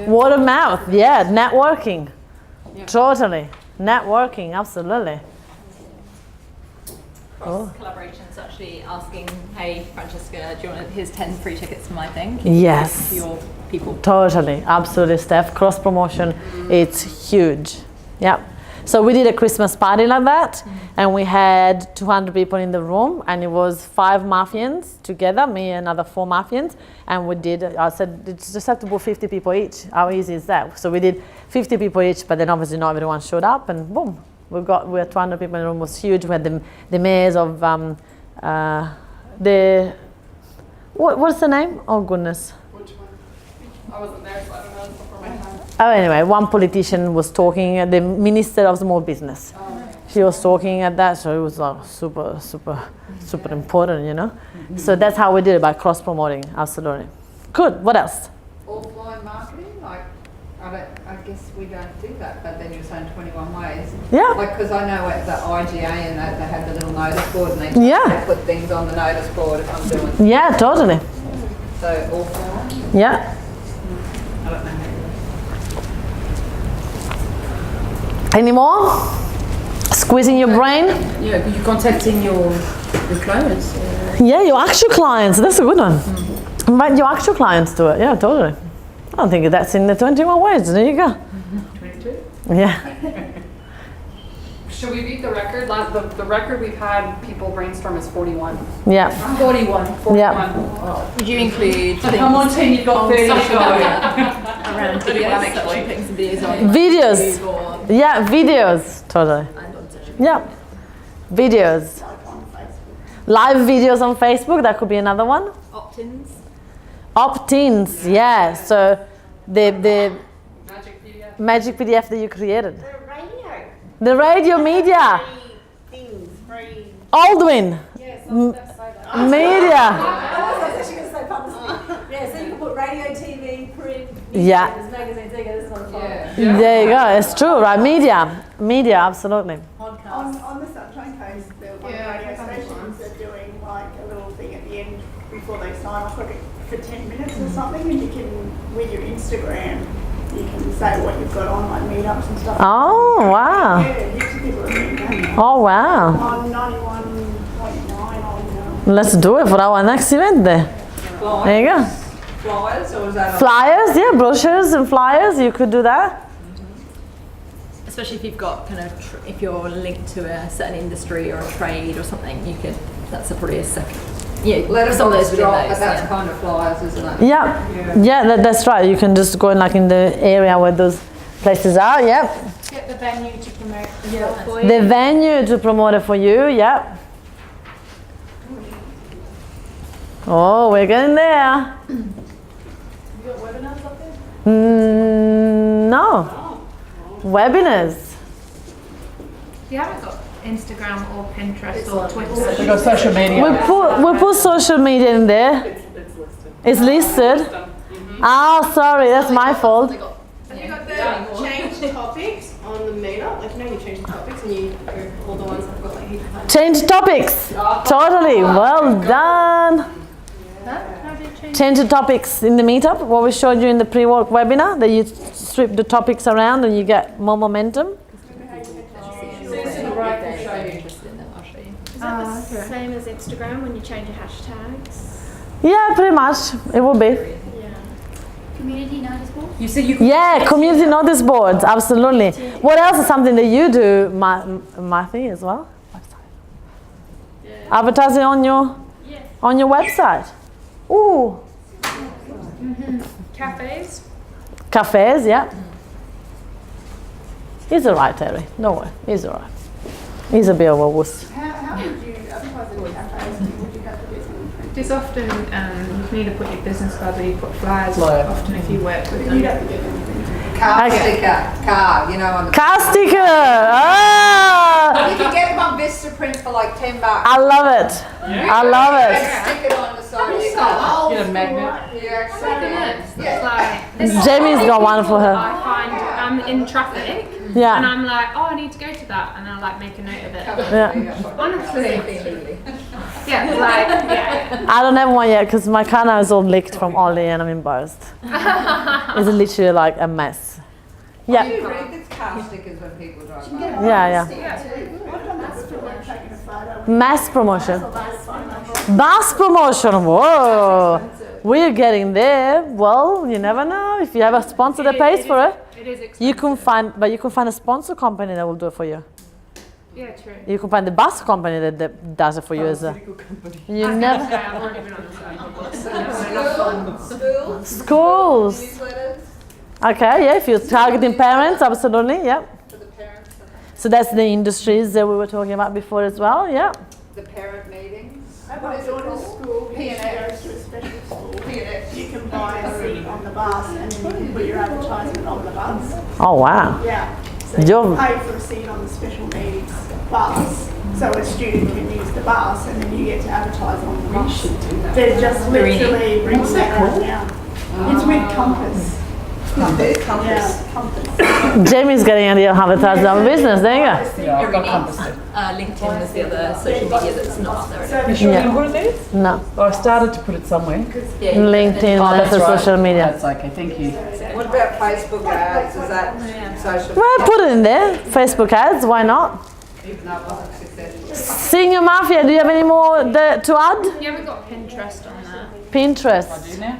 Word of mouth, yeah, networking. Totally. Networking, absolutely. Cross collaborations, actually asking, hey, Francesca, do you want here's 10 free tickets for my thing? Yes. To your people. Totally, absolutely, Steph. Cross promotion, it's huge. Yeah. So we did a Christmas party like that, and we had 200 people in the room, and it was 5 Maffians together, me and another 4 Maffians, and we did, I said, it's just have to put 50 people each. How easy is that? So we did 50 people each, but then obviously not everyone showed up, and boom, we had 200 people in the room. It was huge. We had the mayors of what's the name? Oh goodness. Which one? I wasn't there, so I don't know. It's before my time. Oh, anyway, one politician was talking, the Minister of Small Business. She was talking at that, so it was like super important, you know. So that's how we did it, by cross promoting. Absolutely. Good. What else? Offline marketing, like, I guess we don't do that, but then you're saying 21 ways. Yeah. Like, because I know at the IGA and that they have the little notice board and they put things on the notice board if I'm doing. Yeah, totally. So offline. Yeah. I don't know. Any more? Squeezing your brain? Yeah, you're contacting your clients. Yeah, your actual clients. That's a good one. Invite your actual clients to it. Yeah, totally. I don't think that's in the 21 ways. There you go. 22? Yeah. Should we beat the record? The record we've had people brainstorm is 41. Yeah. 41. Yeah. Would you include things I'm on 10, you've got 30 to social go. media around videos, actually putting some videos on Videos. YouTube or Yeah, videos. Totally. Yeah. Videos. Live videos on Facebook. That could be another one. opt-ins? Opt-ins. Yeah. So the magic PDF that you created. The radio media. Aldwin. Media. Yeah, so you can put radio, TV, print, Yeah. newspapers, magazines, there you go, this is not There you go. It's true, right? Media, absolutely. On the Sunshine Coast, the one radio stations are doing like a little thing at the end before they sign off, like for 10 minutes or something, and you can, with your Instagram, you can say what you've got on, like meetups and stuff. Oh, wow. Yeah, heaps of people are doing that. Oh, wow. On 91.9 on. Let's do it for our next event there. There you go. Flyers, or is that Flyers, yeah, brochures and flyers. You could do that. Especially if you've got kind of, if you're linked to a certain industry or a trade or something, you could, that's probably a second. Yeah, Let us some of all those within drop, those, but that's yeah. kind of flyers, isn't it? Yeah, that's right. You can just go in like in the area where those places are. Yep. Get the venue to promote the talk for you. The venue to promote it for you. Yep. Oh, we're getting there. You got webinars up there? No. Webinars. You haven't got Instagram or Pinterest or Twitter. We've got social media. We put social media in there. It's listed. Ah, sorry, that's my fault. Have you got the change topics on the meetup? Like, you know, you change the topics and you go all the ones that have got like heaps of Change topics. Totally. Well done. Change the topics in the meetup. What we showed you in the pre-work webinar, that you strip the topics around and you get more momentum. Is that the same as Instagram when you change your hashtags? Yeah, pretty much. It will be. Yeah. Community notice board? You said you Yeah, community notice boards. Absolutely. What else is something that you do, Matthew, as well? Advertising on your website. Ooh. Cafes. Cafes, yeah. He's alright, Terry. No way. He's alright. He's a bit of a wuss. How would you advertise in cafes? Would you go for business? Just often you can either put your business card or you put flyers. Flyer. Often if you work with You them. don't get anything. Car sticker, car, you know, on the. Car sticker. Ah, You can get them on Vistaprint for like $10. I love it. I love it. Stick it on the side of your car. Get a magnet. Yeah, exactly. It's like, Jamie's got one for her. I find I'm in traffic Yeah. and I'm like, oh, I need to go to that, and I like make a note of it. Yeah. Honestly, yeah, like yeah. I don't have one yet because my car now is all licked from Ollie and I'm embarrassed. It's literally like a mess. Yeah. You read the car stickers when people drive by. Yeah, mass promotion. Mass promotion. Whoa. We're getting there. Well, you never know. If you have a sponsor that pays for it, It is expensive. you can find a sponsor company that will do it for you. Yeah, true. You can find the bus company that does it for you as a. You never. I've already been on the side. Schools. Okay, yeah, if you're targeting parents, absolutely, yeah. So that's the industries that we were talking about before as well, yeah. The parent meetings. At my daughter's school, she goes to a special school. You can buy a seat on the bus and then you can put your advertisement on the bus. Oh, wow. Yeah. So you You're- pay for a seat on the special needs bus, so a student can use the bus and then you get to advertise on the bus. They're just literally bringing that out now. It's with Compass. Yeah, Compass. Jamie's getting an idea of how to start our business, there you go. Yeah, I've got Compass. LinkedIn is the other social media that's not out there. Are you sure you put it there? No. Well, I started to put it somewhere. LinkedIn, Oh, that's the right. social media. That's okay, thank you. What about Facebook ads? Is that social? Well, put it in there. Facebook ads, why not? No, it wasn't successful. Senior Mafia, do you have any more to add? You haven't got Pinterest on there. Pinterest. I do now.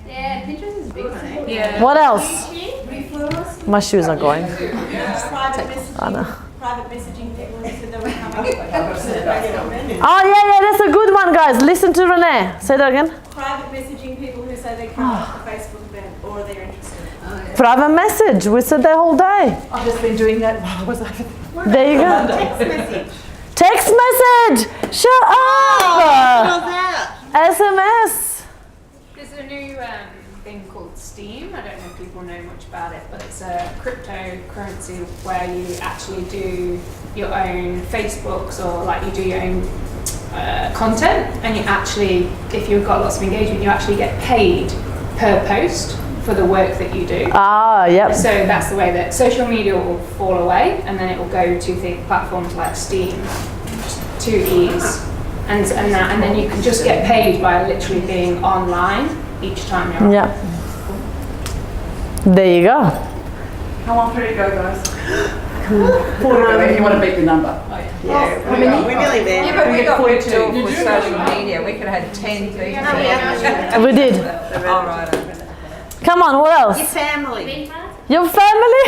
Yeah, Pinterest is big, isn't it? Yeah. What else? My shoes are going. I know. Private messaging people who said they were coming. Oh, yeah, that's a good one, guys. Listen to Renee. Say that again. Private messaging people who say they come to the Facebook event or they're interested. Private message. We said that whole day. I've just been doing that while I was over there. There you go. Text message. Text message. Shut up. SMS. There's a new thing called Steam. I don't know if people know much about it, but it's a cryptocurrency where you actually do your own Facebooks or like you do your own content, and you actually, if you've got lots of engagement, you actually get paid per post for the work that you do. Ah, yep. So that's the way that social media will fall away, and then it will go to platforms like Steam to ease. And then you can just get paid by literally being online each time you're on. Yeah. There you go. How long did it go, guys? 40. You want to beat the number? Oh, Yeah, We're nearly there. Yeah, but we got Did ripped you off do with it? social media. We could have had 10 people. We did. All right. Come on, what else? Your family. Your family?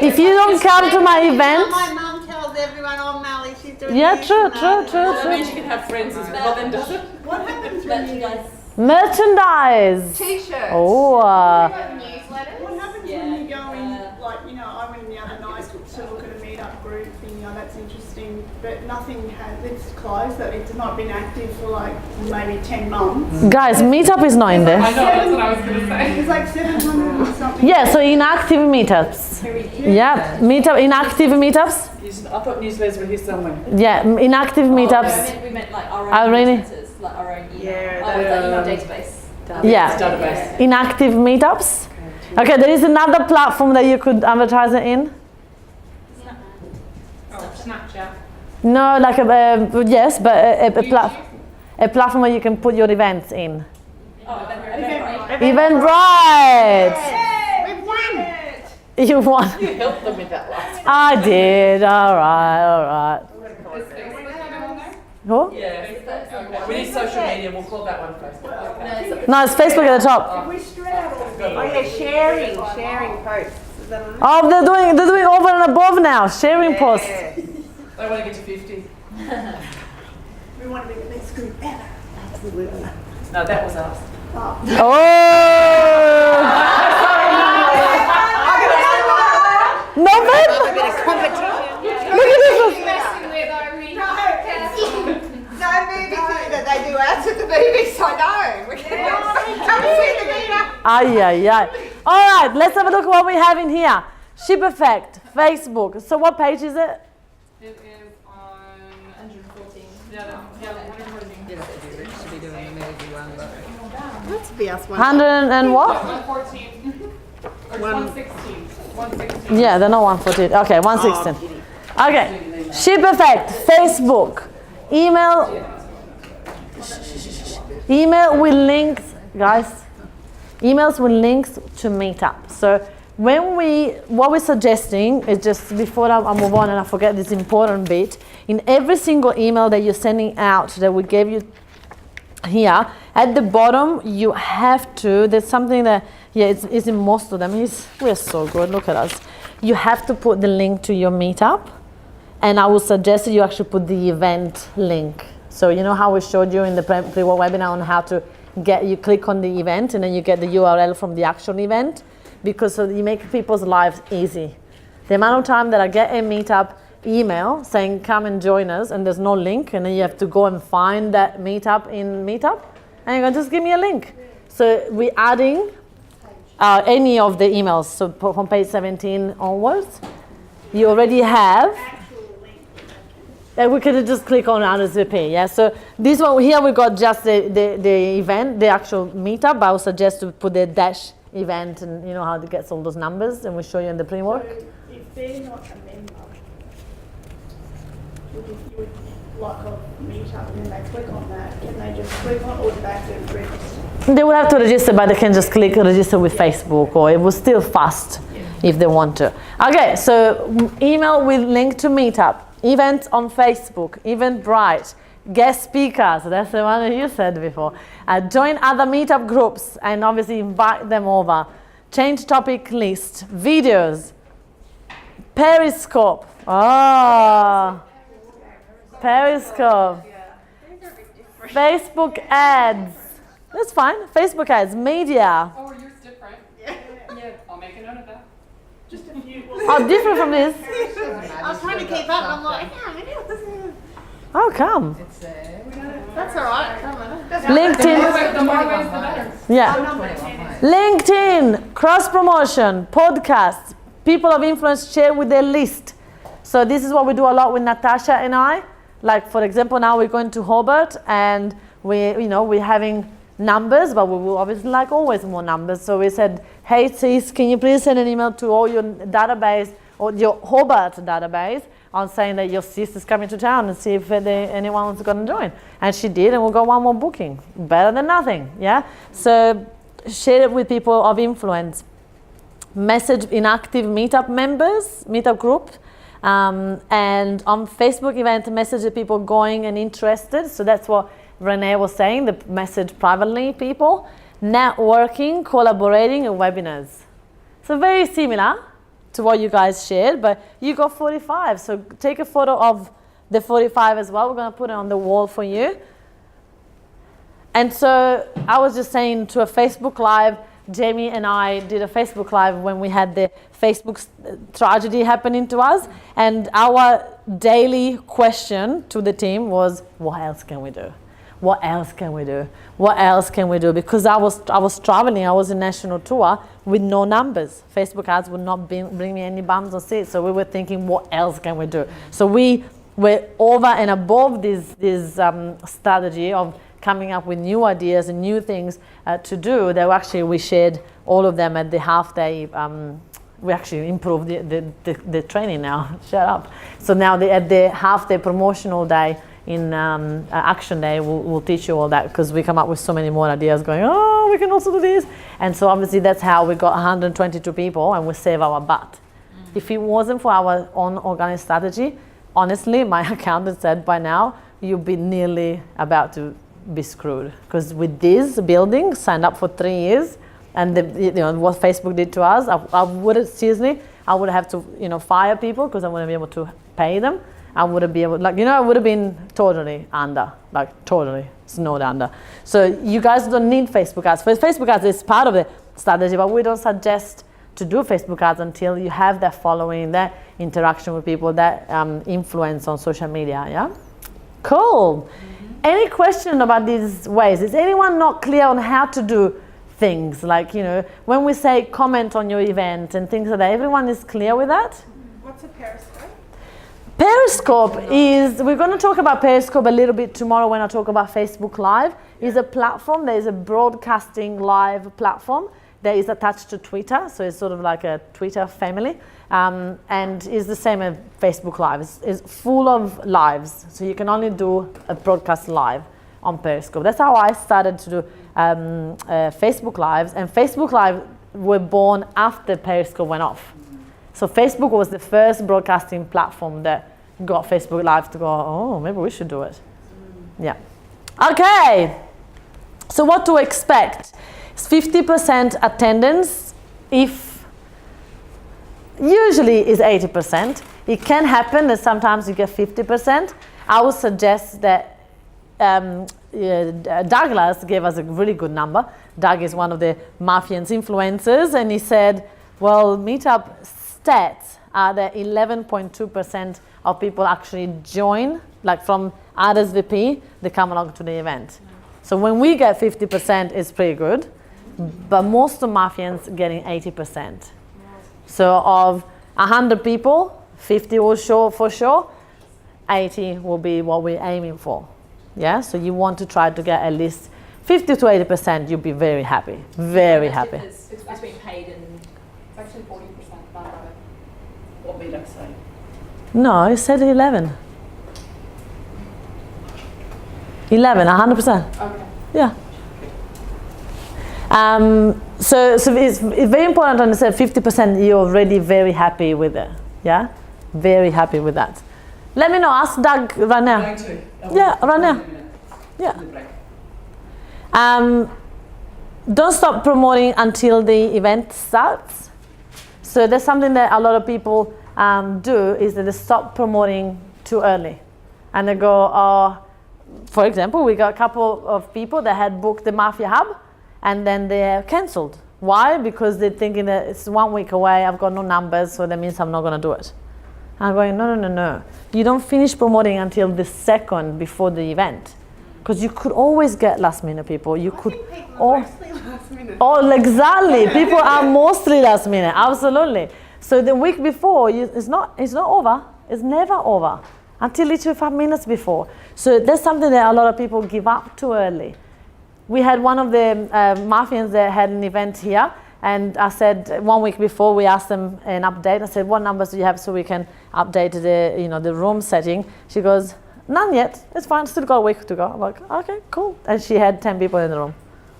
If you don't come to my event. My mum tells everyone, oh, Mally, she's doing Yeah, this true, and true, that. true, That means true. you can have friends as well then, does it? What happens when you Merchandise. T-shirts. Oh, What happens when you go in, like, you know, I went in the other night to look at a meetup group thing, you know, that's interesting, but nothing has, it's closed, that it's not been active for like maybe 10 months. guys, meetup is not in I there. know, that's what I was going to say. It's like 700 or something. Yeah, so inactive meetups. Yeah, inactive meetups. I thought newsletters were here somewhere. Yeah, inactive meetups. We meant like our Oh, own really? newsletters, like our own email. Yeah, Oh, the email database. Yeah, Database. inactive meetups. Okay, there is another platform that you could advertise it in. Oh, Snapchat. No, like yes, but a platform where you can put your events in. Oh, Eventbrite. Eventbrite. We've won. You won. You helped them with that last one. I did. All right. Who? Yeah. We need social media. We'll call that one Facebook. No, it's Facebook at the top. Oh yeah, sharing posts. Is that on? Oh, they're doing over and above now. Sharing posts. They want to get to 50. We want to be the best group ever. Absolutely. No, that was us. Oh! Nothing? A bit of competition. Look at this. Messing with Irene. No movie theatre, they do ads at the movies, I know. We can come see the meetup. Ay. All right, let's have a look at what we have in here. Ship Effect, Facebook. So what page is it? It is on 114. Yeah, 114. Should be doing the movie one, but Let's be us one. 100 and what? 114. Or 116. 116. Yeah, they're not 114. Okay, 116. Okay, Ship Effect, Facebook, email with links, guys. Emails with links to Meetup. So what we're suggesting is just before I move on and I forget this important bit, in every single email that you're sending out that we gave you here, at the bottom you have to, there's something that, yeah, it's in most of them, we're so good, look at us. You have to put the link to your Meetup, and I would suggest that you actually put the event link. So you know how we showed you in the webinar on how to you click on the event and then you get the URL from the actual event, because so you make people's lives easy. The amount of time that I get a Meetup email saying come and join us and there's no link, and then you have to go and find that Meetup in Meetup and you're going, just give me a link. So we're adding any of the emails, so from page 17 onwards, you already have. And we could just click on RSVP, yeah? So this one here, we got just the event, the actual Meetup, but I would suggest to put the dash event, and you know how to get all those numbers, and we'll show you in the pre-work. So if they're not a member, you would lock off Meetup and then they click on that. Can they just click on, or do they have to register? They will have to register, but they can just click register with Facebook, or it will still fast if they want to. Okay, so email with link to Meetup. Events on Facebook, Eventbrite, guest speakers, that's the one that you said before. Join other Meetup groups and obviously invite them over. Change topic list, videos, Periscope. Oh, Periscope. Facebook ads. That's fine. Facebook ads, media. Oh, yours different. Yeah. I'll make a note of that. Just a few. Oh, different from this. I was trying to keep up, and I'm like, yeah, How come? that's all right. LinkedIn. The more ways, the better. Yeah. LinkedIn, cross promotion, podcasts, people of influence share with their list. So this is what we do a lot with Natasha and I. Like for example, now we're going to Hobart and we're having numbers, but we will obviously like always more numbers. So we said, hey sis, can you please send an email to all your database or your Hobart database on saying that your sis is coming to town and see if anyone's going to join. And she did, and we got one more booking. Better than nothing, yeah? So share it with people of influence. Message inactive Meetup members, Meetup group. And on Facebook event, message the people going and interested. So that's what Renee was saying, the message privately people. Networking, collaborating, and webinars. So very similar to what you guys shared, but you got 45. So take a photo of the 45 as well. We're going to put it on the wall for you. And so I was just saying to a Facebook Live, Jamie and I did a Facebook Live when we had the Facebook tragedy happening to us. And our daily question to the team was, what else can we do? What else can we do? What else can we do? Because I was traveling, I was in national tour with no numbers. Facebook ads would not bring me any bums or seats. So we were thinking, what else can we do? So we were over and above this strategy of coming up with new ideas and new things to do. That actually we shared all of them at the half day. We actually improved the training now. Shut up. So now at the half day promotional day, in Action Day, we'll teach you all that, because we come up with so many more ideas going, oh, we can also do this. And so obviously that's how we got 122 people and we save our butt. If it wasn't for our own organic strategy, honestly, my accountant said by now, you'd be nearly about to be screwed. Because with this building, signed up for 3 years, and what Facebook did to us, I would have to fire people because I wouldn't be able to pay them. I wouldn't be able, I would have been totally under, totally snowed under. So you guys don't need Facebook ads. Facebook ads is part of the strategy, but we don't suggest to do Facebook ads until you have that following, that interaction with people, that influence on social media, yeah? Cool. Any question about these ways? Is anyone not clear on how to do things. Like, you know, when we say comment on your event and things like that, everyone is clear with that? What's a Periscope? Periscope is, we're going to talk about Periscope a little bit tomorrow when I talk about Facebook Live. It's a platform, there is a broadcasting live platform that is attached to Twitter, so it's sort of like a Twitter family, and is the same as Facebook Live. It's full of lives, so you can only do a broadcast live on Periscope. That's how I started to do Facebook Lives, and Facebook Live were born after Periscope went off. So Facebook was the first broadcasting platform that got Facebook Live to go, oh, maybe we should do it. Yeah. Okay. So what to expect? It's 50% attendance. If usually is 80%. It can happen that sometimes you get 50%. I would suggest that Douglas gave us a really good number. Doug is one of the Mafians influencers, and he said, well, Meetup stats are that 11.2% of people actually join, like from RSVP, they come along to the event. So when we get 50%, it's pretty good, but most of Mafians getting 80%. So of 100 people, 50 will show for sure, 80 will be what we're aiming for. Yeah, so you want to try to get at least 50 to 80%, you'll be very happy, very happy. It's been paid and It's actually 40% not of it. What made us say? No, it said 11. 11, 100%. Okay. Yeah. So it's very important to understand 50% you're already very happy with it. Yeah? Very happy with that. Let me know, ask Doug right now. Yeah, right now. Yeah. Don't stop promoting until the event starts. So that's something that a lot of people do, is that they stop promoting too early. And they go, for example, we got a couple of people that had booked the Mafia Hub and then they cancelled. Why? Because they're thinking that it's 1 week away, I've got no numbers, so that means I'm not going to do it. I'm going, no. You don't finish promoting until the second before the event. Because you could always get last minute people. You could. Oh, exactly. People are mostly last minute. Absolutely. So the week before, it's not over. It's never over until literally 5 minutes before. So that's something that a lot of people give up too early. We had one of the Mafians that had an event here, and I said 1 week before we asked them an update. I said, what numbers do you have so we can update the room setting? She goes, none yet. It's fine. Still got a week to go. I'm like, okay, cool. And she had 10 people in the room.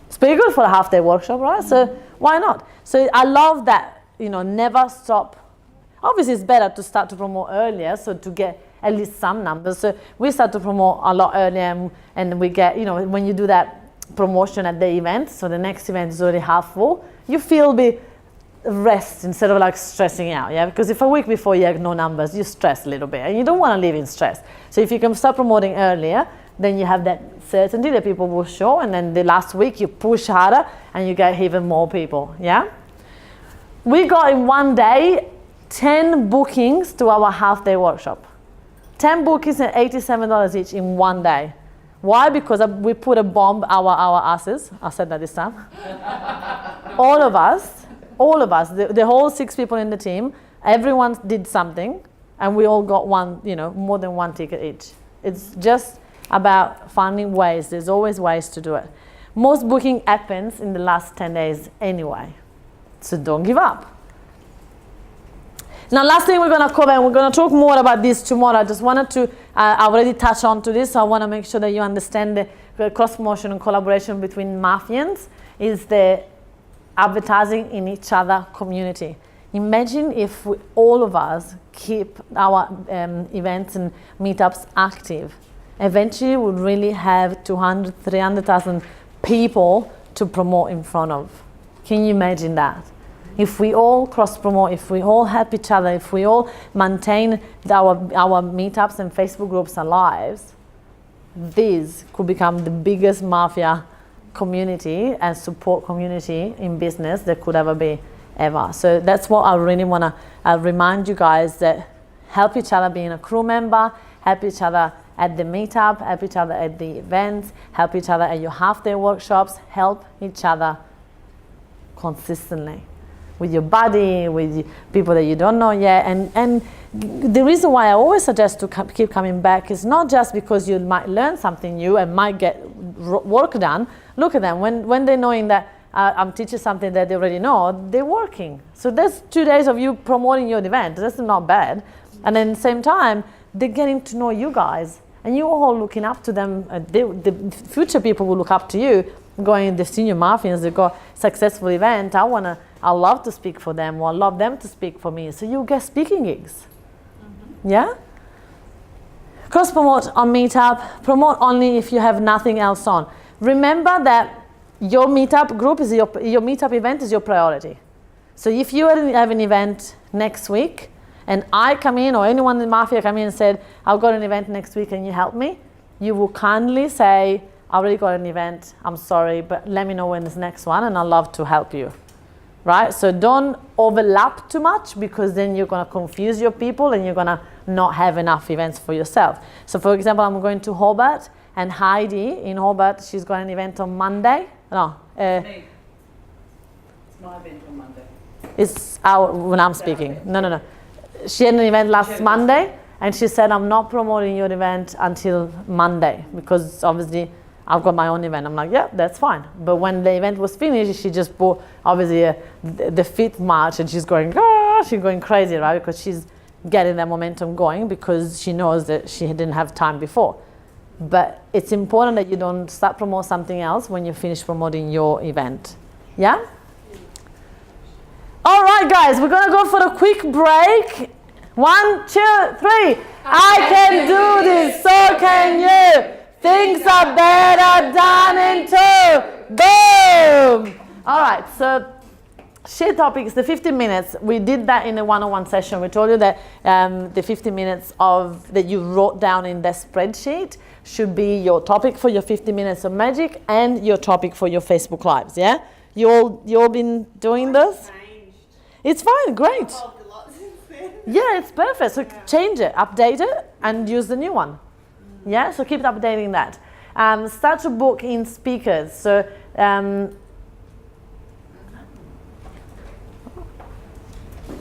It's pretty good for a half-day workshop, right? So why not? So I love that. Never stop. Obviously, it's better to start to promote earlier, so to get at least some numbers. So we start to promote a lot earlier, and we get, when you do that promotion at the event, so the next event is already half full, you feel the rest instead of like stressing out, yeah? Because if a week before you have no numbers, you stress a little bit, and you don't want to live in stress. So if you can start promoting earlier, then you have that certainty that people will show, and then the last week you push harder and you get even more people, yeah? We got in one day 10 bookings to our half-day workshop. 10 bookings and $87 each in one day. Why? Because we put a bomb our asses. I said that this time. all of us, the whole 6 people in the team, everyone did something, and we all got more than one ticket each. It's just about finding ways. There's always ways to do it. Most booking happens in the last 10 days anyway. So don't give up. Now, last thing we're going to cover, and we're going to talk more about this tomorrow. I just wanted to, I already touched on to this, so I want to make sure that you understand the cross-promotion and collaboration between Mafians is the advertising in each other community. Imagine if all of us keep our events and meetups active. Eventually, we'll really have 200,000, 300,000 people to promote in front of. Can you imagine that? If we all cross-promote, if we all help each other, if we all maintain our meetups and Facebook groups alive, this could become the biggest Mafia community and support community in business that could ever be, ever. So that's what I really want to remind you guys, that help each other being a crew member, help each other at the meetup, help each other at the events, help each other at your half-day workshops, help each other consistently with your buddy, with people that you don't know yet. And the reason why I always suggest to keep coming back is not just because you might learn something new and might get work done. Look at them, when they're knowing that I'm teaching something that they already know, they're working. So there's 2 days of you promoting your event. That's not bad. And then at the same time, they're getting to know you guys. And you're all looking up to them. The future people will look up to you, going, the senior Mafians, they got successful event. I love to speak for them, or I love them to speak for me. So you get speaking gigs. Yeah? Cross promote on Meetup. Promote only if you have nothing else on. Remember that your meetup group is your meetup event is your priority. So if you have an event next week, and I come in, or anyone in Mafia come in and said, I've got an event next week, can you help me? You will kindly say, I already got an event, I'm sorry, but let me know when is the next one, and I'd love to help you. Right? So don't overlap too much, because then you're gonna confuse your people and you're gonna not have enough events for yourself. So for example, I'm going to Hobart, and Heidi in Hobart, she's got an event on Monday. It's my event on Monday. It's when I'm speaking. No. She had an event last Monday, and she said, I'm not promoting your event until Monday, because obviously I've got my own event. I'm like, yeah, that's fine. But when the event was finished, she just bought, obviously, the 5th March, and she's going crazy, right? Because she's getting that momentum going, because she knows that she didn't have time before. But it's important that you don't start promote something else when you finish promoting your event. Yeah? All right, guys, we're gonna go for a quick break. 1, 2, 3. I can do this, so can you. Things are better done in 2. Boom. All right, so share topics, the 15 minutes. We did that in a one-on-one session. We told you that the 15 minutes that you wrote down in the spreadsheet should be your topic for your 15 minutes of magic and your topic for your Facebook Lives, yeah? You all been doing this? It's fine, great. Yeah, it's perfect. So change it, update it, and use the new one. Yeah, so keep updating that. Start to book in speakers. So I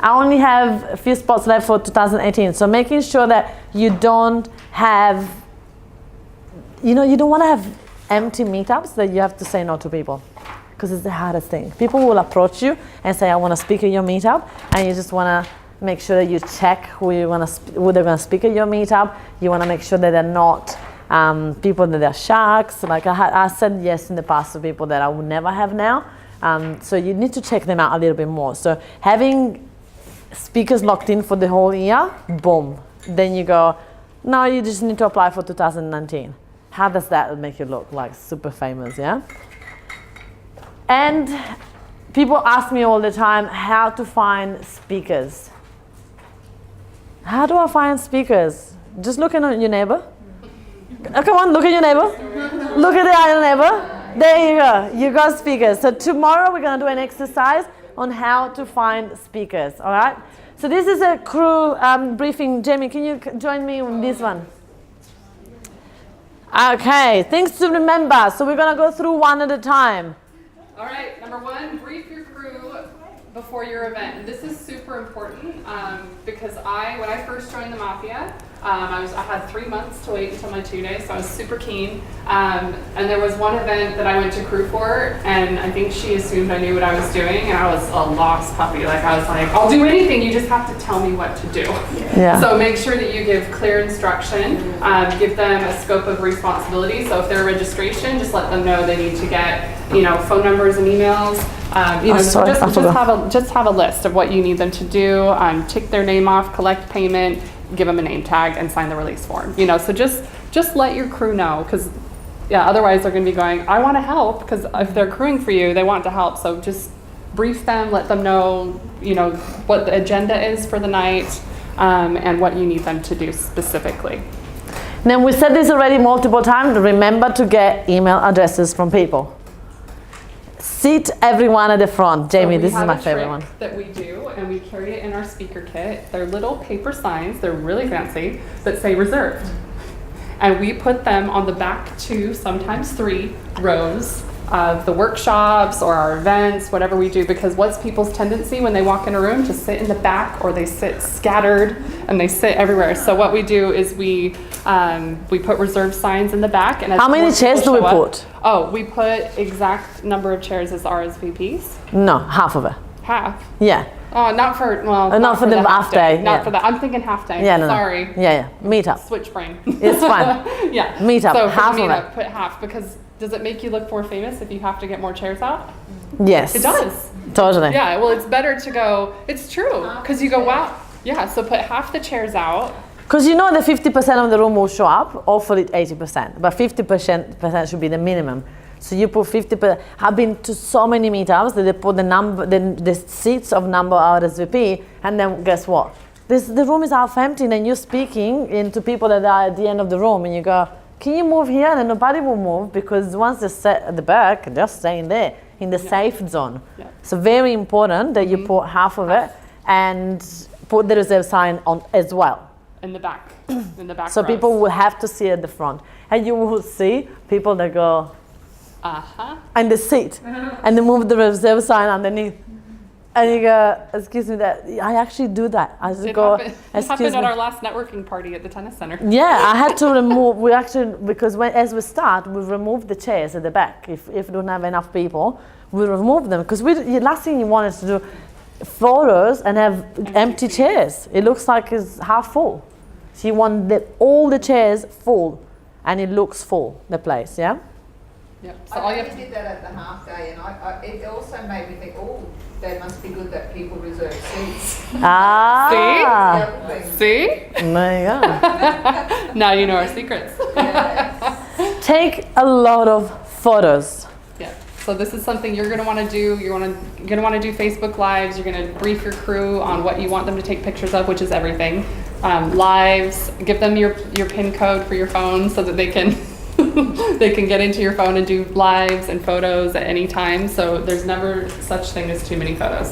only have a few spots left for 2018. So making sure that you don't have, you don't want to have empty meetups that you have to say no to people. Because it's the hardest thing. People will approach you and say, I want to speak at your meetup, and you just want to make sure that you check who they're going to speak at your meetup. You want to make sure that they're not people that are sharks. Like I said yes in the past to people that I would never have now. So you need to check them out a little bit more. So having speakers locked in for the whole year, boom. Then you go, no, you just need to apply for 2019. How does that make you look like super famous, yeah? And people ask me all the time how to find speakers. How do I find speakers? Just look at your neighbor. Oh, come on, look at your neighbor. Look at the other neighbor. There you go. You got speakers. So tomorrow we're going to do an exercise on how to find speakers. All right? So this is a crew briefing. Jamie, can you join me on this one? Okay, things to remember. So we're going to go through one at a time. All right, number 1, brief your crew before your event. And this is super important because when I first joined the Mafia, I had 3 months to wait until my 2 days, so I was super keen. And there was one event that I went to crew for, and I think she assumed I knew what I was doing, and I was a lost puppy. Like, I was like, I'll do anything, you just have to tell me what to do. Yeah. So make sure that you give clear instruction, give them a scope of responsibility. So if they're registration, just let them know they need to get, phone numbers and emails. Just have a list of what you need them to do. Tick their name off, collect payment, give them a name tag, and sign the release form. So just let your crew know, because otherwise they're going to be going, I want to help, because if they're crewing for you, they want to help. So just brief them, let them know, what the agenda is for the night, and what you need them to do specifically. Now, we said this already multiple times. Remember to get email addresses from people. Seat everyone at the front. Jamie, this is my favorite one. That we do, and we carry it in our speaker kit. They're little paper signs, they're really fancy, that say reserved. And we put them on the back 2, sometimes 3 rows of the workshops or our events, whatever we do, because what's people's tendency when they walk in a room? To sit in the back, or they sit scattered and they sit everywhere. So what we do is we put reserved signs in the back. And as how many more chairs do people we show up- put? Oh, we put exact number of chairs as RSVPs. No, half of it. Half. Yeah. Oh, not for, well, not for the half day, Not yeah. for that. I'm thinking half day. Yeah, no, Sorry. No. Yeah. Meet up. Switch brain. It's fine. Yeah. Meet up. So for half the of meetup, it. put half, because does it make you look more famous if you have to get more chairs out? Yes. It does. Totally. Yeah, well, it's better to go, it's true, because you go, wow. Yeah, so put half the chairs out. Because you know that 50% of the room will show up, hopefully 80%, but 50% should be the minimum. So you put 50%. I've been to so many meetups that they put the seats of number RSVP, and then guess what? The room is half empty, and you're speaking into people that are at the end of the room, and you go, can you move here? And nobody will move, because once they sit at the back, they're staying there in the safe zone. Yeah. So very important that you put half of it and put the reserve sign on as well. In the back. In the back. So rows. people will have to see at the front, and you will see people that go and they sit and they move the reserve sign underneath, and you go, excuse me, that I actually do that. I just It go, happened, it excuse happened me. at our last networking party at the tennis center. Yeah, I had to remove. We actually, because as we start, we remove the chairs at the back. If we don't have enough people, we remove them, because the last thing you want is to do photos and have empty chairs. It looks like it's half full. So you want all the chairs full, and it looks full, the place. Yeah. Yep. So I all you only have to did that at the half day, and it also made me think, oh, they must be good that people reserve seats. Ah. See? There you go. Now you know our secrets. Take a lot of photos. Yeah. So this is something you're going to want to do. You're going to want to do Facebook Lives. You're going to brief your crew on what you want them to take pictures of, which is everything. Lives. Give them your PIN code for your phone so that they can they can get into your phone and do lives and photos at any time. So there's never such thing as too many photos.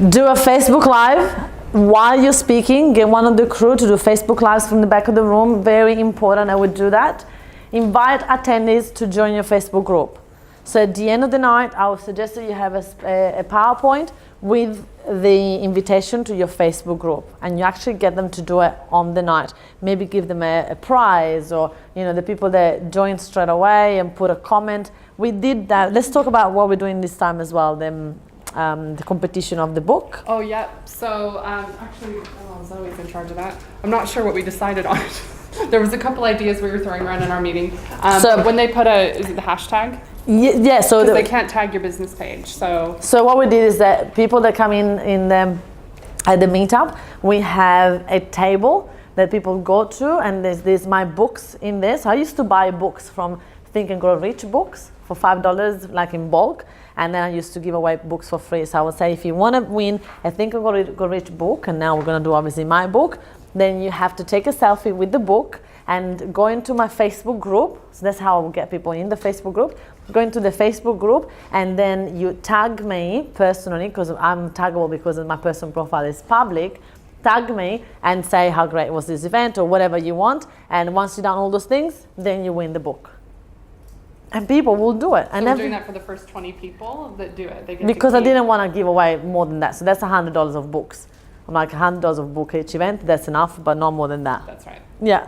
Do a Facebook Live while you're speaking. Get one of the crew to do Facebook Lives from the back of the room. Very important. I would do that. Invite attendees to join your Facebook group. So at the end of the night, I would suggest that you have a PowerPoint with the invitation to your Facebook group, and you actually get them to do it on the night. Maybe give them a prize, or the people that join straight away and put a comment. We did that. Let's talk about what we're doing this time as well. The competition of the book. Oh yeah. So actually, Zoe's in charge of that. I'm not sure what we decided on. There was a couple ideas we were throwing around in our meeting. So when they put is it the hashtag? Yeah, so they can't tag your business page. So what we did is that people that come in at the meetup, we have a table that people go to, and there's my books in there. So I used to buy books from Think and Grow Rich books for $5, like in bulk, and then I used to give away books for free. So I would say, if you want to win a Think and Grow Rich book, and now we're going to do obviously my book, then you have to take a selfie with the book and go into my Facebook group. So that's how I will get people in the Facebook group. Go into the Facebook group, and then you tag me personally, because I'm taggable because my personal profile is public. Tag me and say how great was this event or whatever you want. And once you've done all those things, then you win the book. And people will do it. So and we're doing that for the first 20 people that do it. They get because to I keep. didn't want to give away more than that. So that's $100 of books. I'm like, $100 of book each event, that's enough, but not more than that. That's right. Yeah.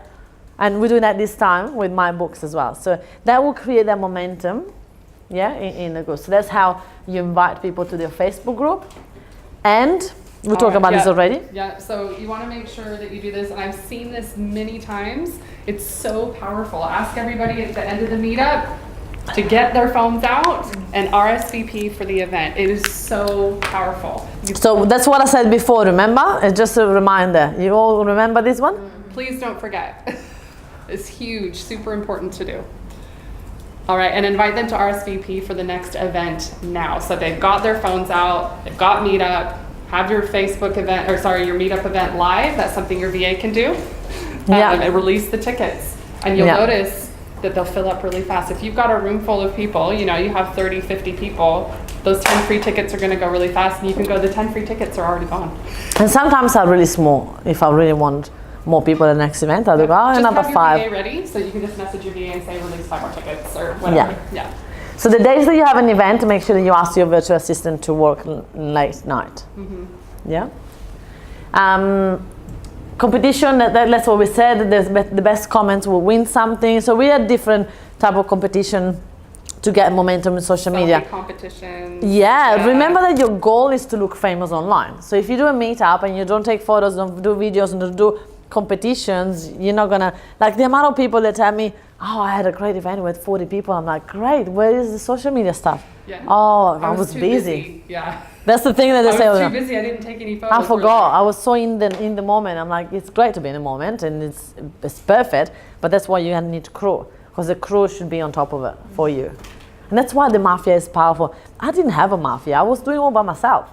And we're doing that this time with my books as well. So that will create that momentum, yeah, in the group. So that's how you invite people to their Facebook group. And we talked about this already. Yeah, so you want to make sure that you do this. And I've seen this many times. It's so powerful. Ask everybody at the end of the meetup to get their phones out and RSVP for the event. It is so powerful. So that's what I said before, remember? It's just a reminder. You all remember this one? Please don't forget. It's huge, super important to do. All right, and invite them to RSVP for the next event now. So they've got their phones out, they've got Meetup, have your Facebook event, your Meetup event live. That's something your VA can do. And release the tickets. And you'll notice that they'll fill up really fast. If you've got a room full of people, you have 30, 50 people, those 10 free tickets are gonna go really fast, and you can go, the 10 free tickets are already gone. And sometimes I'm really small. If I really want more people at the next event, I'll go, another just have 5. your VA ready, so you can just message your VA and say release 5 more tickets or whatever. Yeah. So the days that you have an event, make sure that you ask your virtual assistant to work late night. Yeah. Competition, that's what we said. The best comments will win something. So we had different type of competition to get momentum in social media. Competitions. Yeah, remember that your goal is to look famous online. So if you do a meetup and you don't take photos, don't do videos, and don't do competitions, you're not gonna, like the amount of people that tell me, oh, I had a great event with 40 people. I'm like, great, where is the social media stuff? Yeah. Oh, I was too busy. Yeah. That's the thing that they say. I was too busy, I didn't take any photos. I forgot. I was so in the moment. I'm like, it's great to be in the moment and it's perfect, but that's why you need crew, because the crew should be on top of it for you. And that's why the mafia is powerful. I didn't have a mafia. I was doing all by myself.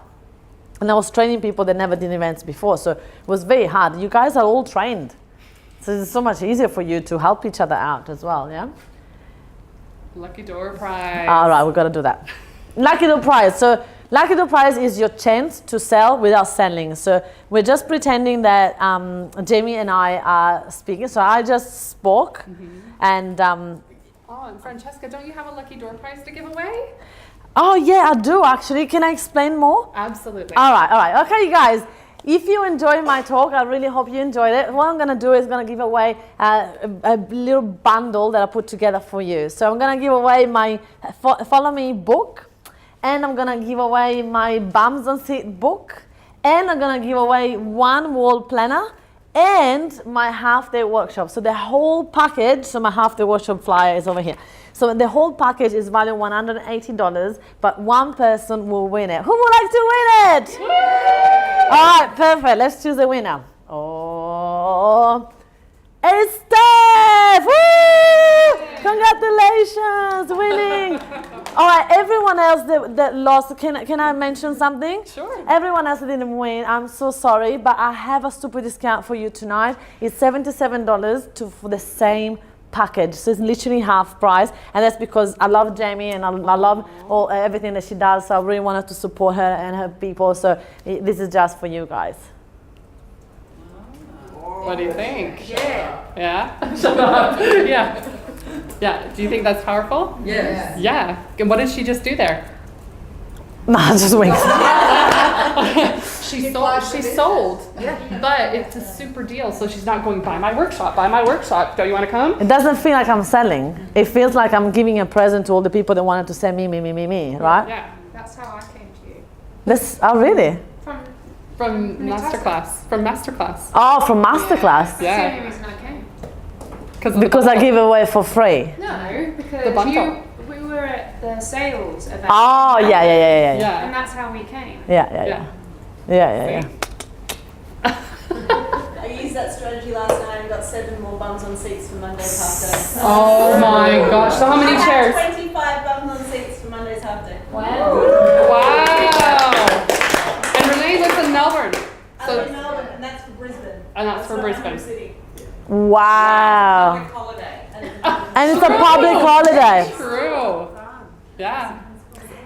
And I was training people that never did events before, so it was very hard. You guys are all trained. So it's so much easier for you to help each other out as well, yeah? Lucky door prize. All right, we've got to do that. Lucky door prize. So Lucky door prize is your chance to sell without selling. So we're just pretending that Jamie and I are speaking. So I just spoke and... Oh, and Francesca, don't you have a lucky door prize to give away? Oh yeah, I do actually. Can I explain more? Absolutely. All right. Okay, you guys. If you enjoyed my talk, I really hope you enjoyed it. What I'm going to do is going to give away a little bundle that I put together for you. So I'm going to give away my Follow Me book, and I'm going to give away my Bums on Seat book, and I'm going to give away one wall planner and my half-day workshop. So the whole package, so my half-day workshop flyer is over here. So the whole package is valued $180, but one person will win it. Who would like to win it? All right, perfect. Let's choose a winner. Oh, it's Steph! Woo! Congratulations, winning. All right, everyone else that lost, can I mention something? Sure. Everyone else that didn't win, I'm so sorry, but I have a super discount for you tonight. It's $77 for the same package, so it's literally half price, and that's because I love Jamie and I love everything that she does, so I really wanted to support her and her people, so this is just for you guys. What do you think? Yeah. Yeah? Shut up. Yeah. Yeah. Do you think that's powerful? Yes. Yeah. And what did she just do there? Nah, just winks. She sold. Yeah. But it's a super deal, so she's not going, buy my workshop. Don't you want to come? It doesn't feel like I'm selling. It feels like I'm giving a present to all the people that wanted to say me, right? Yeah. That's how I came to you. Oh, really? From Masterclass. From Masterclass. Oh, from Masterclass? That's the only reason I came. Because I give away for free. No, The because bundle. we were at the sales event. Oh, yeah. And that's how we came. Yeah. I used that strategy last night and got 7 more bums on seats for Monday's half day. Oh my gosh. So how many chairs? 25 bums on seats for Monday's half day. Wow. And Renee lives in Melbourne. I live in Melbourne, and that's for Brisbane. And that's for Brisbane. City. Wow. Public holiday. And it's a public holiday. True. Yeah.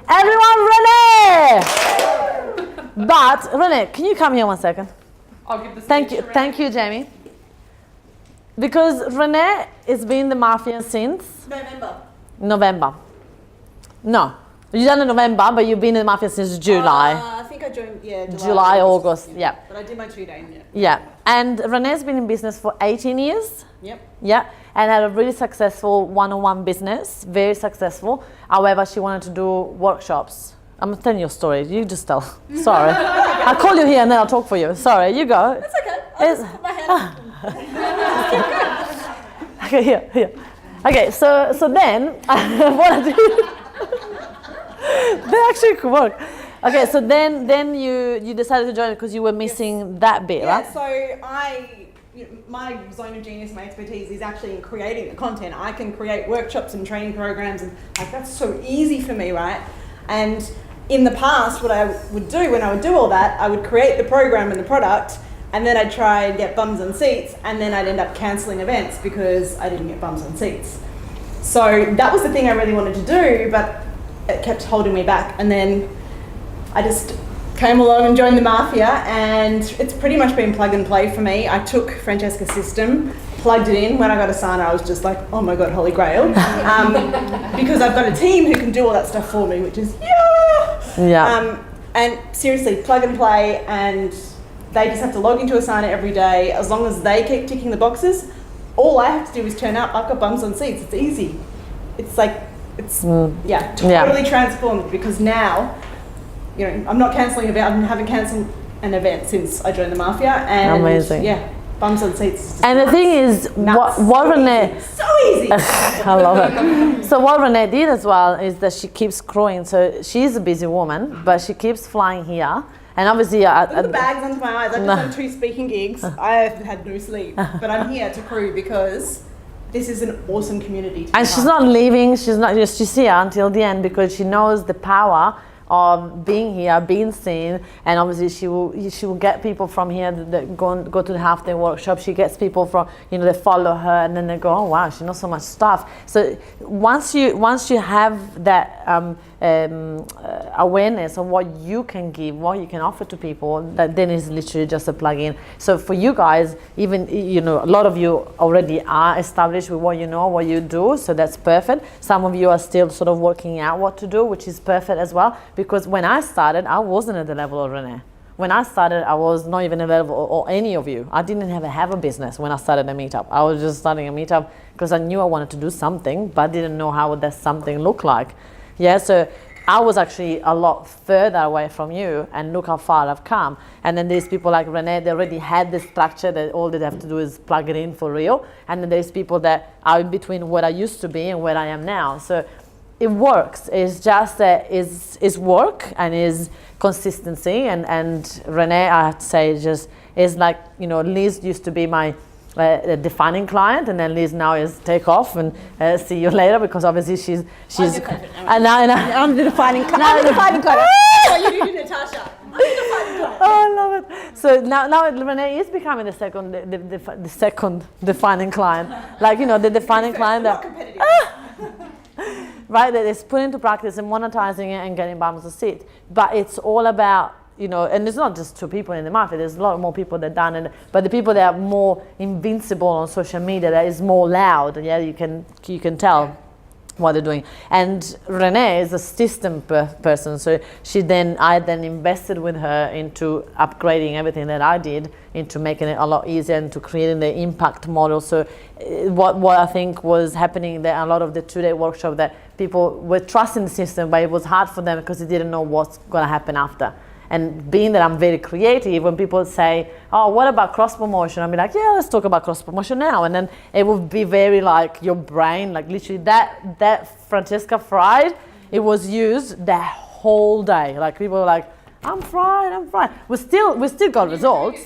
Everyone, Renee! But, Renee, can you come here 1 second? I'll give the Thank you, Jamie. Because Renee has been in the mafia since November. No, you done in November, but you've been in the mafia since July. I think I joined, July, August, yeah. But I did my 2 days, Yeah, and Renee's been in business for 18 years. Yep. Yeah, and had a really successful one-on-one business, very successful. However, she wanted to do workshops. I'm telling you a story. You just tell. Sorry. I'll call you here and then I'll talk for you. Sorry, you go. That's okay. I'll just put my hand up. Okay, here. Okay, so then what I did, that actually could work. Okay, so then you decided to join it because you were missing that bit, right? Yeah, so my zone of genius, my expertise is actually in creating the content. I can create workshops and training programs, and that's so easy for me, right? And in the past, what I would do when I would do all that, I would create the program and the product, and then I'd try and get bums on seats, and then I'd end up cancelling events because I didn't get bums on seats. So that was the thing I really wanted to do, but it kept holding me back. And then I just came along and joined the Mafia, and it's pretty much been plug and play for me. I took Francesca's system, plugged it in. When I got Asana, I was just like, oh my God, holy grail. Because I've got a team who can do all that stuff for me, which is, and seriously, plug and play, and they just have to log into Asana every day. As long as they keep ticking the boxes, all I have to do is turn up. I've got bums on seats. It's easy. It's like, totally transformed, because now, you know, I'm not cancelling an event. I haven't cancelled an event since I joined the Mafia, and amazing. Bums on seats. And the thing is, what Renee, so easy. I love it. So what Renee did as well is that she keeps growing. So she's a busy woman, but she keeps flying here. And obviously, look at the bags under my eyes. I've just done 2 speaking gigs. I have had no sleep, but I'm here to crew because this is an awesome community. And she's not leaving. She's here until the end, because she knows the power of being here, being seen, and obviously she will get people from here that go to the half-day workshop. She gets people from, you know, they follow her, and then they go, oh wow, she knows so much stuff. So once you have that awareness of what you can give, what you can offer to people, that then is literally just a plug-in. So for you guys, even, you know, a lot of you already are established with what you know, what you do, so that's perfect. Some of you are still sort of working out what to do, which is perfect as well, because when I started, I wasn't at the level of Renee. When I started, I was not even available, or any of you. I didn't even have a business when I started a meetup. I was just starting a meetup because I knew I wanted to do something, but I didn't know how that something looked like. Yeah, so I was actually a lot further away from you, and look how far I've come. And then there's people like Renee, they already had the structure that all they have to do is plug it in for real. And then there's people that are in between where I used to be and where I am now. So it works. It's just that it's work and is consistency. And Renee, I have to say, just is like, you know, Liz used to be my defining client, and then Liz now is take off and see you later, because obviously she's and now I'm the defining client. I'm the defining client. That's what you do, Natasha. I'm the defining client. Oh, I love it. So now Renee is becoming the second defining client, like, you know, the defining client that right, that is put into practice and monetizing it and getting bums to seat. But it's all about, you know, and it's not just 2 people in the market, there's a lot more people that done it, but the people that are more invincible on social media, that is more loud, yeah, you can tell what they're doing. And Renee is a system person, so I then invested with her into upgrading everything that I did, into making it a lot easier, and to creating the impact model. So what I think was happening there, a lot of the 2-day workshop, that people were trusting the system, but it was hard for them because they didn't know what's going to happen after. And being that I'm very creative, when people say, oh, what about cross promotion? I'll be like, yeah, let's talk about cross promotion now. And then it will be very like your brain, like literally that Francesca fried, it was used the whole day. Like people were like, I'm fried. We still got results.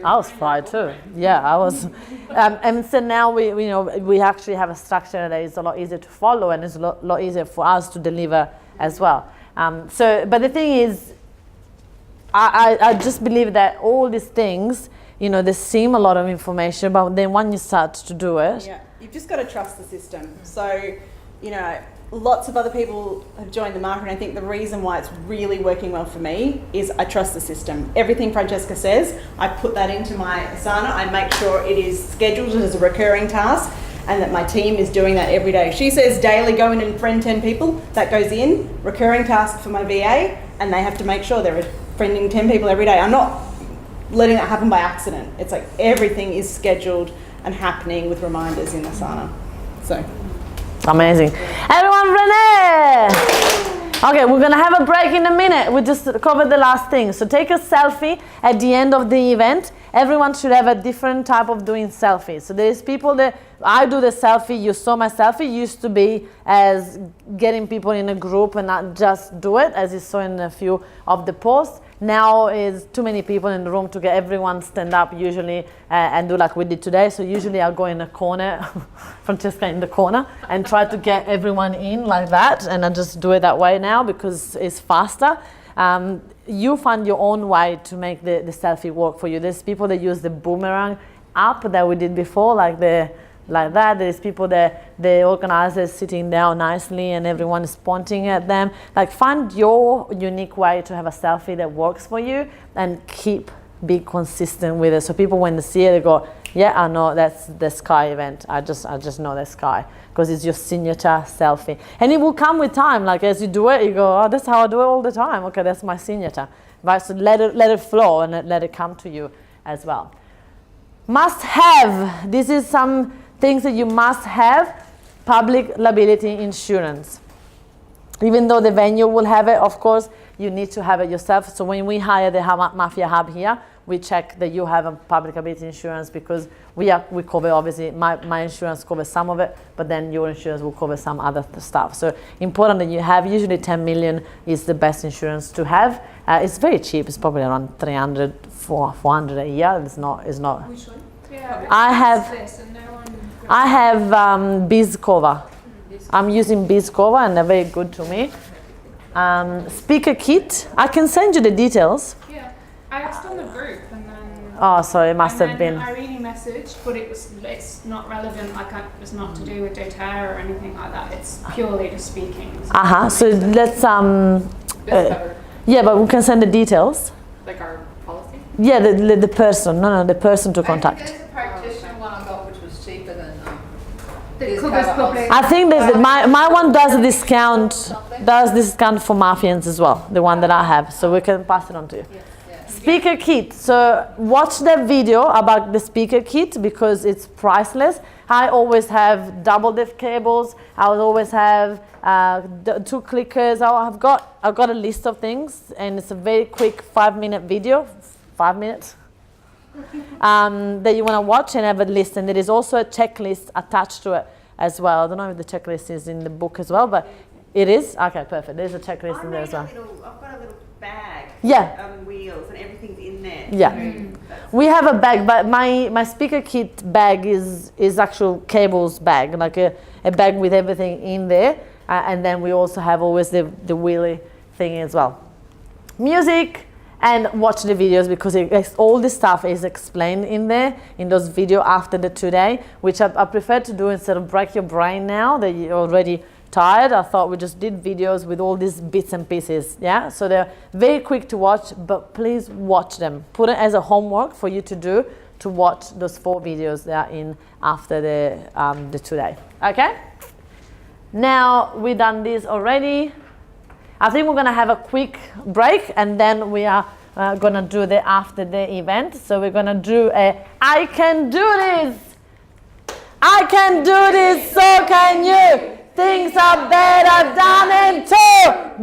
I was fried too. Yeah, I was. And so now we actually have a structure that is a lot easier to follow, and it's a lot easier for us to deliver as well. But the thing is, I just believe that all these things, you know, they seem a lot of information, but then when you start to do it, you've just got to trust the system. So, you know, lots of other people have joined the market, and I think the reason why it's really working well for me is I trust the system. Everything Francesca says, I put that into my Asana. I make sure it is scheduled as a recurring task, and that my team is doing that every day. She says daily go in and friend 10 people. That goes in, recurring task for my VA, and they have to make sure they're friending 10 people every day. I'm not letting that happen by accident. It's like everything is scheduled and happening with reminders in Asana. So amazing. Everyone, Renee! Okay, we're gonna have a break in a minute. We just covered the last thing. So take a selfie at the end of the event. Everyone should have a different type of doing selfies. So there's people that, I do the selfie, you saw my selfie, used to be as getting people in a group and not just do it, as you saw in a few of the posts. Now is too many people in the room to get everyone stand up usually and do like we did today. So usually I'll go in a corner, Francesca in the corner, and try to get everyone in like that. And I just do it that way now because it's faster. You find your own way to make the selfie work for you. There's people that use the Boomerang app that we did before, like the like that. There's people that the organizers sitting down nicely and everyone is pointing at them. Like, find your unique way to have a selfie that works for you and be consistent with it. So people, when they see it, they go, yeah, I know that's the Sky event. I just know that's Sky, because it's your signature selfie. And it will come with time. Like, as you do it, you go, oh, that's how I do it all the time. Okay, that's my signature. Right? So let it flow and let it come to you as well. Must have. This is some things that you must have. Public liability insurance. Even though the venue will have it, of course, you need to have it yourself. So when we hire the Mafia Hub here, we check that you have a public liability insurance, because we cover, obviously, my insurance covers some of it, but then your insurance will cover some other stuff. So important that you have. Usually 10 million is the best insurance to have. It's very cheap. It's probably around 300, 400 a year. It's not. Which one? Yeah, I have BizCover. I'm using BizCover and they're very good to me. Speaker kit. I can send you the details. Yeah, I asked on the group and then. Oh, sorry, it must have been. Irene messaged, but it's not relevant. It's not to do with doTERRA or anything like that. It's purely just speaking. So let's yeah, but we can send the details. Like our policy? Yeah, the person. No, the person to contact. There's a practitioner one I got which was cheaper than I think that my one does a discount for Mafians as well, the one that I have, so we can pass it on to you. Speaker kit. So watch that video about the speaker kit, because it's priceless. I always have double depth cables. I will always have 2 clickers. I've got a list of things, and it's a very quick 5-minute video, 5 minutes. That you want to watch and have a list, and there is also a checklist attached to it as well. I don't know if the checklist is in the book as well, but it is. Okay, perfect. There's a checklist in there as well. I've got a little bag. Yeah. Wheels and everything's in there. Yeah. We have a bag, but my speaker kit bag is actual cables bag, like a bag with everything in there, and then we also have always the wheelie thing as well. Music. And watch the videos, because all this stuff is explained in there, in those videos after the 2-day, which I prefer to do instead of break your brain now that you're already tired. I thought we just did videos with all these bits and pieces, yeah? So they're very quick to watch, but please watch them. Put it as a homework for you to do, to watch those 4 videos that are in after the 2-day, okay? Now, we've done this already. I think we're going to have a quick break, and then we are going to do the after the event. So we're going to do I can do this. I can do this, so can you. Things are better done in 2.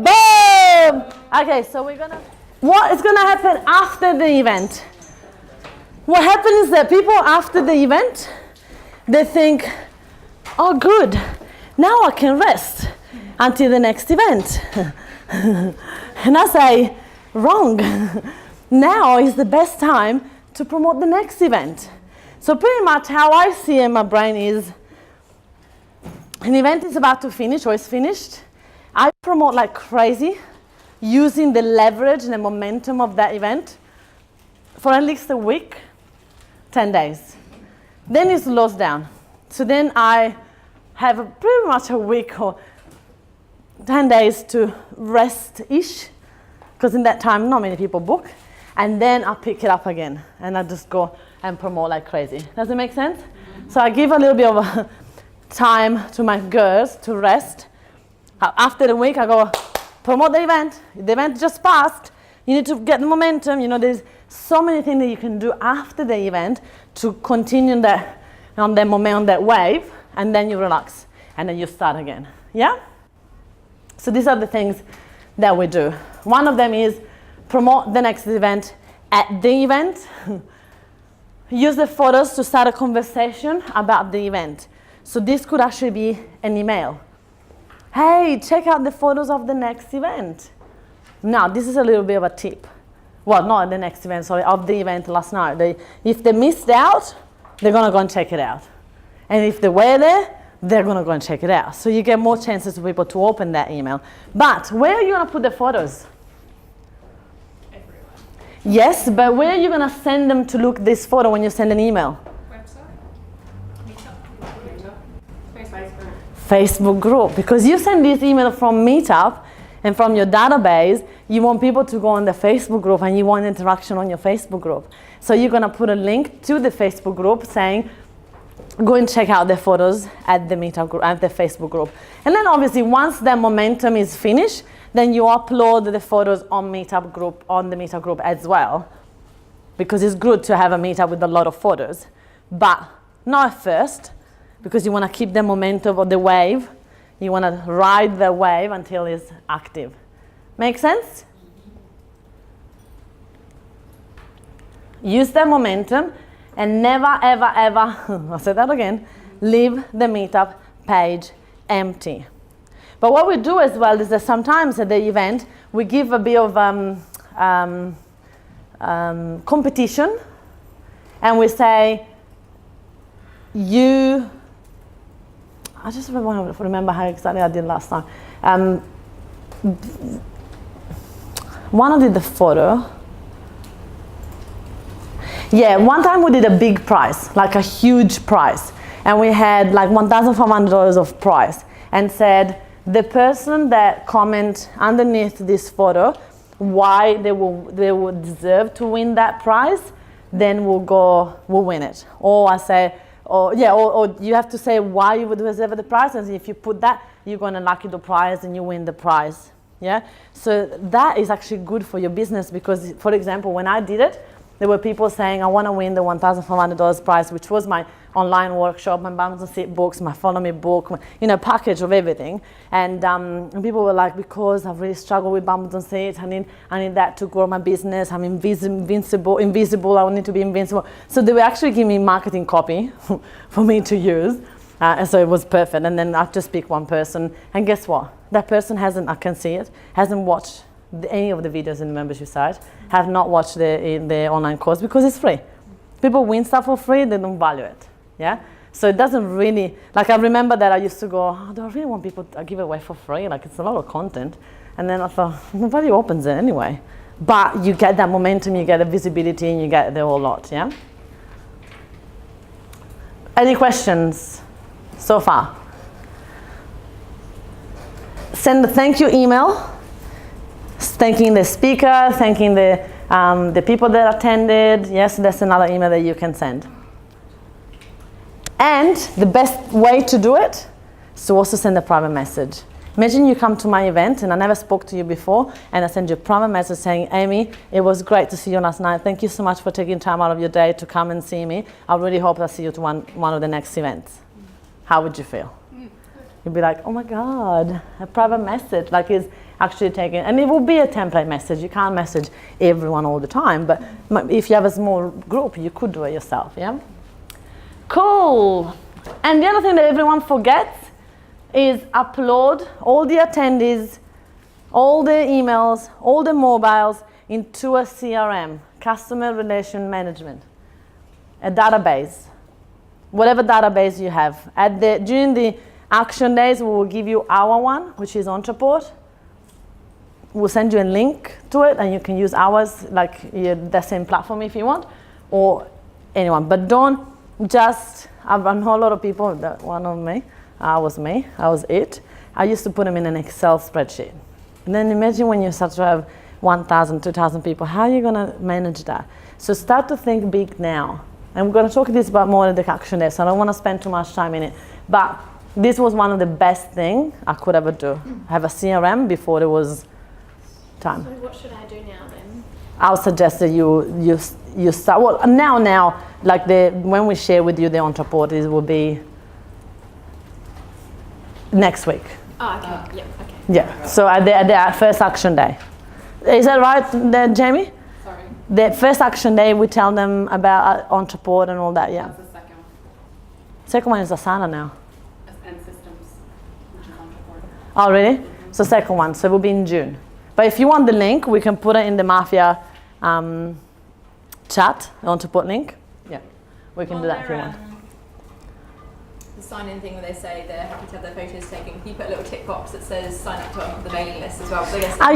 Boom. Okay, so what is going to happen after the event? What happens is that people after the event, they think, oh good, now I can rest until the next event. And I say, wrong. Now is the best time to promote the next event. So pretty much how I see in my brain is, an event is about to finish or is finished. I promote like crazy, using the leverage and the momentum of that event for at least a week, 10 days. Then it slows down. So then I have pretty much a week or 10 days to rest-ish, because in that time not many people book, and then I pick it up again and I just go and promote like crazy. Does it make sense? So I give a little bit of time to my girls to rest. After the week I go promote the event. The event just passed. You need to get the momentum. You know, there's so many things that you can do after the event to continue on the momentum, that wave, and then you relax and then you start again. Yeah? So these are the things that we do. One of them is promote the next event at the event. Use the photos to start a conversation about the event. So this could actually be an email. Hey, check out the photos of the next event. Now, this is a little bit of a tip. Well, not the next event, sorry, of the event last night. If they missed out, they're going to go and check it out. And if they were there, they're going to go and check it out. So you get more chances for people to open that email. But where are you going to put the photos? Everywhere. Yes, but where are you going to send them to look this photo when you send an email? Website? Facebook group, because you send this email from Meetup and from your database, you want people to go on the Facebook group and you want interaction on your Facebook group. So you're gonna put a link to the Facebook group saying, go and check out the photos at the Meetup group, at the Facebook group. And then obviously once the momentum is finished, then you upload the photos on the Meetup group as well, because it's good to have a Meetup with a lot of photos, but not at first, because you want to keep the momentum of the wave. You want to ride the wave until it's active. Make sense? Use the momentum and never, ever, ever, I'll say that again, leave the Meetup page empty. But what we do as well is that sometimes at the event, we give a bit of competition, and we say, I just want to remember how exactly I did last time. One I did the photo. Yeah, one time we did a big prize, like a huge prize. And we had like $1,500 of prize, and said, the person that comment underneath this photo why they will deserve to win that prize, then we'll win it. Or I say, or you have to say why you would deserve the prize, and if you put that, you're going to lucky the prize and you win the prize. Yeah. So that is actually good for your business, because, for example, when I did it, there were people saying, I want to win the $1,500 prize, which was my online workshop, my Bums on Seat books, my Follow Me book, package of everything. And people were like, because I've really struggled with Bums on Seat, I need that to grow my business. I'm invisible, I need to be invincible. So they were actually giving me marketing copy for me to use. And so it was perfect. And then I just picked one person. And guess what? That person I can see it, hasn't watched any of the videos in the membership site, have not watched the online course, because it's free. People win stuff for free, they don't value it. Yeah? So it doesn't really, like I remember that I used to go, do I really want people to give away for free? Like it's a lot of content. And then I thought, nobody opens it anyway. But you get that momentum, you get the visibility, and you get the whole lot, yeah? Any questions so far? Send a thank you email, thanking the speaker, thanking the people that attended. Yes, that's another email that you can send. And the best way to do it is to also send a private message. Imagine you come to my event and I never spoke to you before, and I send you a private message saying, Amy, it was great to see you last night. Thank you so much for taking time out of your day to come and see me. I really hope I see you to one of the next events. How would you feel? You'd be like, oh my God, a private message, like it's actually taken, and it will be a template message. You can't message everyone all the time, but if you have a small group, you could do it yourself, yeah? Cool. And the other thing that everyone forgets is upload all the attendees, all the emails, all the mobiles into a CRM, customer relation management, a database, whatever database you have. During the action days, we will give you our one, which is Ontraport. We'll send you a link to it, and you can use ours, like the same platform if you want, or anyone. But don't just, I know a lot of people, that one of me, I was it. I used to put them in an Excel spreadsheet. And then imagine when you start to have 1,000, 2,000 people, how are you going to manage that? So start to think big now. And we're going to talk this about more in the action day, so I don't want to spend too much time in it. But this was one of the best things I could ever do. Have a CRM before there was time. So what should I do now then? I'll suggest that you start, well, now, like when we share with you the Ontraport, it will be next week. Oh, okay. Yeah, okay. Yeah, so at the first action day. Is that right, Jamie? Sorry. The first action day, we tell them about Ontraport and all that, yeah. That's the second one. Second one is Asana now. And systems, which is Ontraport. Oh, really? So second one, so it will be in June. But if you want the link, we can put it in the Mafia chat, the Ontraport link. Yeah, we can do that if you want. The sign-in thing where they say they're happy to have their photos taken. Can you put a little tick box that says sign up to the mailing list as well? I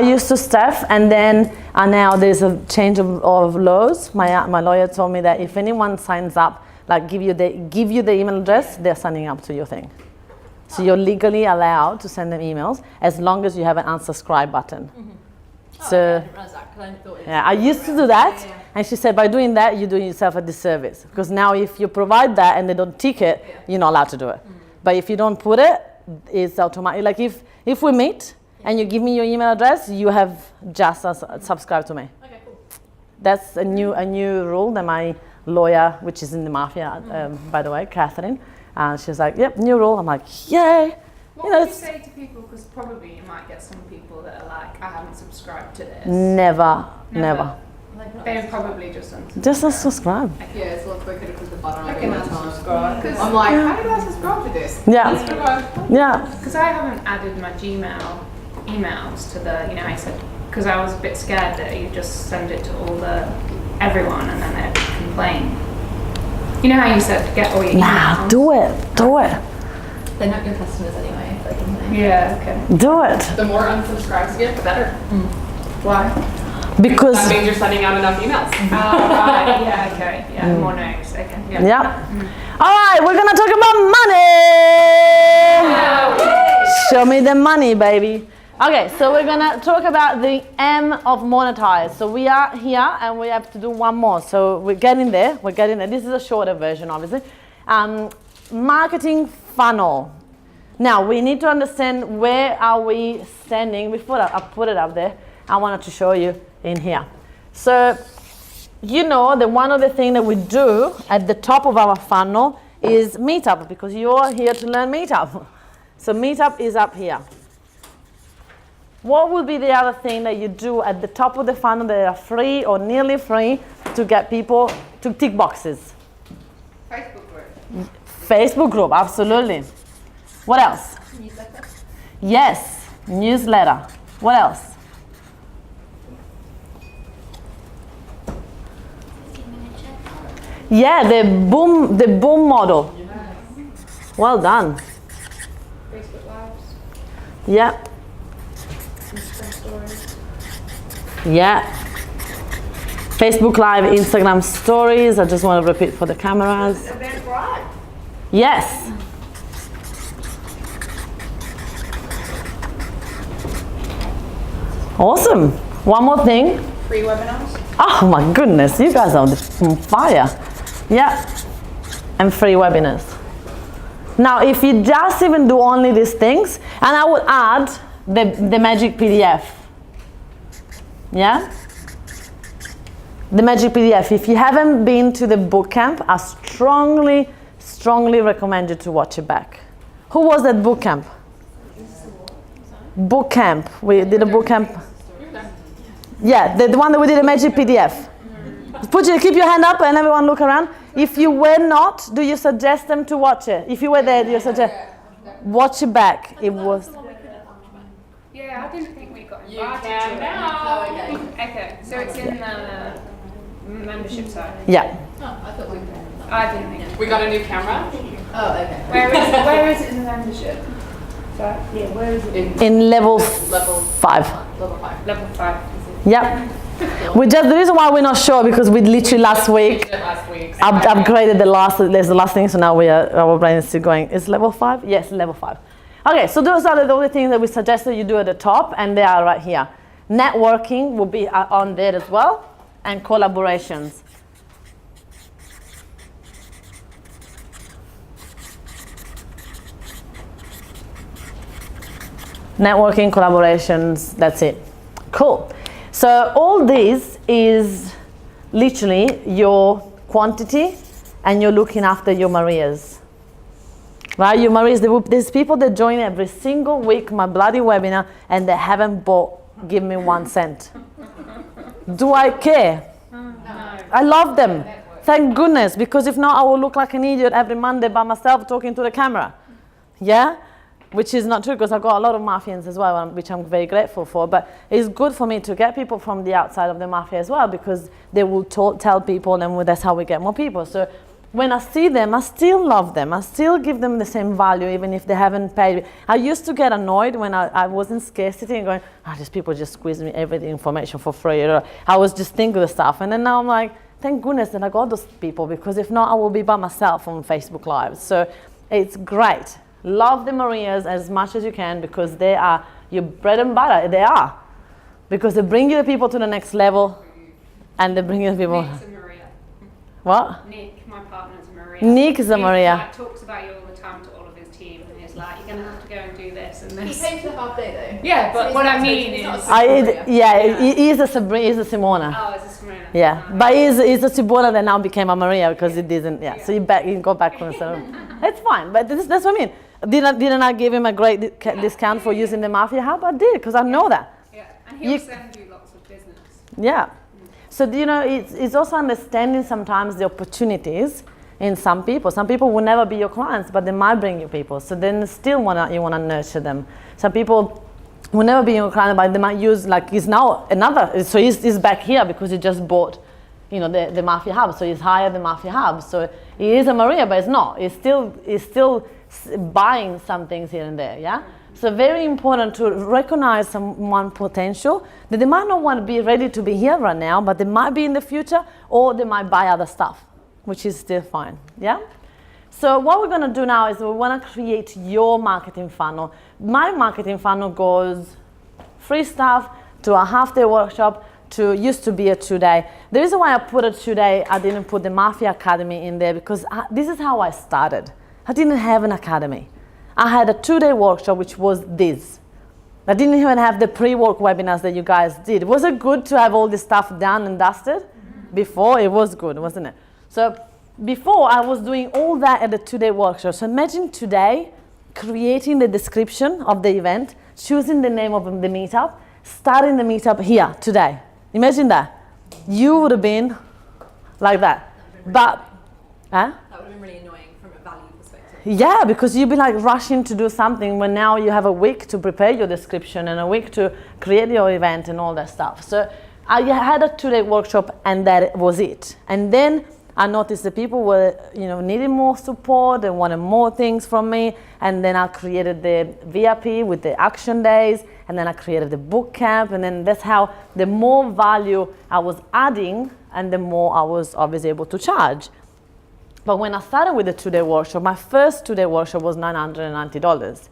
used to, Steph, and then now there's a change of laws. My lawyer told me that if anyone signs up, like give you the email address, they're signing up to your thing. So you're legally allowed to send them emails as long as you have an unsubscribe button. So, yeah, I used to do that, and she said by doing that, you're doing yourself a disservice. Because now if you provide that and they don't tick it, you're not allowed to do it. But if you don't put it, it's automatic. Like if we meet and you give me your email address, you have just subscribed to me. Okay, cool. That's a new rule that my lawyer, which is in the mafia, by the way, Catherine, she's like, yep, new rule. I'm like, yay. What would you say to people, because probably you might get some people that are like, I haven't subscribed to this. Never. They're probably just unsubscribe. Just unsubscribe. Yeah, it's a lot quicker to click the button I every can time. unsubscribe. I'm like, how did I subscribe to this? Yeah. Yeah. Because I haven't added my Gmail emails to the, I said, because I was a bit scared that you just send it to everyone and then they'd complain. You know how you said get all your emails? Nah, do it. They're not your customers anyway. If they can. Yeah, okay. Do it. The more unsubscribes you get, the better. Why? Because that means you're sending out enough emails. Right, yeah, okay. Yeah, more notes. Okay. Yeah. All right, we're gonna talk about money. Show me the money, baby. Okay, so we're gonna talk about the M of monetize. So we are here and we have to do one more. So we're getting there. This is a shorter version, obviously. Marketing funnel. Now we need to understand where are we standing. I put it up there. I wanted to show you in here. So that one of the things that we do at the top of our funnel is Meetup, because you're here to learn Meetup. So Meetup is up here. What would be the other thing that you do at the top of the funnel that are free or nearly free to get people to tick boxes? Facebook group. Facebook group, absolutely. What else? Newsletter. Yes, newsletter. What else? Yeah, the boom model. Well done. Facebook Lives. Yeah. Instagram stories. Yeah. Facebook Live, Instagram stories. I just want to repeat for the cameras. Eventbrite. Yes. Awesome. One more thing. Free webinars. Oh my goodness, you guys are on fire. Yeah. And free webinars. Now, if you just even do only these things, and I would add the magic PDF. Yeah? The magic PDF. If you haven't been to the bootcamp, I strongly recommend you to watch it back. Who was at bootcamp? Bootcamp. We did a bootcamp. Yeah, the one that we did a magic PDF. Keep your hand up and everyone look around. If you were not, do you suggest them to watch it? If you were there, do you suggest? Watch it back. It was. Yeah, I didn't think we got invited. You can now. Okay, so it's in the membership side. Yeah. I didn't think. We got a new camera. Oh, okay. Where is it in the membership? Sorry? Yeah, where is it? In level 5. Level 5. Level 5. Yeah. The reason why we're not sure because we literally last week upgraded the last thing, so now our brain is still going. Is level 5? Yes, level 5. Okay, so those are the only things that we suggested you do at the top, and they are right here. Networking will be on there as well, and collaborations. Networking, collaborations, that's it. Cool. So all this is literally your quantity and you're looking after your Marias. Right, your Marias, there's people that join every single week my bloody webinar and they haven't give me 1 cent. Do I care? No. I love them. Thank goodness, because if not I will look like an idiot every Monday by myself talking to the camera. Yeah? Which is not true because I've got a lot of Mafians as well, which I'm very grateful for. But it's good for me to get people from the outside of the Mafia as well because they will tell people and that's how we get more people. So when I see them, I still love them. I still give them the same value even if they haven't paid me. I used to get annoyed when I was in scarcity and going, these people just squeeze me every information for free. I was just thinking of the stuff. And then now I'm like, thank goodness that I got those people because if not, I will be by myself on Facebook Live. So it's great. Love the Marias as much as you can because they are your bread and butter. They are. Because they bring you the people to the next level and they bring you the people. Nick's a Maria. What? Nick, my partner's a Maria. Nick is a Maria. He like, talks about you all the time to all of his team and he's like, you're going to have to go and do this and He this. came to the half day though. Yeah, but So what he's I not mean supposed- he's not is- supposed to be Maria. He's a Sabrina, he's a Simona. Oh, it's a Sabrina. Yeah, but he's a Simona that now became a Maria because he didn't. Yeah, so you go back from the It's fine, but that's what I mean. Didn't I give him a great discount for using the Mafia Hub? I did because I know that. Yeah, and he'll send you lots of business. Yeah. So, it's also understanding sometimes the opportunities in some people. Some people will never be your clients, but they might bring you people. So then still you wanna nurture them. Some people will never be your client, but they might use, like he's now another, so he's back here because he just bought, the Mafia Hub. So he's hired the Mafia Hub. So he is a Maria, but it's not. He's still buying some things here and there, yeah? So very important to recognize someone's potential, that they might not want to be ready to be here right now, but they might be in the future, or they might buy other stuff, which is still fine, yeah? So what we're gonna do now is we wanna create your marketing funnel. My marketing funnel goes free stuff to a half-day workshop to used to be a 2-day. The reason why I put a 2-day, I didn't put the Mafia Academy in there because this is how I started. I didn't have an academy. I had a 2-day workshop, which was this. I didn't even have the pre-work webinars that you guys did. Was it good to have all this stuff done and dusted? Before, it was good, wasn't it? So before, I was doing all that at the 2-day workshop. So imagine today, creating the description of the event, choosing the name of the meetup, starting the meetup here, today. Imagine that. You would have been like that. But, That would have been really annoying from a value perspective. yeah, because you'd be like rushing to do something when now you have a week to prepare your description and a week to create your event and all that stuff. So I had a 2-day workshop and that was it. And then I noticed that people were, needing more support and wanted more things from me. And then I created the VIP with the action days. And then I created the boot camp. And then that's how the more value I was adding and the more I was obviously able to charge. But when I started with the 2-day workshop, my first 2-day workshop was $990.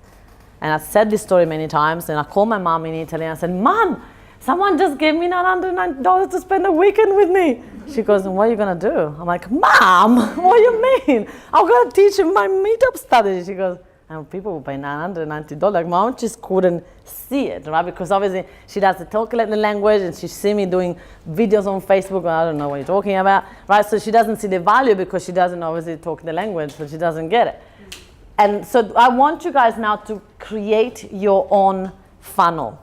And I said this story many times. And I called my mom in Italy and I said, Mom, someone just gave me $990 to spend a weekend with me. She goes, and what are you going to do? I'm like, Mom, what do you mean? I'm going to teach him my meetup strategy. She goes, and people will pay $990. Like, Mom just couldn't see it, right? Because obviously she doesn't talk the language and she see me doing videos on Facebook. And I don't know what you're talking about, right? So she doesn't see the value because she doesn't obviously talk the language, so she doesn't get it. And so I want you guys now to create your own funnel.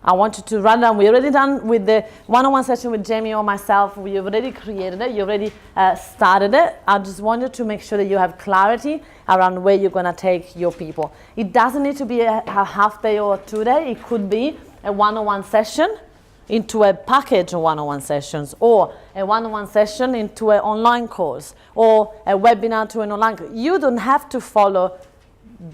I want you to run down. We're already done with the one-on-one session with Jamie or myself. We've already created it. You already started it. I just want you to make sure that you have clarity around where you're going to take your people. It doesn't need to be a half day or a 2-day. It could be a one-on-one session into a package of one-on-one sessions, or a one-on-one session into an online course, or a webinar to an online course. You don't have to follow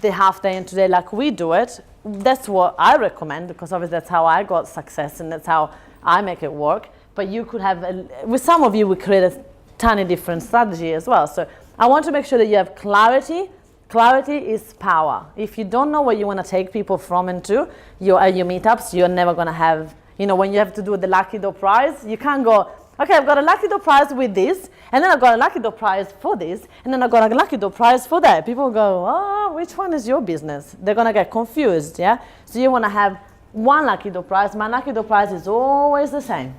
the half day and 2-day like we do it. That's what I recommend because obviously that's how I got success and that's how I make it work. But you could have, with some of you, we create a tiny different strategy as well. So I want to make sure that you have clarity. Clarity is power. If you don't know where you want to take people from and to your meetups, you're never going to have, when you have to do the Lucky Door prize, you can't go, okay, I've got a Lucky Door prize with this, and then I've got a Lucky Door prize for this, and then I've got a Lucky Door prize for that. People go, oh, which one is your business? They're going to get confused, yeah? So you want to have one Lucky Door prize. My Lucky Door prize is always the same.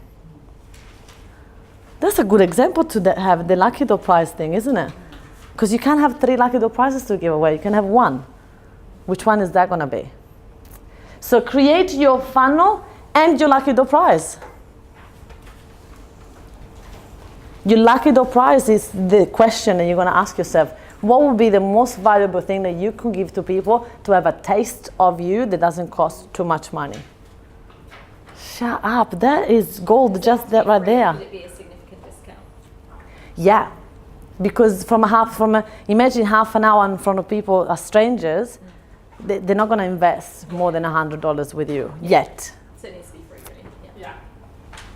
That's a good example to have the Lucky Door prize thing, isn't it? Because you can't have 3 Lucky Door prizes to give away. You can have 1. Which one is that going to be? So create your funnel and your Lucky Door prize. Your Lucky Door prize is the question that you're going to ask yourself. What would be the most valuable thing that you can give to people to have a taste of you that doesn't cost too much money? Shut up. That is gold, just that right there. Would it be a significant discount? Yeah. Because imagine half an hour in front of people are strangers, they're not going to invest more than $100 with you yet. So it needs to be free, really. Yeah.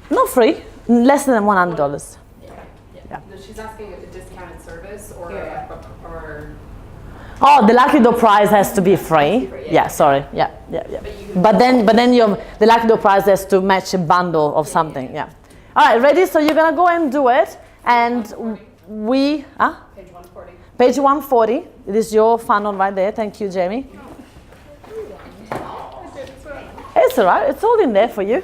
Not free, less than $100. She's asking a discounted service or Oh, the Lucky Door prize has to be free. Yeah, sorry. Yeah. But then the Lucky Door prize has to match a bundle of something. Yeah. All right, ready? So you're gonna go and do it, and we. Page 140. Page 140. It is your funnel right there. Thank you, Jamie. It's all right. It's all in there for you.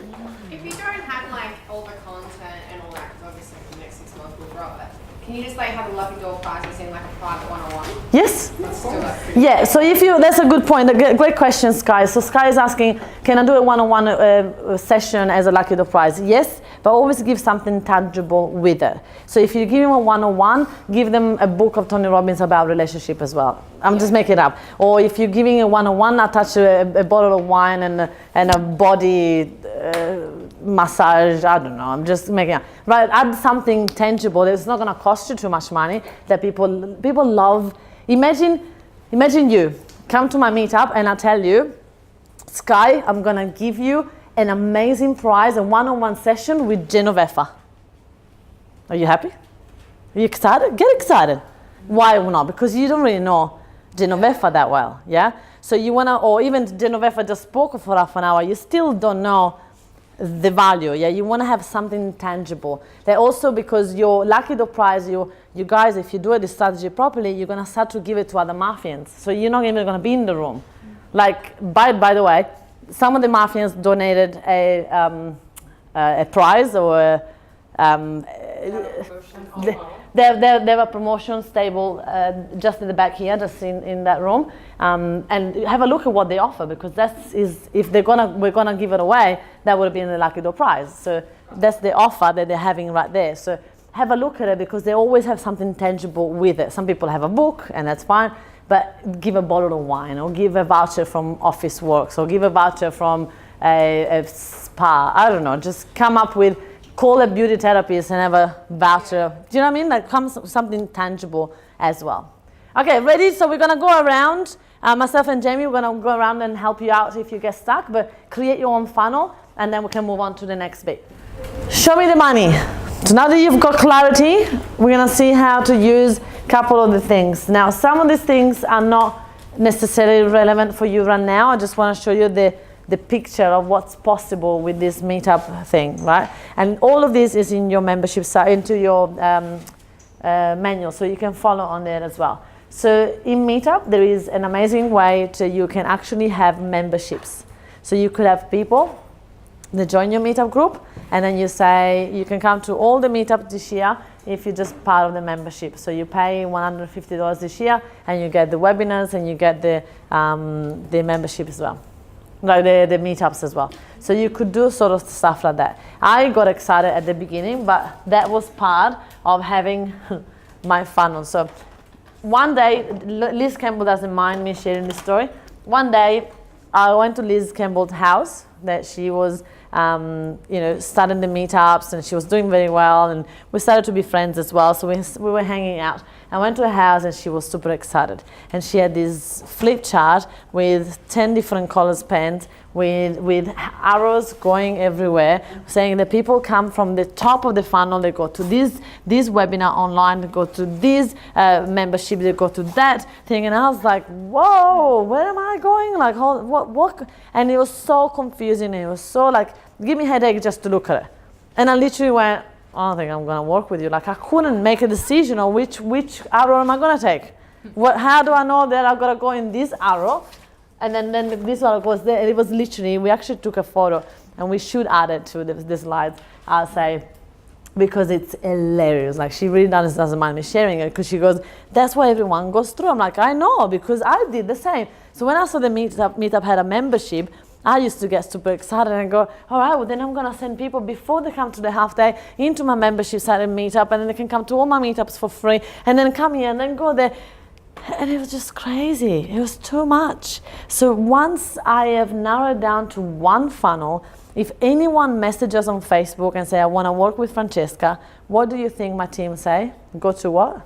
If you don't have like all the content and all that, because obviously for the next 6 months we'll grow it, can you just like have a Lucky Door prizes in like a private one-on-one? Yes. Let's do it. Yeah, so if you, that's a good point, great question, Sky. So Sky is asking, can I do a one-on-one session as a Lucky Door prize? Yes, but always give something tangible with it. So if you give them a one-on-one, give them a book of Tony Robbins about relationship as well. I'm just making it up. Or if you're giving a one-on-one, attach a bottle of wine and a body massage, I don't know, I'm just making up. Right, add something tangible. It's not gonna cost you too much money that people love. Imagine you come to my meetup and I tell you, Sky, I'm gonna give you an amazing prize, a one-on-one session with Genoveva. Are you happy? Are you excited? Get excited. Why not? Because you don't really know Genoveva that well, yeah? So you wanna, or even Genoveva just spoke for half an hour, you still don't know the value, yeah? You wanna have something tangible. That also, because your Lucky Door prize, you guys, if you do this strategy properly, you're gonna start to give it to other Mafians. So you're not even gonna be in the room. Like, by the way, some of the Mafians donated a prize or they have a promotion table just in the back here, just in that room, and have a look at what they offer, because if we're gonna give it away, that would be in the Lucky Door prize. So that's the offer that they're having right there. So have a look at it, because they always have something tangible with it. Some people have a book, and that's fine, but give a bottle of wine, or give a voucher from Officeworks, or give a voucher from a spa. I don't know. Just come up with. Call a beauty therapist and have a voucher. Do you know what I mean? Like something tangible as well. Okay, ready? So we're gonna go around. Myself and Jamie, we're gonna go around and help you out if you get stuck, but create your own funnel and then we can move on to the next bit. Show me the money. So now that you've got clarity, we're gonna see how to use a couple of the things. Now, some of these things are not necessarily relevant for you right now. I just wanna show you the picture of what's possible with this meetup thing, right? And all of this is in your membership site, into your manual, so you can follow on there as well. So in Meetup, there is an amazing way you can actually have memberships. So you could have people that join your Meetup group, and then you say, you can come to all the Meetup this year if you're just part of the membership. So you pay $150 this year, and you get the webinars, and you get the membership as well. Like the meetups as well. So you could do sort of stuff like that. I got excited at the beginning, but that was part of having my funnel. So one day, Liz Campbell doesn't mind me sharing this story. One day, I went to Liz Campbell's house that she was, starting the meetups, and she was doing very well, and we started to be friends as well. So we were hanging out. I went to her house and she was super excited. And she had this flip chart with 10 different colors pens with arrows going everywhere, saying that people come from the top of the funnel, they go to this webinar online, they go to this membership, they go to that thing. And I was like, whoa, where am I going? Like, what? And it was so confusing. It was so like, give me a headache just to look at it. And I literally went, I don't think I'm going to work with you. Like, I couldn't make a decision on which arrow am I going to take. How do I know that I've got to go in this arrow? And then this one goes there. And it was literally, we actually took a photo, and we should add it to the slides, I'll say, because it's hilarious. Like, she really doesn't mind me sharing it, because she goes, that's what everyone goes through. I'm like, I know, because I did the same. So when I saw the meetup had a membership, I used to get super excited and go, all right, well, then I'm going to send people before they come to the half day into my membership site and meetup, and then they can come to all my meetups for free, and then come here and then go there. And it was just crazy. It was too much. So once I have narrowed down to one funnel, if anyone messages on Facebook and say, I want to work with Francesca, what do you think my team say? Go to what?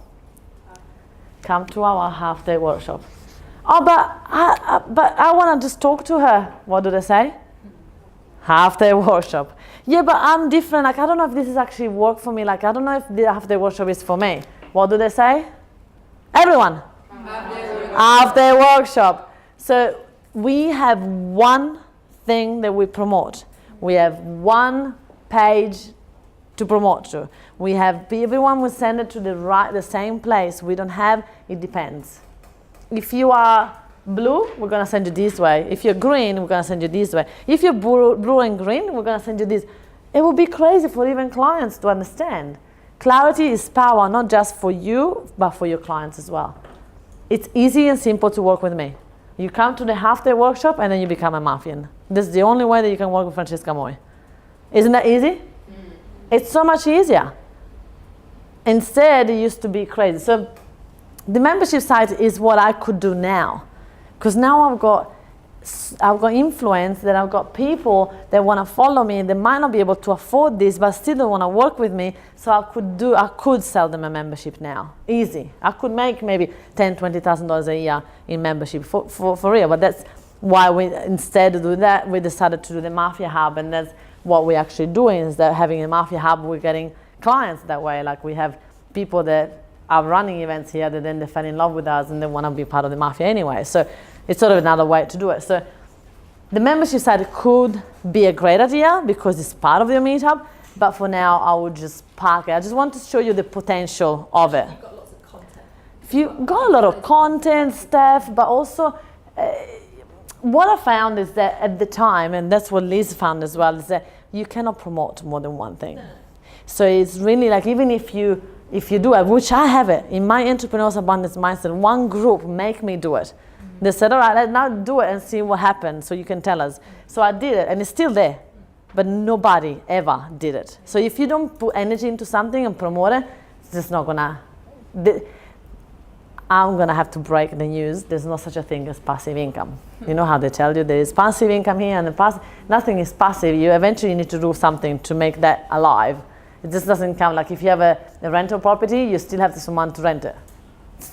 Come to our half day workshop. Oh, but I want to just talk to her. What do they say? Half-day workshop. Yeah, but I'm different. Like, I don't know if this is actually work for me. Like, I don't know if the half-day workshop is for me. What do they say? Everyone. After workshop. So we have one thing that we promote. We have one page to promote to. We have everyone will send it to the same place. We don't have, it depends. If you are blue, we're gonna send you this way. If you're green, we're gonna send you this way. If you're blue and green, we're gonna send you this. It will be crazy for even clients to understand. Clarity is power, not just for you, but for your clients as well. It's easy and simple to work with me. You come to the half-day workshop and then you become a Mafian. This is the only way that you can work with Francesca Moy. Isn't that easy? It's so much easier. Instead, it used to be crazy. So the membership site is what I could do now. Because now I've got influence, that I've got people that want to follow me. They might not be able to afford this, but still don't want to work with me. So I could sell them a membership now. Easy. I could make maybe $10,000, $20,000 a year in membership for real. But that's why we, instead of do that, we decided to do the Mafia Hub. And that's what we're actually doing, is that having a Mafia Hub, we're getting clients that way. Like we have people that are running events here that then they fell in love with us and they want to be part of the Mafia anyway. So it's sort of another way to do it. So the membership site could be a great idea because it's part of your meetup, but for now I would just park it. I just want to show you the potential of it. You've got lots of content. If you got a lot of content stuff, but also what I found is that at the time, and that's what Liz found as well, is that you cannot promote more than one thing. No. So it's really like, even if you do it, which I have it in my Entrepreneurs Abundance Mindset, one group make me do it. They said, all right, let's now do it and see what happens so you can tell us. So I did it and it's still there, but nobody ever did it. So if you don't put energy into something and promote it, it's just not gonna, I'm gonna have to break the news. There's no such a thing as passive income. You know how they tell you there is passive income here and nothing is passive. You eventually need to do something to make that alive. It just doesn't come like if you have a rental property, you still have someone to rent it.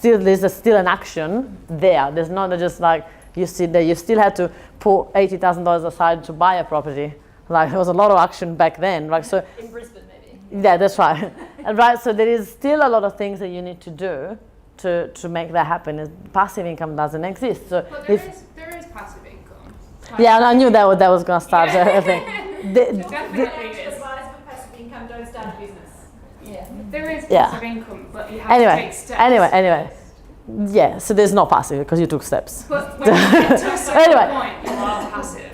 There's still an action there. There's not just like you sit there. You still had to put $80,000 aside to buy a property. Like there was a lot of action back then, right? So in Brisbane, maybe. Yeah, that's right. Right. So there is still a lot of things that you need to do to make that happen. Passive income doesn't exist. So but there is passive income. Yeah, I knew that was going to start. Yeah. I think. Definitely is. Advice for passive income: don't start a business. Yeah, there is Yeah. passive income, but you have to take steps. Anyway. Yeah, so there's no passive because you took steps. But when you get to a certain point, you are passive.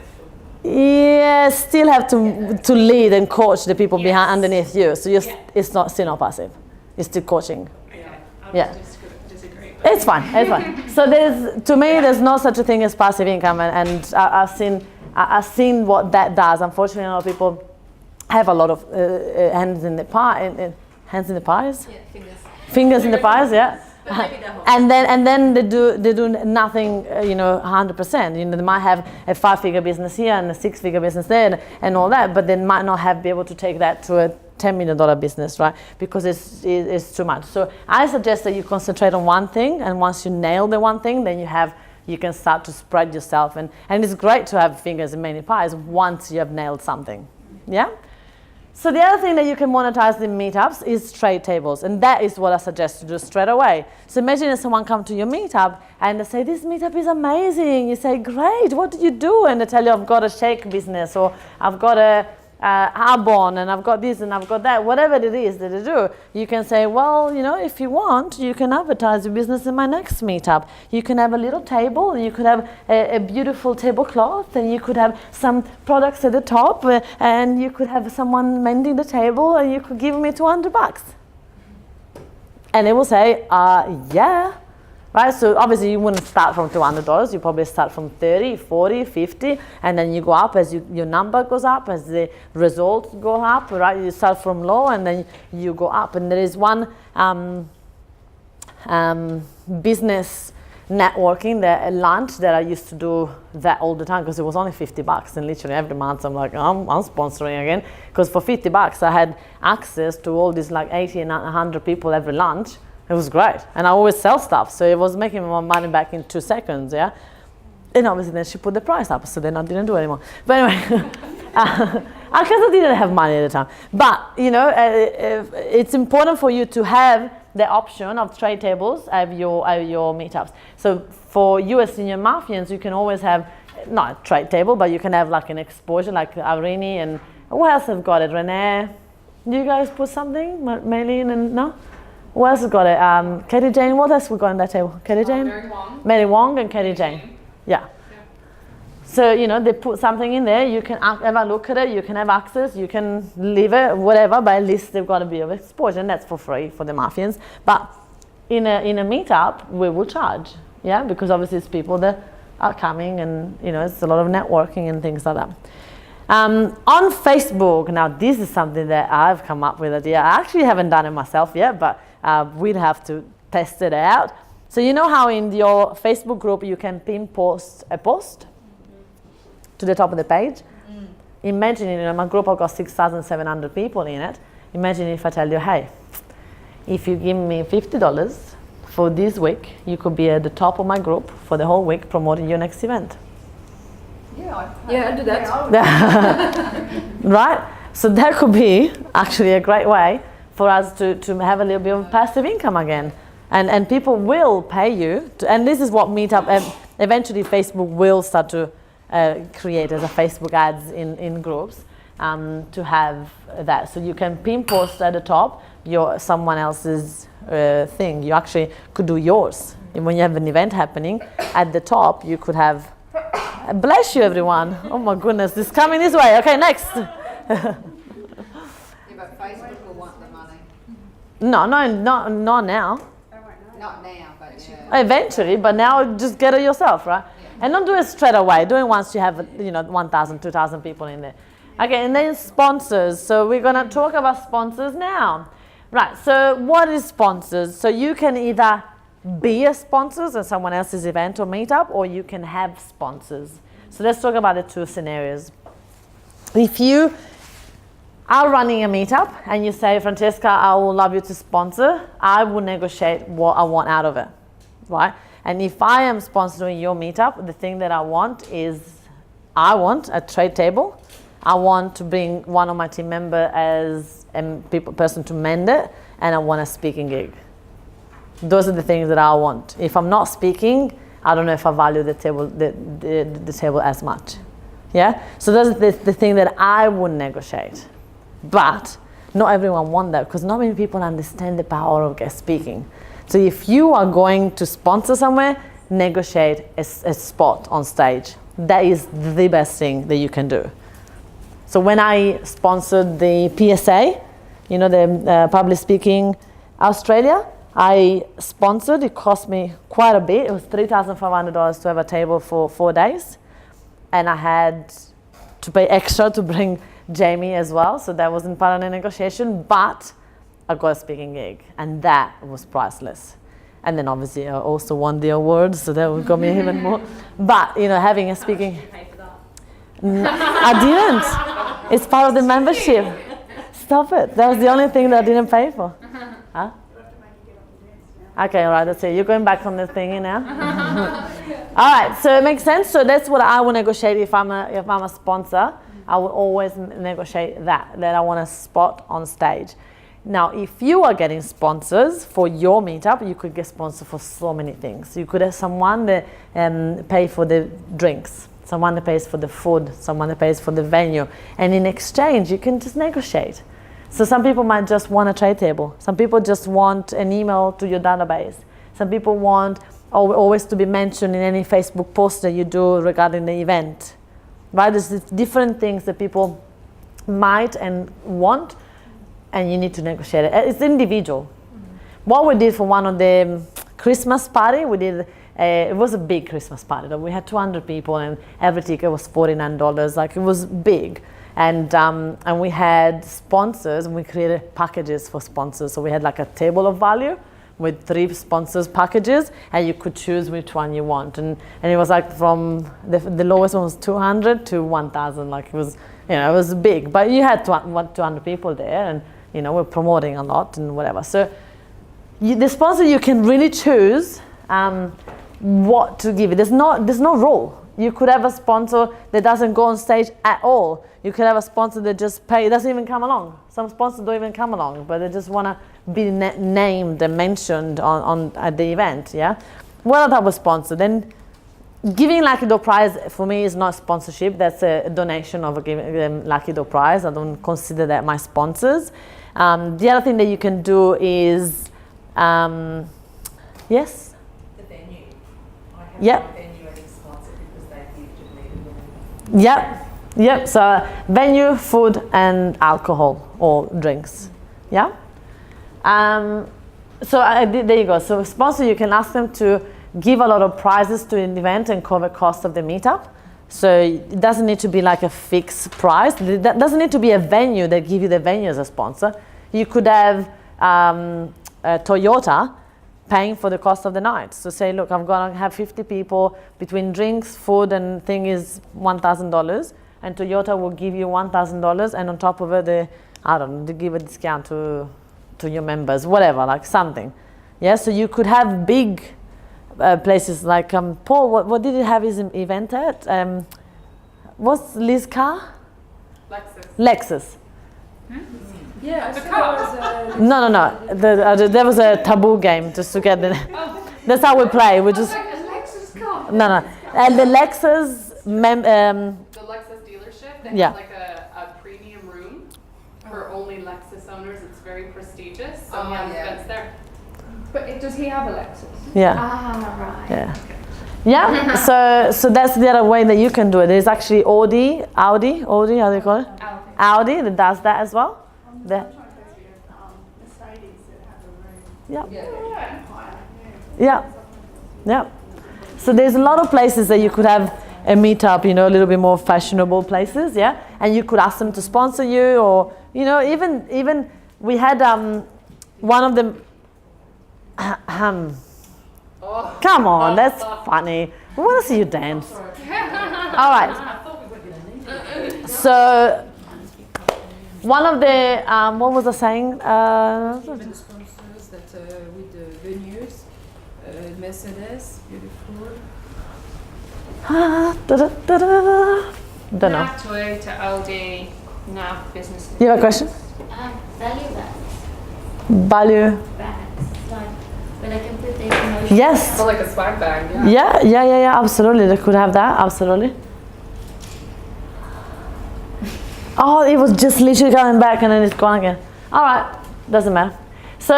Yeah, still have to lead and coach the people behind underneath you. So it's still not passive. You're still coaching. I disagree. It's fine. It's fine. So there's no such a thing as passive income, and I've seen what that does. Unfortunately, a lot of people have a lot of hands in the pie. Hands in the pies. Yeah, Fingers in the pies. Yeah. And then they do nothing, 100%. They might have a 5-figure business here and a 6-figure business there and all that, but they might not be able to take that to a $10 million business, right? Because it's too much. So I suggest that you concentrate on one thing, and once you nail the one thing, then you can start to spread yourself. And it's great to have fingers in many pies once you have nailed something. Yeah? So the other thing that you can monetize in meetups is trade tables, and that is what I suggest to do straight away. So imagine if someone comes to your meetup and they say, this meetup is amazing. You say, great, what do you do? And they tell you, I've got a shake business, or I've got a Arbonne, and I've got this and I've got that, whatever it is that they do. You can say, well, if you want, you can advertise your business in my next meetup. You can have a little table, and you could have a beautiful tablecloth, and you could have some products at the top, and you could have someone mending the table, and you could give me $200. And they will say, yeah. Right, so obviously you wouldn't start from $200, you probably start from 30, 40, 50, and then you go up as your number goes up, as the results go up, right? You start from low and then you go up. And there is one business networking, lunch, that I used to do that all the time because it was only $50, and literally every month I'm like, I'm sponsoring again, because for $50 I had access to all these like 80 and 100 people every lunch. It was great, and I always sell stuff, so it was making my money back in 2 seconds, yeah? And obviously then she put the price up, so then I didn't do it anymore. But anyway, because I didn't have money at the time. But, it's important for you to have the option of trade tables at your meetups. So for US Senior Mafians, you can always have, not a trade table, but you can have like an exposure, like Irene and who else have got it? Renee, you guys put something? Maylene and no? Who else has got it? Katie Jane, what else we got on that table? Katie Jane? Mary Wong and Katie Jane. Yeah. So, you know, they put something in there, you can have a look at it, you can have access, you can leave it, whatever, but at least they've got a bit of exposure, and that's for free for the Mafians. But in a meetup, we will charge, yeah, because obviously it's people that are coming, and, you know, it's a lot of networking and things like that. On Facebook, now this is something that I've come up with an idea. I actually haven't done it myself yet, but we'd have to test it out. So you know how in your Facebook group you can pin post a post to the top of the page? Imagine, you know, my group, I've got 6,700 people in it. Imagine if I tell you, hey, if you give me $50 for this week, you could be at the top of my group for the whole week promoting your next event. I'd do that. Right? So that could be actually a great way for us to have a little bit of passive income again. And people will pay you, and this is what Meetup, eventually Facebook will start to create as a Facebook ads in groups to have that. So you can pin post at the top someone else's thing. You actually could do yours. And when you have an event happening, at the top you could have, bless you everyone. Oh my goodness, this is coming this way. Okay, next. Yeah, but Facebook will want the money. No, not now. Not now, but yeah. Eventually, but now just get it yourself, right? And don't do it straight away. Do it once you have, you know, 1,000, 2,000 people in there. Okay, and then sponsors. So we're going to talk about sponsors now. Right, so what is sponsors? So you can either be a sponsor at someone else's event or meetup, or you can have sponsors. So let's talk about the two scenarios. If you are running a meetup and you say, Francesca, I would love you to sponsor, I will negotiate what I want out of it, right? And if I am sponsoring your meetup, the thing that I want is, I want a trade table. I want to bring one of my team member as a person to mend it, and I want a speaking gig. Those are the things that I want. If I'm not speaking, I don't know if I value the table as much. Yeah? So those are the thing that I would negotiate. But not everyone wants that, because not many people understand the power of guest speaking. So if you are going to sponsor somewhere, negotiate a spot on stage. That is the best thing that you can do. So when I sponsored the PSA, you know, the Public Speaking Australia, I sponsored, it cost me quite a bit. It was $3,500 to have a table for 4 days. And I had to pay extra to bring Jamie as well, so that wasn't part of the negotiation, but I got a speaking gig, and that was priceless. And then obviously I also won the awards, so that got me even more. But, you know, having a speaking... I didn't. It's part of the membership. Stop it. That was the only thing that I didn't pay for. Huh? Okay, all right, that's it. You're going back on the thingy now. All right, so it makes sense. So that's what I will negotiate if I'm a sponsor. I will always negotiate that I want a spot on stage. Now, if you are getting sponsors for your meetup, you could get sponsored for so many things. You could have someone that pay for the drinks, someone that pays for the food, someone that pays for the venue, and in exchange, you can just negotiate. So some people might just want a trade table. Some people just want an email to your database. Some people want always to be mentioned in any Facebook post that you do regarding the event. Right? There's different things that people might and want, and you need to negotiate it. It's individual. What we did for one of the Christmas party, we did, it was a big Christmas party. We had 200 people, and every ticket was $49. Like, it was big. And we had sponsors, and we created packages for sponsors. So we had like a table of value with 3 sponsors packages, and you could choose which one you want. And it was like from the lowest one was 200 to 1,000. Like, it was, you know, it was big. But you had 200 people there, and, you know, we're promoting a lot and whatever. So the sponsor, you can really choose what to give it. There's no rule. You could have a sponsor that doesn't go on stage at all. You could have a sponsor that just doesn't even come along. Some sponsors don't even come along, but they just want to be named and mentioned on at the event. Yeah, what type of sponsor? Then giving Lucky Dog Prize for me is not sponsorship. That's a donation of a Lucky Dog Prize. I don't consider that my sponsors. The other thing that you can do is, yes. The venue. I have Yep. my venue as a sponsor because they gifted me the venue. Yep. So venue, food, and alcohol or drinks. Yeah. So there you go. So sponsor, you can ask them to give a lot of prizes to an event and cover cost of the meetup. So it doesn't need to be like a fixed price. That doesn't need to be a venue that give you the venue as a sponsor. You could have a Toyota paying for the cost of the night. So say, look, I'm gonna have 50 people, between drinks, food, and thing is $1,000, and Toyota will give you $1,000, and on top of it, they give a discount to your members, whatever, like something. Yeah, so you could have big places like Paul. What did he have his event at? What's Liz's car? Lexus. Yeah, I saw there was No. There was a taboo game just to get the. That's how we play. We just. No. And the Lexus. The Lexus dealership. They have like a premium room for only Lexus owners. It's very prestigious. So he has events there. But does he have a Lexus? Yeah. Ah, right. Yeah. Yeah. So that's the other way that you can do it. There's actually Audi, how do you call it? Audi that does that as well. Yeah. So there's a lot of places that you could have a meetup, a little bit more fashionable places, yeah. And you could ask them to sponsor you, or even we had one of them. Come on, that's funny. We want to see you dance. All right. So one of the what was I saying? Even the sponsors that with the venues, Mercedes, beautiful. Don't know. Nav Toy to Aldi, Nav Business. You have a question? Value bags. Value. Bags. Like, when I can put the emotion. Yes. So like a swag bag, yeah. Yeah, absolutely. They could have that, absolutely. Oh, it was just literally coming back and then it's gone again. All right, doesn't matter. So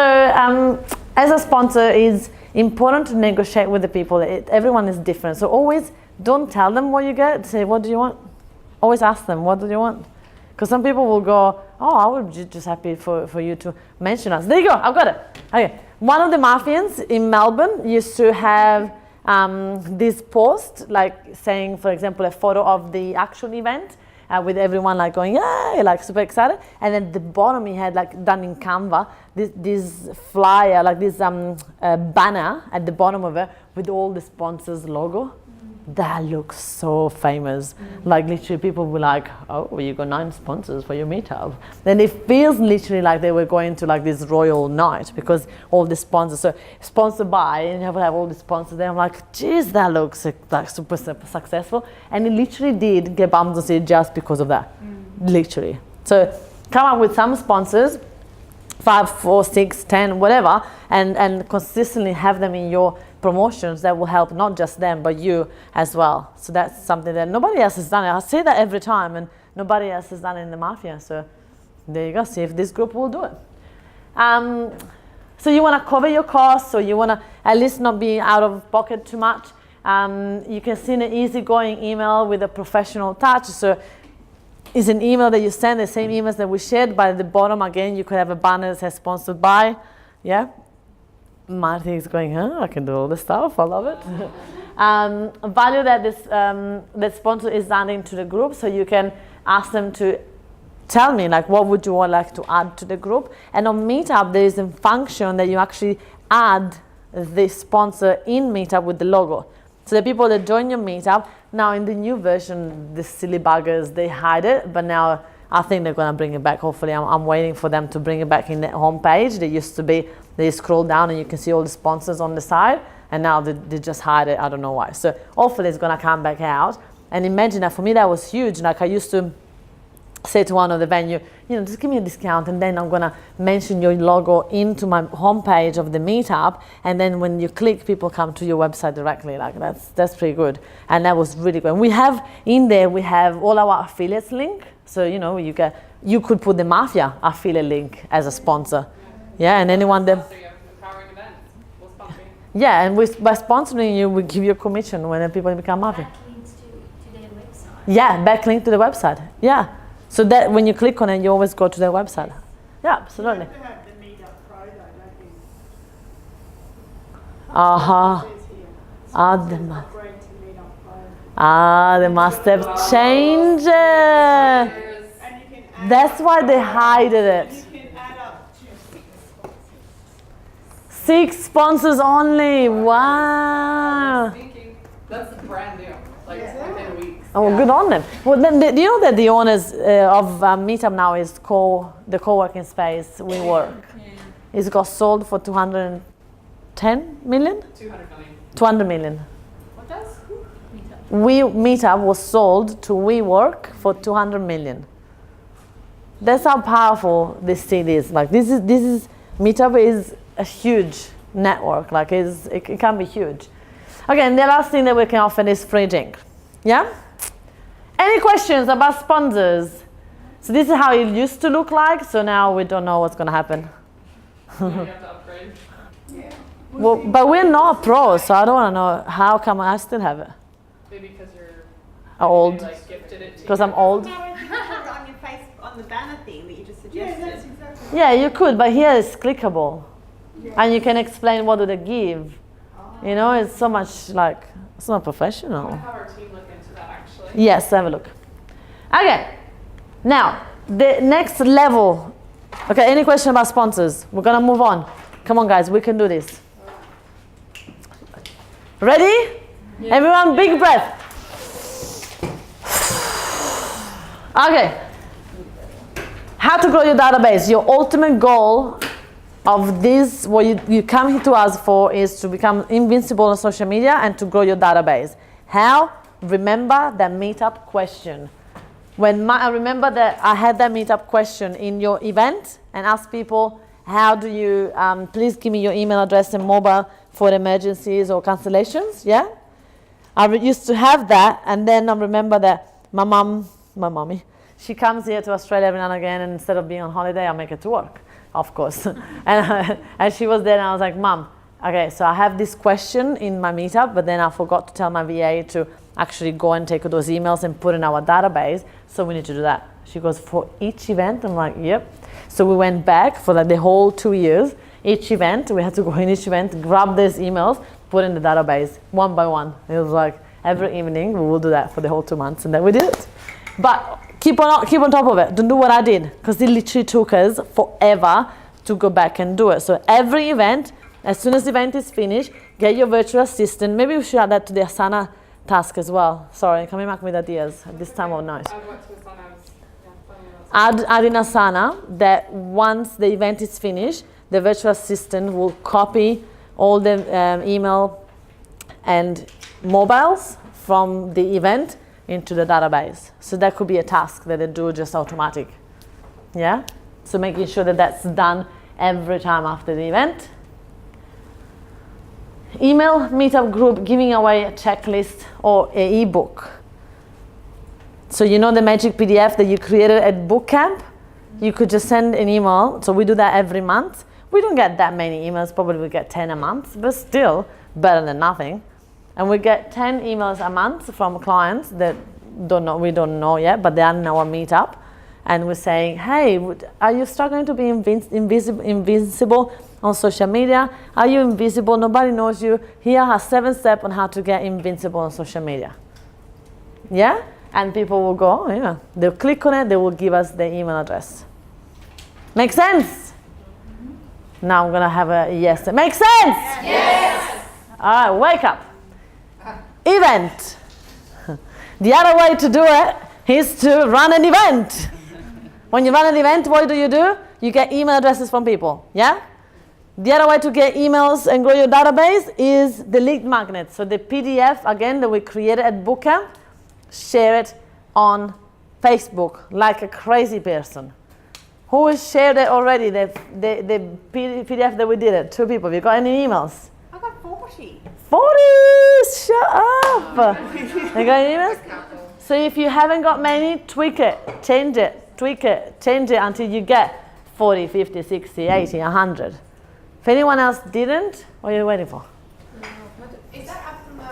as a sponsor, it's important to negotiate with the people. Everyone is different. So always don't tell them what you get. Say, what do you want? Always ask them, what do you want? Because some people will go, oh, I would be just happy for you to mention us. There you go, I've got it. Okay. One of the Mafians in Melbourne used to have this post, like saying, for example, a photo of the actual event with everyone like going, yay, like super excited. And then the bottom he had like done in Canva, this flyer, like this banner at the bottom of it with all the sponsors' logo. That looks so famous. Like literally people were like, oh, well, you got 9 sponsors for your meetup. Then it feels literally like they were going to like this royal night because all the sponsors, so sponsored by, and you have all the sponsors there. I'm like, geez, that looks like super successful. And it literally did get bumped on stage just because of that, literally. So come up with some sponsors, 5, 4, 6, 10, whatever, and consistently have them in your promotions that will help not just them but you as well. So that's something that nobody else has done. I say that every time and nobody else has done it in the Mafia. So there you go, see if this group will do it. So you want to cover your costs, so you want to at least not be out of pocket too much. You can send an easygoing email with a professional touch. So it's an email that you send, the same emails that we shared, but at the bottom again you could have a banner that says sponsored by. Yeah. Marty is going, I can do all this stuff, I love it. Value that this that sponsor is adding to the group, so you can ask them to tell me like what would you want like to add to the group. And on Meetup there is a function that you actually add the sponsor in Meetup with the logo. So the people that join your Meetup, now in the new version, the silly buggers, they hide it, but now I think they're going to bring it back. Hopefully, I'm waiting for them to bring it back in the homepage. They used to be, they scroll down and you can see all the sponsors on the side, and now they just hide it. I don't know why. So hopefully it's going to come back out. And imagine that for me, that was huge. Like I used to say to one of the venue, just give me a discount, and then I'm gonna mention your logo into my homepage of the meetup, and then when you click, people come to your website directly. Like that's pretty good, and that was really good. And we have in there, we have all our affiliates link, so you could put the Mafia affiliate link as a sponsor, and anyone that. Yeah, and by sponsoring you, we give you a commission when people become Mafia. Backlinks to their website. Yeah, backlink to the website. Yeah. So that when you click on it, you always go to their website. Yeah, absolutely. You have to have the Meetup Pro though, don't you? They must have changed it. That's why they hide it. You can add up to 6 sponsors only. Wow. That's brand new. Like within a week. Oh, good on them. Well, then, do you know that the owners of Meetup now is the co-working space WeWork? It got sold for 210 million? 200 million. 200 million. What does? Meetup was sold to WeWork for 200 million. That's how powerful this thing is. Like this is Meetup is a huge network. Like it can be huge. Okay, and the last thing that we can offer is free drink. Yeah? Any questions about sponsors? So this is how it used to look like, so now we don't know what's going to happen. You have to upgrade. Yeah. Well, but we're not pros, so I don't want to know how come I still have it. Maybe because you're Old. like gifted it to Because I'm old. No, you put it on your face on the banner thing that you just suggested. Yeah, that's exactly. Yeah, you could, but here it's clickable. And you can explain what do they give. It's so much like, it's not professional. have our team look into that actually. Yes, have a look. Okay, now the next level. Okay, any question about sponsors? We're gonna move on. Come on, guys, we can do this. Ready? Yeah. Everyone, big breath. Okay. How to grow your database. Your ultimate goal of this, what you come here to us for, is to become invincible on social media and to grow your database. How? Remember that meetup question. I remember that I had that meetup question in your event and asked people, how do you, please give me your email address and mobile for emergencies or cancellations, yeah? I used to have that, and then I remember that my mommy, she comes here to Australia every now and again, and instead of being on holiday, I make it to work, of course. and she was there, and I was like, Mom, okay, so I have this question in my meetup, but then I forgot to tell my VA to actually go and take those emails and put in our database, so we need to do that. She goes, for each event? I'm like, yep. So we went back for like the whole 2 years. Each event, we had to go in each event, grab these emails, put in the database, one by one. It was like every evening we will do that for the whole 2 months, and then we did it. But keep on top of it. Don't do what I did, because it literally took us forever to go back and do it. So every event, as soon as the event is finished, get your virtual assistant. Maybe we should add that to the Asana task as well. Sorry, coming back with ideas at this time of night. Add in Asana that once the event is finished, the virtual assistant will copy all the email and mobiles from the event into the database. So that could be a task that they do just automatic. Yeah? So making sure that that's done every time after the event. Email meetup group giving away a checklist or an ebook. So you know the magic PDF that you created at boot camp? You could just send an email. So we do that every month. We don't get that many emails, probably we get 10 a month, but still better than nothing. And we get 10 emails a month from clients that we don't know yet, but they are in our meetup. And we're saying, hey, are you struggling to be invincible on social media? Are you invisible? Nobody knows you. Here are 7 steps on how to get invincible on social media. Yeah? And people will go, oh, yeah. They'll click on it, they will give us their email address. Make sense? Now I'm gonna have a yes. Makes sense? Yes. All right, wake up. Event. The other way to do it is to run an event. When you run an event, what do? You get email addresses from people, yeah? The other way to get emails and grow your database is the lead magnet. So the PDF, again, that we created at Bootcamp, share it on Facebook like a crazy person. Who has shared it already? The PDF that we did it. 2 people. Have you got any emails? I got 40. 40! Shut up! You got any emails? So if you haven't got many, tweak it, change it, tweak it, change it until you get 40, 50, 60, 80, 100. If anyone else didn't, what are you waiting for? Is that up from the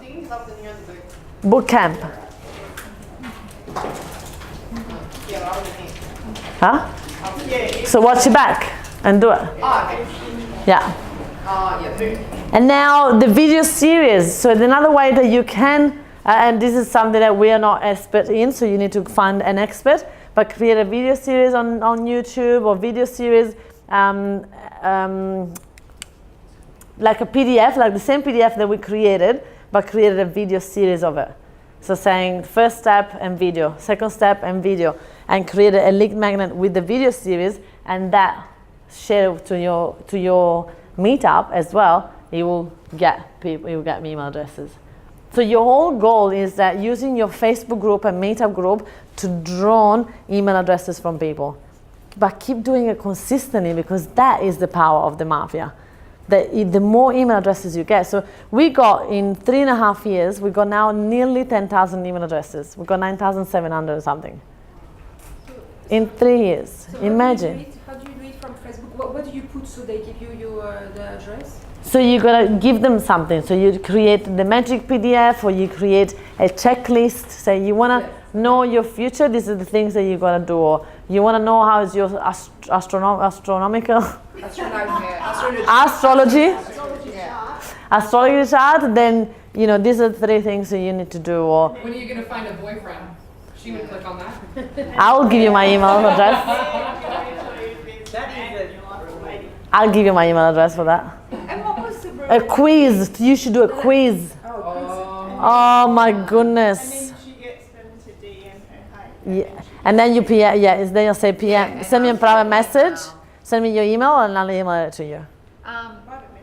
thing? Up in the other book? Boot camp. Yeah, I was in here. Huh? Yeah. So watch it back and do it. Oh, okay. Yeah. Oh, yeah. And now the video series. So another way that you can, and this is something that we are not expert in, so you need to find an expert, but create a video series on YouTube or video series like a PDF, like the same PDF that we created, but created a video series of it. So saying first step and video, second step and video, and create a link magnet with the video series, and that share to your meetup as well. You will get people, you will get email addresses. So your whole goal is that using your Facebook group and meetup group to draw email addresses from people, but keep doing it consistently, because that is the power of the Mafia. The more email addresses you get. So we got, in 3.5 years, we got now nearly 10,000 email addresses. We got 9,700 or something. In 3 years. So Imagine. How do you do it from Facebook? What do you put so they give you the address? So you gotta give them something. So you create the magic PDF, or you create a checklist. Say you wanna know your future. These are the things that you gotta do. Or you wanna know how is your astronomical astrology chart. Then you know these are the 3 things that you need to do. Or When are you gonna find a boyfriend? She would click on that. I'll give you my email address. I'll give you my email address for that. And what was the A quiz. You should do a quiz. Oh my goodness. And then she gets them to DM her, hey. Yeah. And then you PM. Yeah. Then you'll say PM. Send me a private message. Send me your email, and I'll email it to you.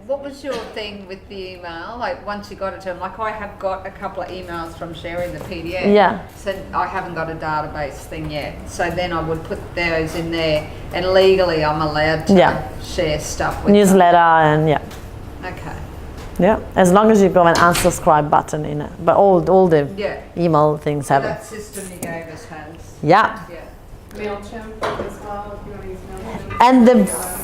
What was your thing with the email? Like once you got it to them, like I have got a couple of emails from sharing the PDF. Yeah. So I haven't got a database thing yet. So then I would put those in there, and legally I'm allowed to share stuff with Newsletter them. and Okay. yeah. As long as you've got an unsubscribe button in it, but all the email things So have that it. system you gave us has. Yeah. MailChimp as well, if you want to use MailChimp. And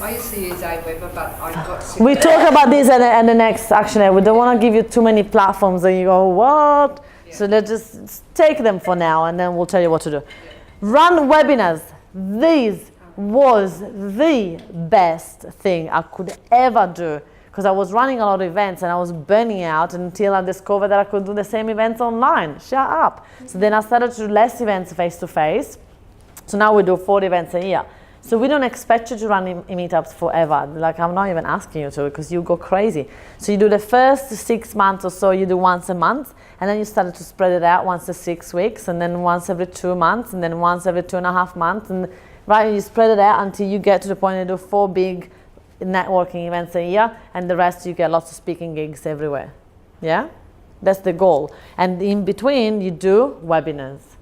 I used to use Aweber, but I got sick we of talk about this in the next action. We don't want to give you too many platforms and you go, what? So let's just take them for now, and then we'll tell you what to do. Run webinars. This was the best thing I could ever do, because I was running a lot of events and I was burning out until I discovered that I could do the same events online. Shut up. So then I started to do less events face to face. So now we do 40 events a year. So we don't expect you to run meetups forever. Like, I'm not even asking you to, because you go crazy. So you do the first 6 months or so, you do once a month, and then you started to spread it out once a 6 weeks, and then once every 2 months, and then once every 2.5 months, and right, you spread it out until you get to the point you do 4 big networking events a year, and the rest you get lots of speaking gigs everywhere. Yeah, that's the goal. And in between, you do webinars.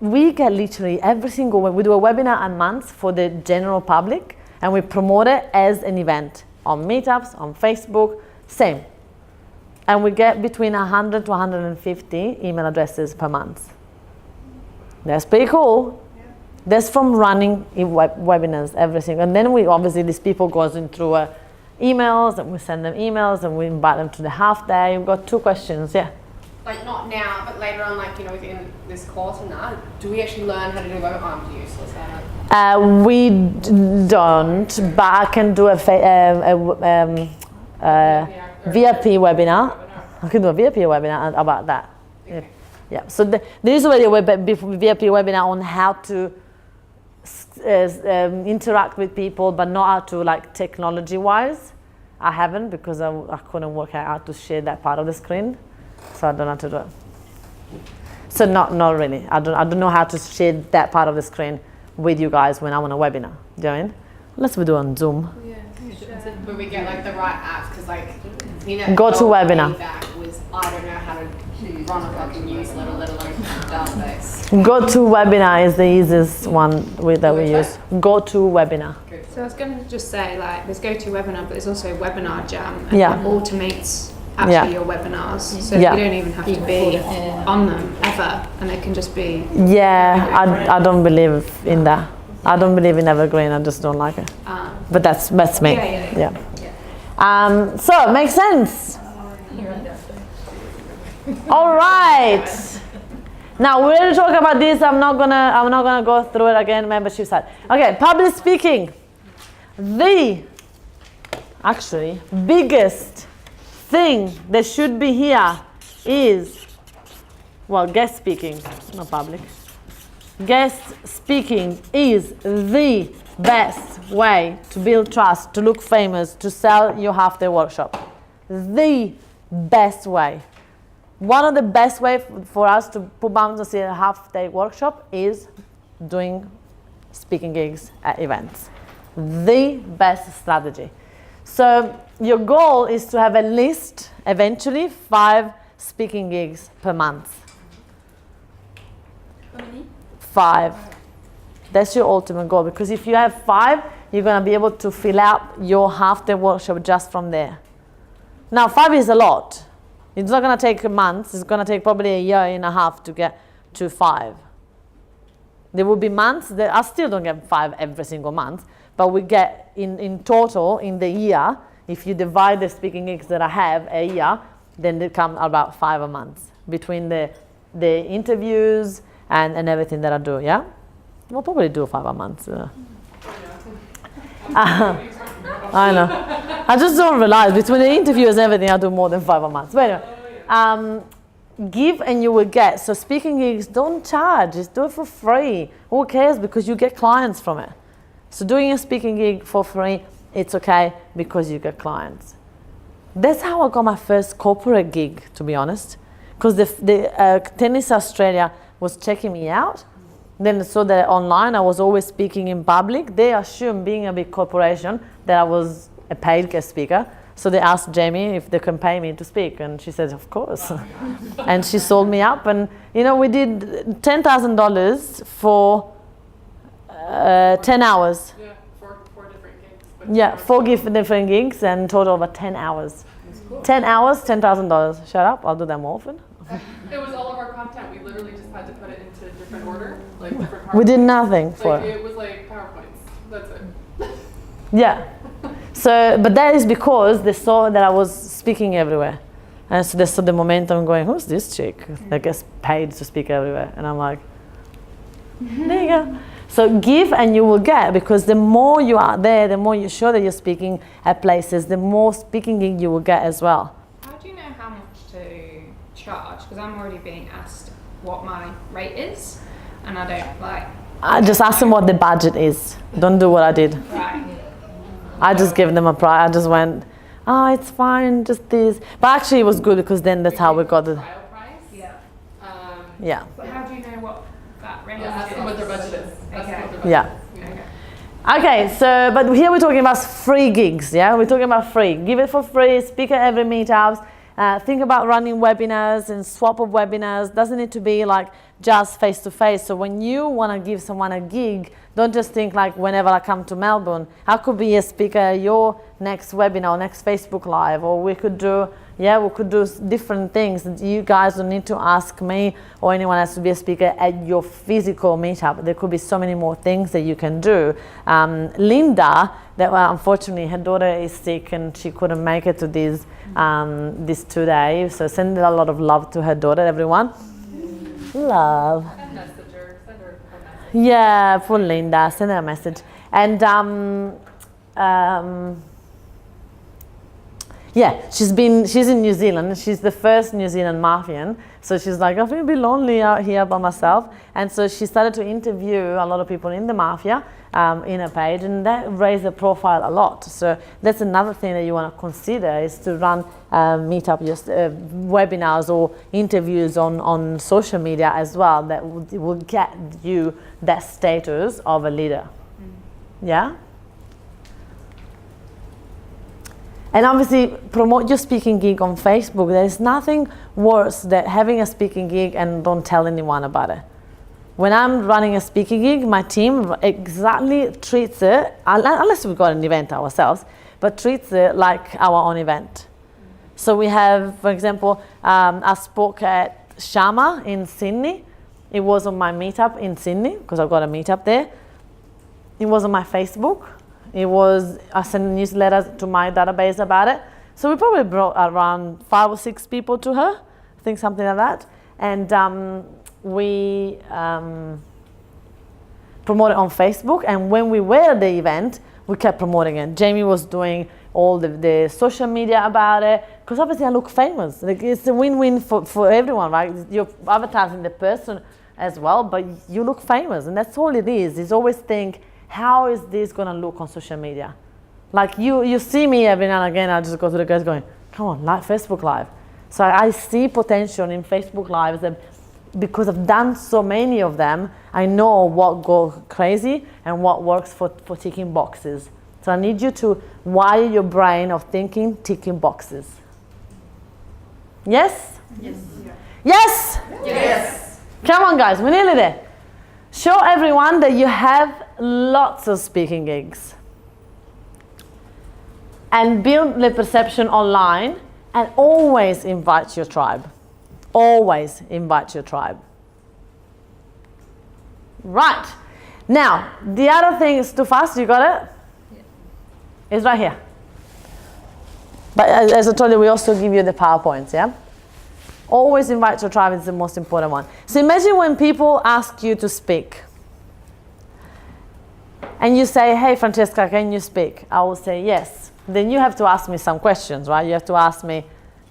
We get literally every single one. We do a webinar a month for the general public, and we promote it as an event on meetups, on Facebook, same. And we get between 100 to 150 email addresses per month. That's pretty cool. That's from running webinars, every single. And then we obviously, these people goes in through emails, and we send them emails, and we invite them to the half day. We've got 2 questions, yeah. Like not now, but later on, like, you know, within this course and that, do we actually learn how to do web? I'm useless at it. We don't, but I can do a VIP webinar. I can do a VIP webinar about that. Okay. Yeah. So there is already a VIP webinar on how to interact with people, but not how to, like, technology-wise. I haven't, because I couldn't work out how to share that part of the screen. So I don't know how to do it. So not really. I don't know how to share that part of the screen with you guys when I'm on a webinar. Do you know what I mean? Unless we do it on Zoom. Yeah. But we get like the right apps, because like, you know, Go to webinar. feedback was, I don't know how to run a fucking newsletter, let alone database. GoToWebinar is the easiest one that we use. GoToWebinar. So I was going to just say, like, there's GoToWebinar, but there's also Webinar Jam, and Yeah. that automates actually Yeah. your webinars. So Yeah. you don't even have to be on them ever, and they can just be. Yeah, I don't believe in that. I don't believe in evergreen. I just don't like it. But that's me. Yeah. So makes sense. All right. Now we're going to talk about this. I'm not gonna go through it again. Membership side. Okay, public speaking. The actually biggest thing that should be here is, well, guest speaking, not public. Guest speaking is the best way to build trust, to look famous, to sell your half-day workshop. The best way. One of the best ways for us to put bums on a half-day workshop is doing speaking gigs at events. The best strategy. So your goal is to have at least, eventually, 5 speaking gigs per month. How many? 5. That's your ultimate goal, because if you have 5, you're going to be able to fill out your half-day workshop just from there. Now, 5 is a lot. It's not going to take months. It's going to take probably a year and a half to get to 5. There will be months that I still don't get 5 every single month, but we get in total in the year, if you divide the speaking gigs that I have a year, then they come about 5 a month between the interviews and everything that I do, yeah? We'll probably do 5 a month. I know. I just don't realize between the interviews and everything, I do more than 5 a month. But anyway, give and you will get. So speaking gigs, don't charge. Just do it for free. Who cares? Because you get clients from it. So doing a speaking gig for free, it's okay because you get clients. That's how I got my first corporate gig, to be honest. Because the Tennis Australia was checking me out. Then saw that online I was always speaking in public. They assumed, being a big corporation, that I was a paid guest speaker. So they asked Jamie if they can pay me to speak, and she said, of course. And she sold me up, and we did $10,000 for 10 hours. Yeah, four different gigs. Yeah, 4 different gigs, and total over 10 hours. Cool. 10 hours, $10,000. Shut up, I'll do that more often. It was all of our content. We literally just had to put it into a different order, like different PowerPoints. We did nothing for it. it. It was like PowerPoints. That's it. Yeah. So, but that is because they saw that I was speaking everywhere. And so they saw the momentum going, who's this chick that gets paid to speak everywhere? And I'm like, there you go. So give and you will get, because the more you are there, the more you show that you're speaking at places, the more speaking gig you will get as well. How do you know how much to charge? Because I'm already being asked what my rate is, and I don't like. I just ask them what the budget is. Don't do what I did. Right. I just gave them a price. I just went, oh, it's fine, just this. But actually it was good, because then that's how we got the trial price. Yeah. Yeah. But how do you know what that range is? Ask them what their budget is. Okay. Yeah. Okay, so, but here we're talking about free gigs, yeah? We're talking about free. Give it for free, speak at every meetups. Think about running webinars and swap of webinars. Doesn't need to be like just face-to-face. So when you want to give someone a gig, don't just think like whenever I come to Melbourne, I could be a speaker at your next webinar, next Facebook Live, or we could do different things. You guys don't need to ask me or anyone else to be a speaker at your physical meetup. There could be so many more things that you can do. Linda, unfortunately her daughter is sick and she couldn't make it to these 2 days. So send a lot of love to her daughter, everyone. Love. Send her a message. Yeah, for Linda, send her a message. And yeah, she's in New Zealand. She's the first New Zealand Mafian. So she's like, I feel a bit lonely out here by myself. And so she started to interview a lot of people in the Mafia in her page, and that raised the profile a lot. So that's another thing that you want to consider, is to run meetup, webinars or interviews on social media as well, that will get you that status of a leader. Yeah? And obviously, promote your speaking gig on Facebook. There is nothing worse than having a speaking gig and don't tell anyone about it. When I'm running a speaking gig, my team exactly treats it, unless we've got an event ourselves, but treats it like our own event. So we have, for example, I spoke at Shama in Sydney. It was on my meetup in Sydney, because I've got a meetup there. It was on my Facebook. I sent newsletters to my database about it. So we probably brought around 5 or 6 people to her, I think something like that. And we promoted on Facebook. And when we were at the event, we kept promoting it. Jamie was doing all the social media about it, because obviously I look famous. Like, it's a win-win for everyone, right? You're advertising the person as well, but you look famous, and that's all it is. Is always think, how is this gonna look on social media? Like you see me every now and again, I just go to the guys going, come on, Facebook Live. So I see potential in Facebook Lives, that because I've done so many of them, I know what goes crazy and what works for ticking boxes. So I need you to wire your brain of thinking ticking boxes. Yes? Yes. Yes? Yes. Come on guys, we're nearly there. Show everyone that you have lots of speaking gigs. And build the perception online, and always invite your tribe. Always invite your tribe. Right. Now, the other thing is too fast, you got it? Yeah. It's right here. But as I told you, we also give you the PowerPoints, yeah? Always invite your tribe, it's the most important one. So imagine when people ask you to speak. And you say, hey Francesca, can you speak? I will say yes. Then you have to ask me some questions, right? You have to ask me,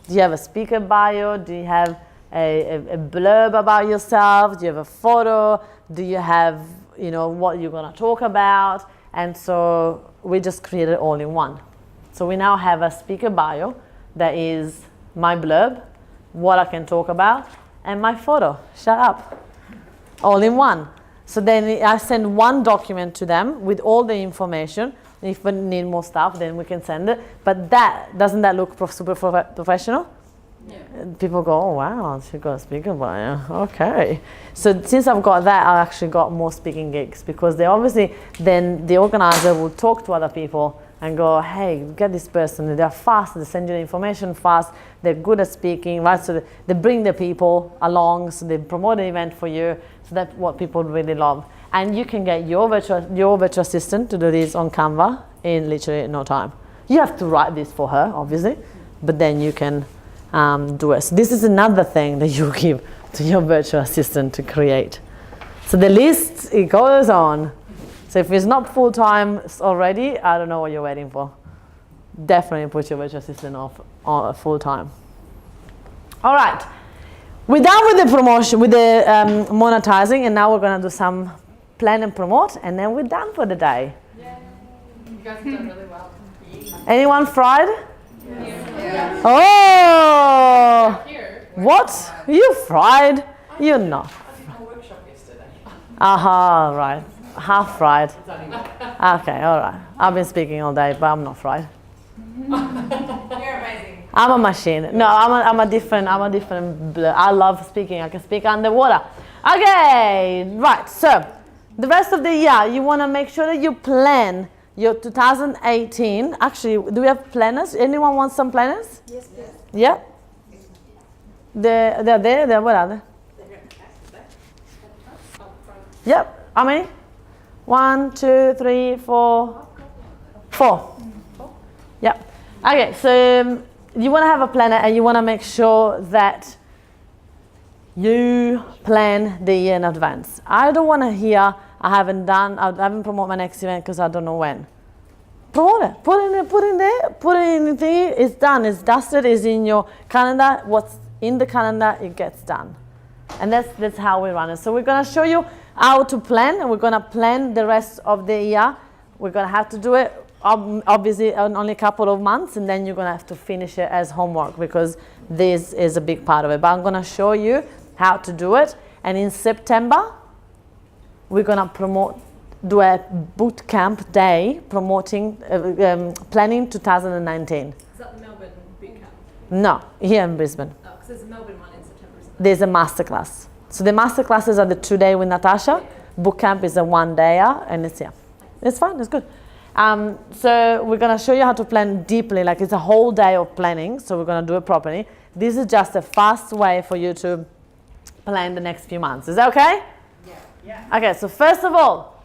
do you have a speaker bio? Do you have a blurb about yourself? Do you have a photo? Do you have, what you're gonna talk about? And so we just created it all in one. So we now have a speaker bio that is my blurb, what I can talk about, and my photo. Shut up. All in one. So then I send one document to them with all the information. If we need more stuff, then we can send it. But doesn't that look super professional? Yeah. People go, oh wow, she got a speaker bio. Okay. So since I've got that, I actually got more speaking gigs, because they obviously, then the organizer will talk to other people and go, hey, get this person. They're fast, they send you the information fast, they're good at speaking, right? So they bring the people along, so they promote an event for you. So that's what people really love. And you can get your virtual assistant to do this on Canva in literally no time. You have to write this for her, obviously, but then you can do it. So this is another thing that you give to your virtual assistant to create. So the list, it goes on. So if it's not full-time already, I don't know what you're waiting for. Definitely put your virtual assistant on full-time. All right, we're done with the promotion, with the monetizing, and now we're gonna do some plan and promote, and then we're done for the day. Yay. You guys have done really well. Anyone fried? Yeah. Oh! Here. What? You fried? You're not. I did a workshop yesterday. Aha, right. Half fried. Okay, all right. I've been speaking all day, but I'm not fried. You're amazing. I'm a machine. No, I'm a different blur. I love speaking. I can speak underwater. Okay, right. So the rest of the year, you want to make sure that you plan your 2018. Actually, do we have planners? Anyone want some planners? Yes, please. Yeah. They're there. Where are they? Yep. How many? 1, 2, 3, 4. 4. Yep. Okay, so you want to have a planner, and you want to make sure that you plan the year in advance. I don't want to hear, I haven't promoted my next event because I don't know when. Promote it. Put it in the thing. It's done. It's dusted. It's in your calendar. What's in the calendar, it gets done. And that's how we run it. So we're going to show you how to plan, and we're going to plan the rest of the year. We're going to have to do it obviously in only a couple of months, and then you're going to have to finish it as homework, because this is a big part of it. But I'm going to show you how to do it. And in September, we're going to do a boot camp day promoting, planning 2019. Is that the Melbourne boot camp? No, here in Brisbane. Oh, because there's a Melbourne one in September, isn't There's a masterclass. So the masterclasses are the 2-day with Natasha. Boot camp is a 1-dayer, and it's here. It's fun. It's good. So we're gonna show you how to plan deeply. Like it's a whole day of planning. So we're gonna do it properly. This is just a fast way for you to plan the next few months. Is that okay? Yeah. Okay. So first of all,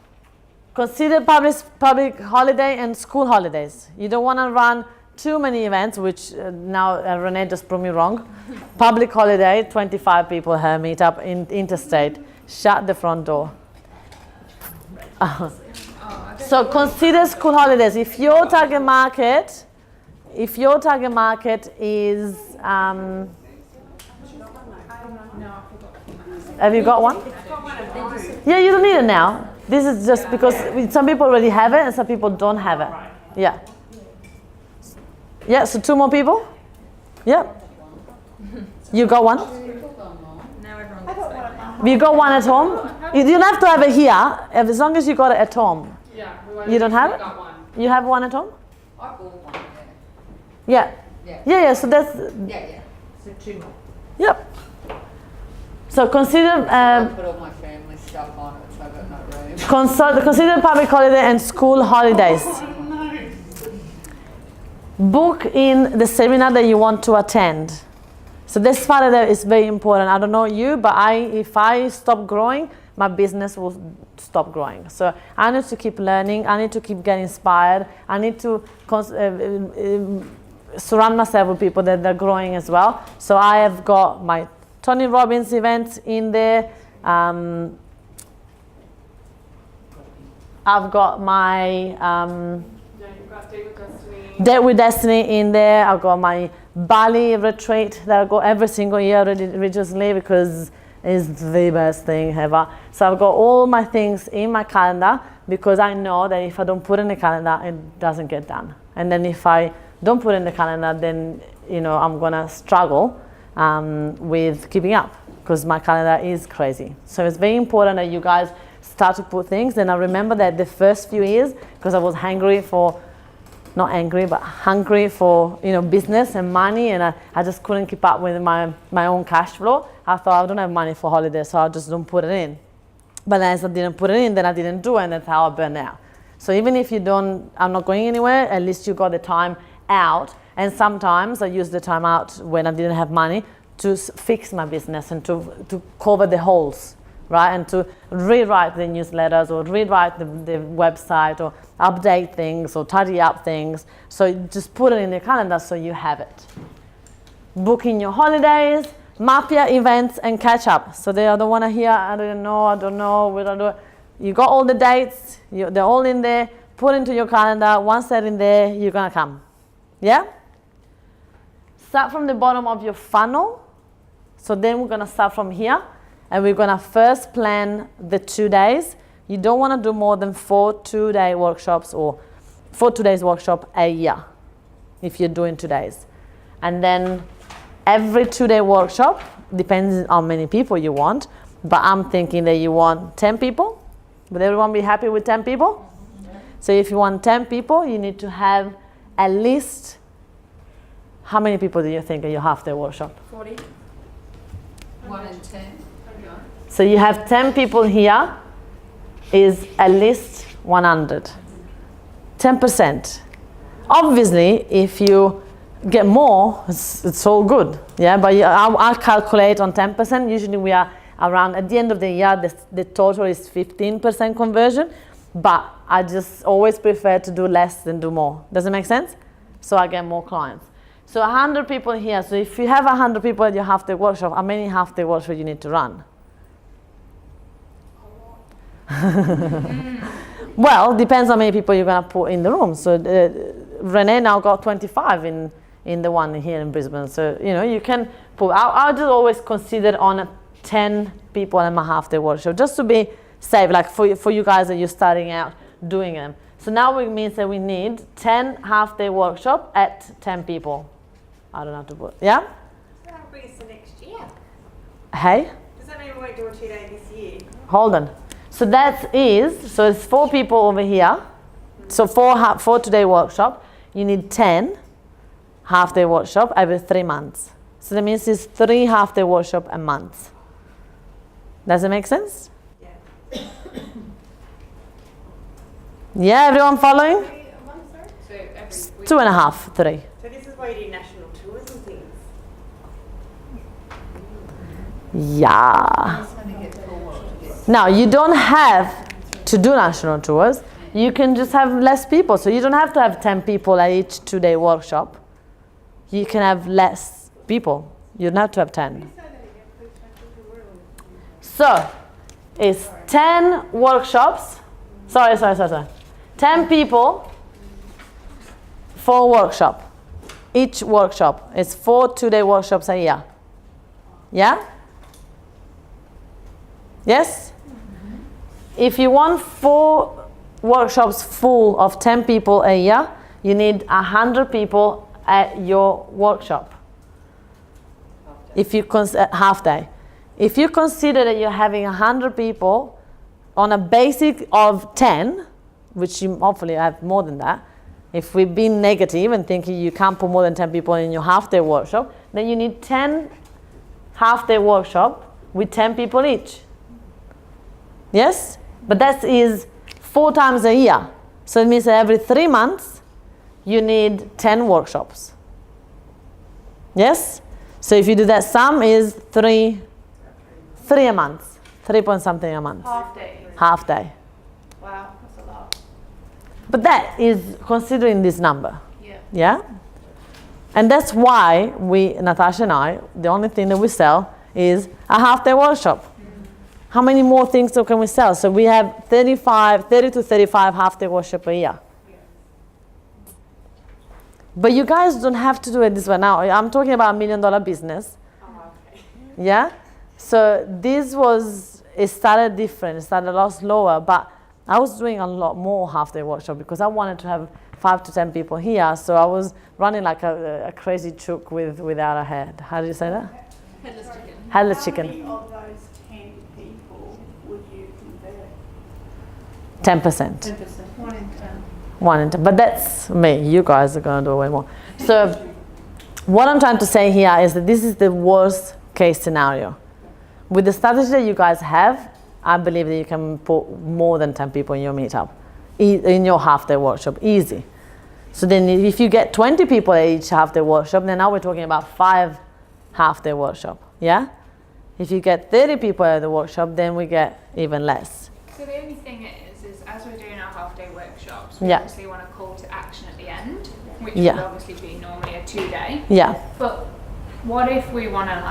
consider public holiday and school holidays. You don't want to run too many events, which now Renee just proved me wrong. Public holiday, 25 people here meet up in interstate. Shut the front door. So consider school holidays. If your target market is, have you got one? Yeah, you don't need it now. This is just because some people already have it and some people don't have it. Yeah. Yeah, so 2 more people? Yeah. You got one? Now everyone gets You got one at home? You don't have to have it here, as long as you got it at home. Yeah. You don't have it? Got one. You have one at home? I bought one, Yeah. Yeah, so that's... yeah. So 2 more. Yep. So consider... I put all my family stuff on it, so I've got no room. Consider public holiday and school holidays. Book in the seminar that you want to attend. So this part of that is very important. I don't know you, but if I stop growing, my business will stop growing. So I need to keep learning. I need to keep getting inspired. I need to surround myself with people that are growing as well. So I have got my Tony Robbins events in there. I've got my Date with Destiny in there. I've got my Bali retreat that I go every single year religiously because it's the best thing ever. So I've got all my things in my calendar because I know that if I don't put in the calendar, it doesn't get done. And then if I don't put in the calendar, then I'm gonna struggle with keeping up because my calendar is crazy. So it's very important that you guys start to put things. And I remember that the first few years, because I was hungry for business and money, and I just couldn't keep up with my own cash flow. I thought I don't have money for holidays, so I just don't put it in. But as I didn't put it in, then I didn't do it, and that's how I burned out. So even if I'm not going anywhere, at least you got the time out. And sometimes I used the time out when I didn't have money to fix my business and to cover the holes, right? And to rewrite the newsletters or rewrite the website or update things or tidy up things. So just put it in the calendar so you have it. Booking your holidays, Mafia events, and catch up. So they don't want to hear, I don't know, we don't do it. You got all the dates, they're all in there. Put into your calendar. Once they're in there, you're going to come. Yeah? Start from the bottom of your funnel. So then we're going to start from here. And we're going to first plan the 2 days. You don't want to do more than 4 2-day workshops or 4 2 days workshop a year if you're doing 2 days. And then every 2-day workshop, depends on how many people you want, but I'm thinking that you want 10 people. Would everyone be happy with 10 people? So if you want 10 people, you need to have at least, how many people do you think in your half-day workshop? 40. 1 in 10. So you have 10 people here, is at least 100. 10%. Obviously, if you get more, it's all good. Yeah, but I calculate on 10%. Usually we are around, at the end of the year, the total is 15% conversion. But I just always prefer to do less than do more. Does it make sense? So I get more clients. So 100 people here. So if you have 100 people at your half-day workshop, how many half-day workshops you need to run? Well, depends how many people you're going to put in the room. So Renee now got 25 in the one here in Brisbane. So, you can put, I'll just always consider on 10 people in my half-day workshop, just to be safe, like for you guys that you're starting out doing them. So now it means that we need 10 half-day workshop at 10 people. I don't have to put, yeah? So that'll bring us to next year. Hey? Does that mean we won't do a 2-day this year? Hold on. So so it's 4 people over here. So 4 2-day workshop. You need 10 half-day workshop every 3 months. So that means it's 3 half-day workshop a month. Does it make sense? Yeah. Yeah, everyone following? So every 2.5, 3. So this is why you do national tours and things. Yeah. Now, you don't have to do national tours. You can just have less people. So you don't have to have 10 people at each 2-day workshop. You can have less people. You don't have to have 10. So, it's 10 workshops. Sorry. 10 people for workshop. Each workshop is 4 2-day workshops a year. Yeah? Yes? If you want 4 workshops full of 10 people a year, you need 100 people at your workshop. If you half day. If you consider that you're having 100 people on a basic of 10, which you hopefully have more than that, if we've been negative and thinking you can't put more than 10 people in your half-day workshop, then you need 10 half-day workshop with 10 people each. Yes? But that is 4 times a year. So it means that every 3 months, you need 10 workshops. Yes? So if you do that, sum is 3 a month. 3 point something a month. Half day. Half day. Wow, that's a lot. But that is considering this number. Yeah. Yeah? And that's why we, Natasha and I, the only thing that we sell is a half-day workshop. How many more things can we sell? So we have 30 to 35 half-day workshop a year. But you guys don't have to do it this way now. I'm talking about $1 million business. Oh, okay. Yeah? So it started different. It started a lot slower, but I was doing a lot more half-day workshop because I wanted to have 5 to 10 people here. So I was running like a crazy chook without a head. How do you say that? Headless chicken. Headless chicken. How many of those 10 people would you convert? 10%. 10%. 1 in 10. 1 in 10. But that's me. You guys are going to do way more. So what I'm trying to say here is that this is the worst case scenario. With the strategy that you guys have, I believe that you can put more than 10 people in your meetup, in your half-day workshop, easy. So then if you get 20 people at each half-day workshop, then now we're talking about 5 half-day workshop, yeah? If you get 30 people at the workshop, then we get even less. So the only thing is as we're doing our half-day workshops, we Yeah. obviously want a call to action at the end, which Yeah. would obviously be normally a 2-day. Yeah. But what if we want to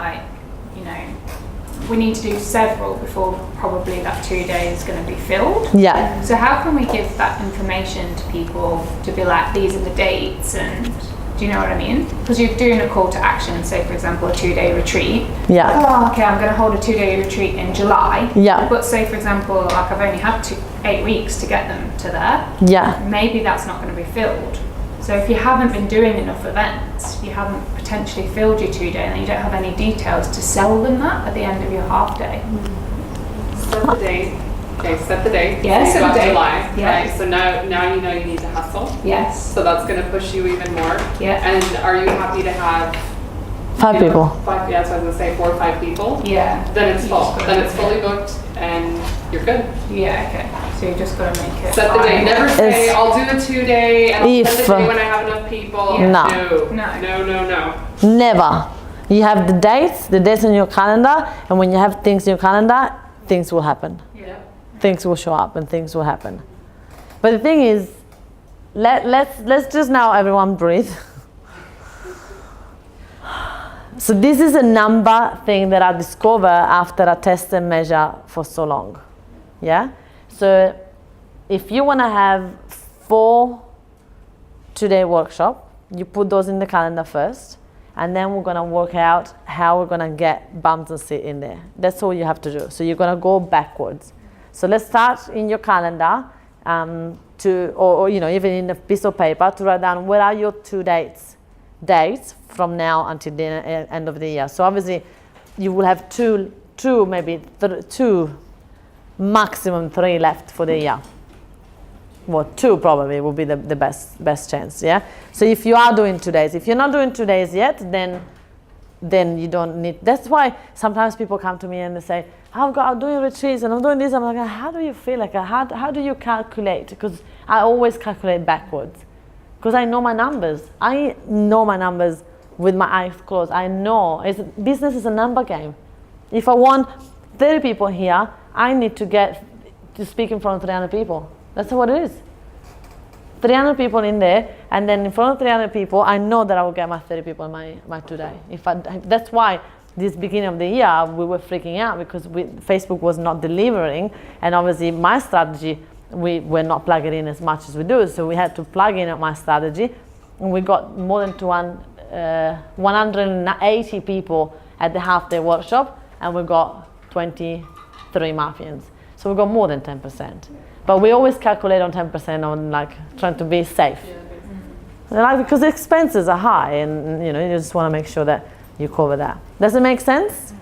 we need to do several before probably that 2-day is going to be filled. Yeah. So how can we give that information to people to be like, these are the dates, and do you know what I mean? Because you're doing a call to action, say for example a 2-day retreat. Yeah. Oh, okay, I'm going to hold a 2-day retreat in July. Yeah. But say for example, like I've only had 8 weeks to get them to there. Yeah. Maybe that's not going to be filled. So if you haven't been doing enough events, you haven't potentially filled your 2-day, and you don't have any details to sell them that at the end of your half day. Set the date. Okay, set the date. Yeah, So set you got the date. July, Yeah. right? So now you know you need to hustle. Yes. So that's going to push you even more. Yeah. And are you happy to have 5 people. 5? Yeah, so I was going to say 4 or 5 people. Yeah. Then it's full. Then it's fully booked, and you're good. Yeah. Okay. So you just got to make it. Set the date. Never say I'll do a 2-day and I'll set the day when I have enough people. No. No. Never. You have the dates on your calendar, and when you have things in your calendar, things will happen. Yeah. Things will show up and things will happen. But the thing is, let's just now everyone breathe. So this is a number thing that I discovered after I test and measure for so long. Yeah? So if you want to have 4 2-day workshop, you put those in the calendar first, and then we're going to work out how we're going to get bums and seats in there. That's all you have to do. So you're going to go backwards. So let's start in your calendar or even in a piece of paper to write down what are your 2 dates from now until the end of the year. So obviously you will have two, maximum 3 left for the year. well, 2 probably will be the best chance, yeah? So if you are doing 2 days, if you're not doing 2 days yet, then you don't need, that's why sometimes people come to me and they say, I'm doing retreats and I'm doing this. I'm like, how do you feel? Like, how do you calculate? Because I always calculate backwards. Because I know my numbers. I know my numbers with my eyes closed. I know. Business is a number game. If I want 30 people here, I need to get to speak in front of 300 people. That's what it is. 300 people in there, and then in front of 300 people, I know that I will get my 30 people in my 2 day. That's why this beginning of the year, we were freaking out because Facebook was not delivering, and obviously my strategy, we were not plugging in as much as we do, so we had to plug in my strategy, and we got more than 180 people at the half-day workshop, and we got 23 Maffians. So we got more than 10%. But we always calculate on 10% on like trying to be safe. Because the expenses are high, and you just want to make sure that you cover that. Does it make sense?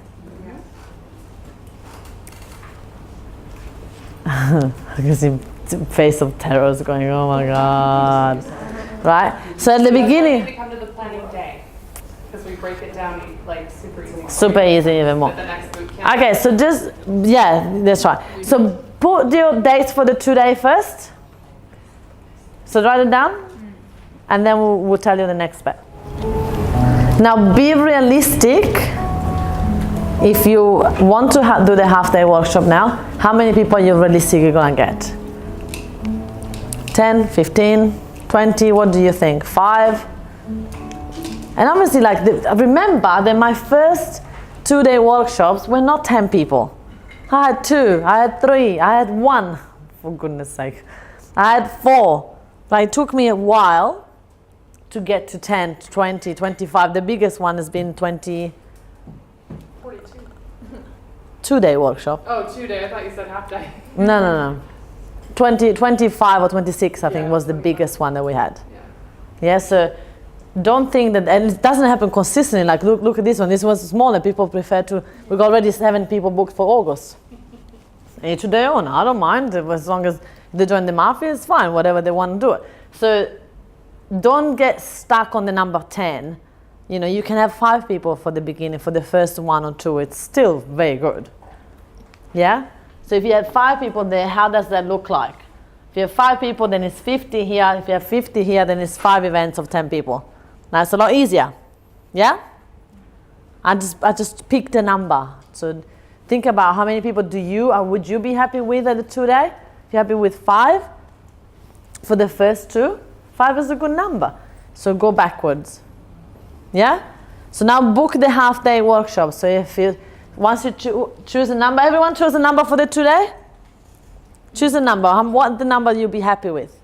I can see the face of terror is going, oh my God. Right? So at the beginning, We come to the planning day because we break it down like super easy. Super easy even more. With the next boot camp. Okay, so just, that's right. So put your dates for the 2 day first. So write it down, and then we'll tell you the next step. Now be realistic. If you want to do the half-day workshop now, how many people are you realistically going to get? 10, 15, 20, what do you think? 5? And obviously, remember that my first 2 day workshops were not 10 people. I had 2, I had 3, I had 1, for goodness sake. I had 4. It took me a while to get to 10, 20, 25. The biggest one has been 42. 2 day workshop. Oh, 2 day. I thought you said half day. No. 25 or 26, I think, was the biggest one that we had. Yeah, so don't think that, and it doesn't happen consistently. Like, look at this one. This was smaller. People prefer to, we've got already 7 people booked for August. Each to their own. I don't mind. As long as they join the Mafia, it's fine. Whatever they want to do it. So don't get stuck on the number 10. You can have 5 people for the beginning, for the first 1 or 2. It's still very good. Yeah? So if you have 5 people there, how does that look like? If you have 5 people, then it's 50 here. If you have 50 here, then it's 5 events of 10 people. Now it's a lot easier. Yeah? I just picked a number. So think about how many people would you be happy with at the 2 day? If you're happy with 5 for the first 2, 5 is a good number. So go backwards. Yeah? So now book the half-day workshop. So once you choose a number, everyone choose a number for the 2 day? Choose a number. What the number you'll be happy with?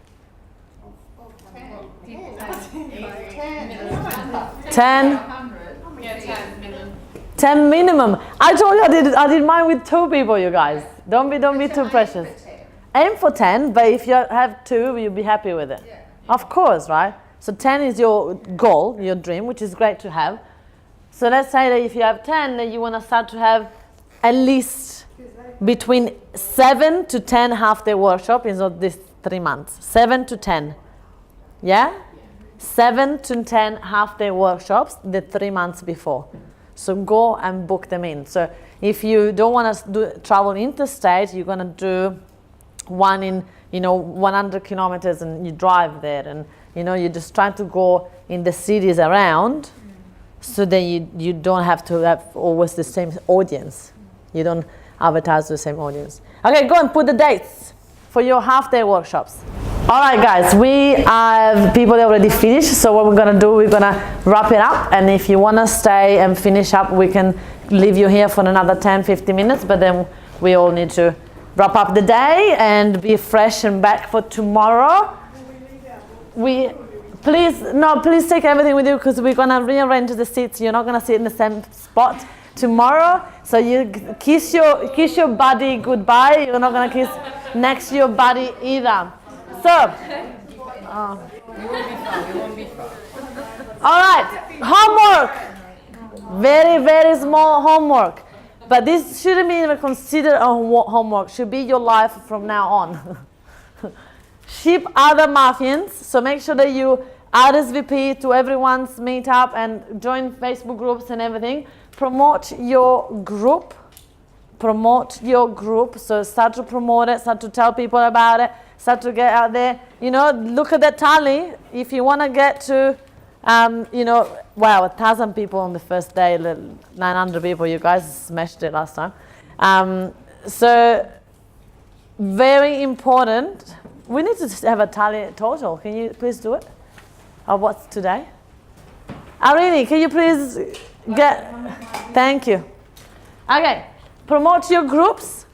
10? Yeah, 10 minimum. 10 minimum. I told you I did mine with 2 people, you guys. Don't be too precious. Aim for 10, but if you have 2, you'll be happy with it. Of course, right? So 10 is your goal, your dream, which is great to have. So let's say that if you have 10, then you want to start to have at least between 7 to 10 half-day workshop in these 3 months. 7 to 10. Yeah? 7 to 10 half-day workshops the 3 months before. So go and book them in. So if you don't want to travel interstate, you're going to do one in 100 kilometers and you drive there, and you're just trying to go in the cities around, so that you don't have to have always the same audience. You don't advertise to the same audience. Okay, go and put the dates for your half-day workshops. All right, guys, we have people that already finished. So what we're gonna do, we're gonna wrap it up. And if you wanna stay and finish up, we can leave you here for another 10, 15 minutes. But then we all need to wrap up the day and be fresh and back for tomorrow. Please take everything with you, because we're gonna rearrange the seats. You're not gonna sit in the same spot tomorrow. So you kiss your buddy goodbye. You're not gonna kiss next to your buddy either. So, all right, homework. Very, very small homework. But this shouldn't be even considered a homework. Should be your life from now on. ship other Mafians. So make sure that you RSVP to everyone's meetup and join Facebook groups and everything. Promote your group. Promote your group. So start to promote it, start to tell people about it, start to get out there. You know, look at the tally. If you want to get to, you know, wow, 1,000 people on the first day, 900 people. You guys smashed it last time. So very important. We need to have a tally total. Can you please do it? Of what's today? Arini, can you please get, thank you. Okay, promote your groups.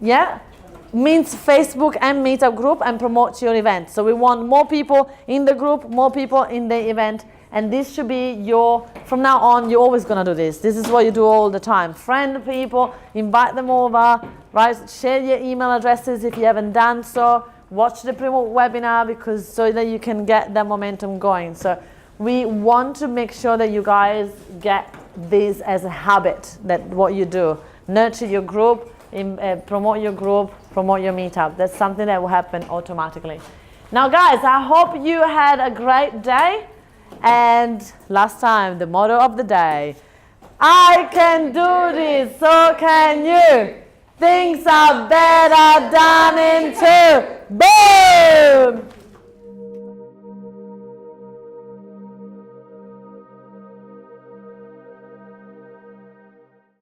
Yeah, means Facebook and Meetup group, and promote your event. So we want more people in the group, more people in the event, and this should be your, from now on, you're always gonna do this. This is what you do all the time. Friend people, invite them over, right? Share your email addresses if you haven't done so. Watch the promote webinar because so that you can get the momentum going. So we want to make sure that you guys get this as a habit, that what you do. Nurture your group, promote your group, promote your meetup. That's something that will happen automatically. Now guys, I hope you had a great day. And last time, the motto of the day. I can do this, so can you. Things are better done in two. Boom!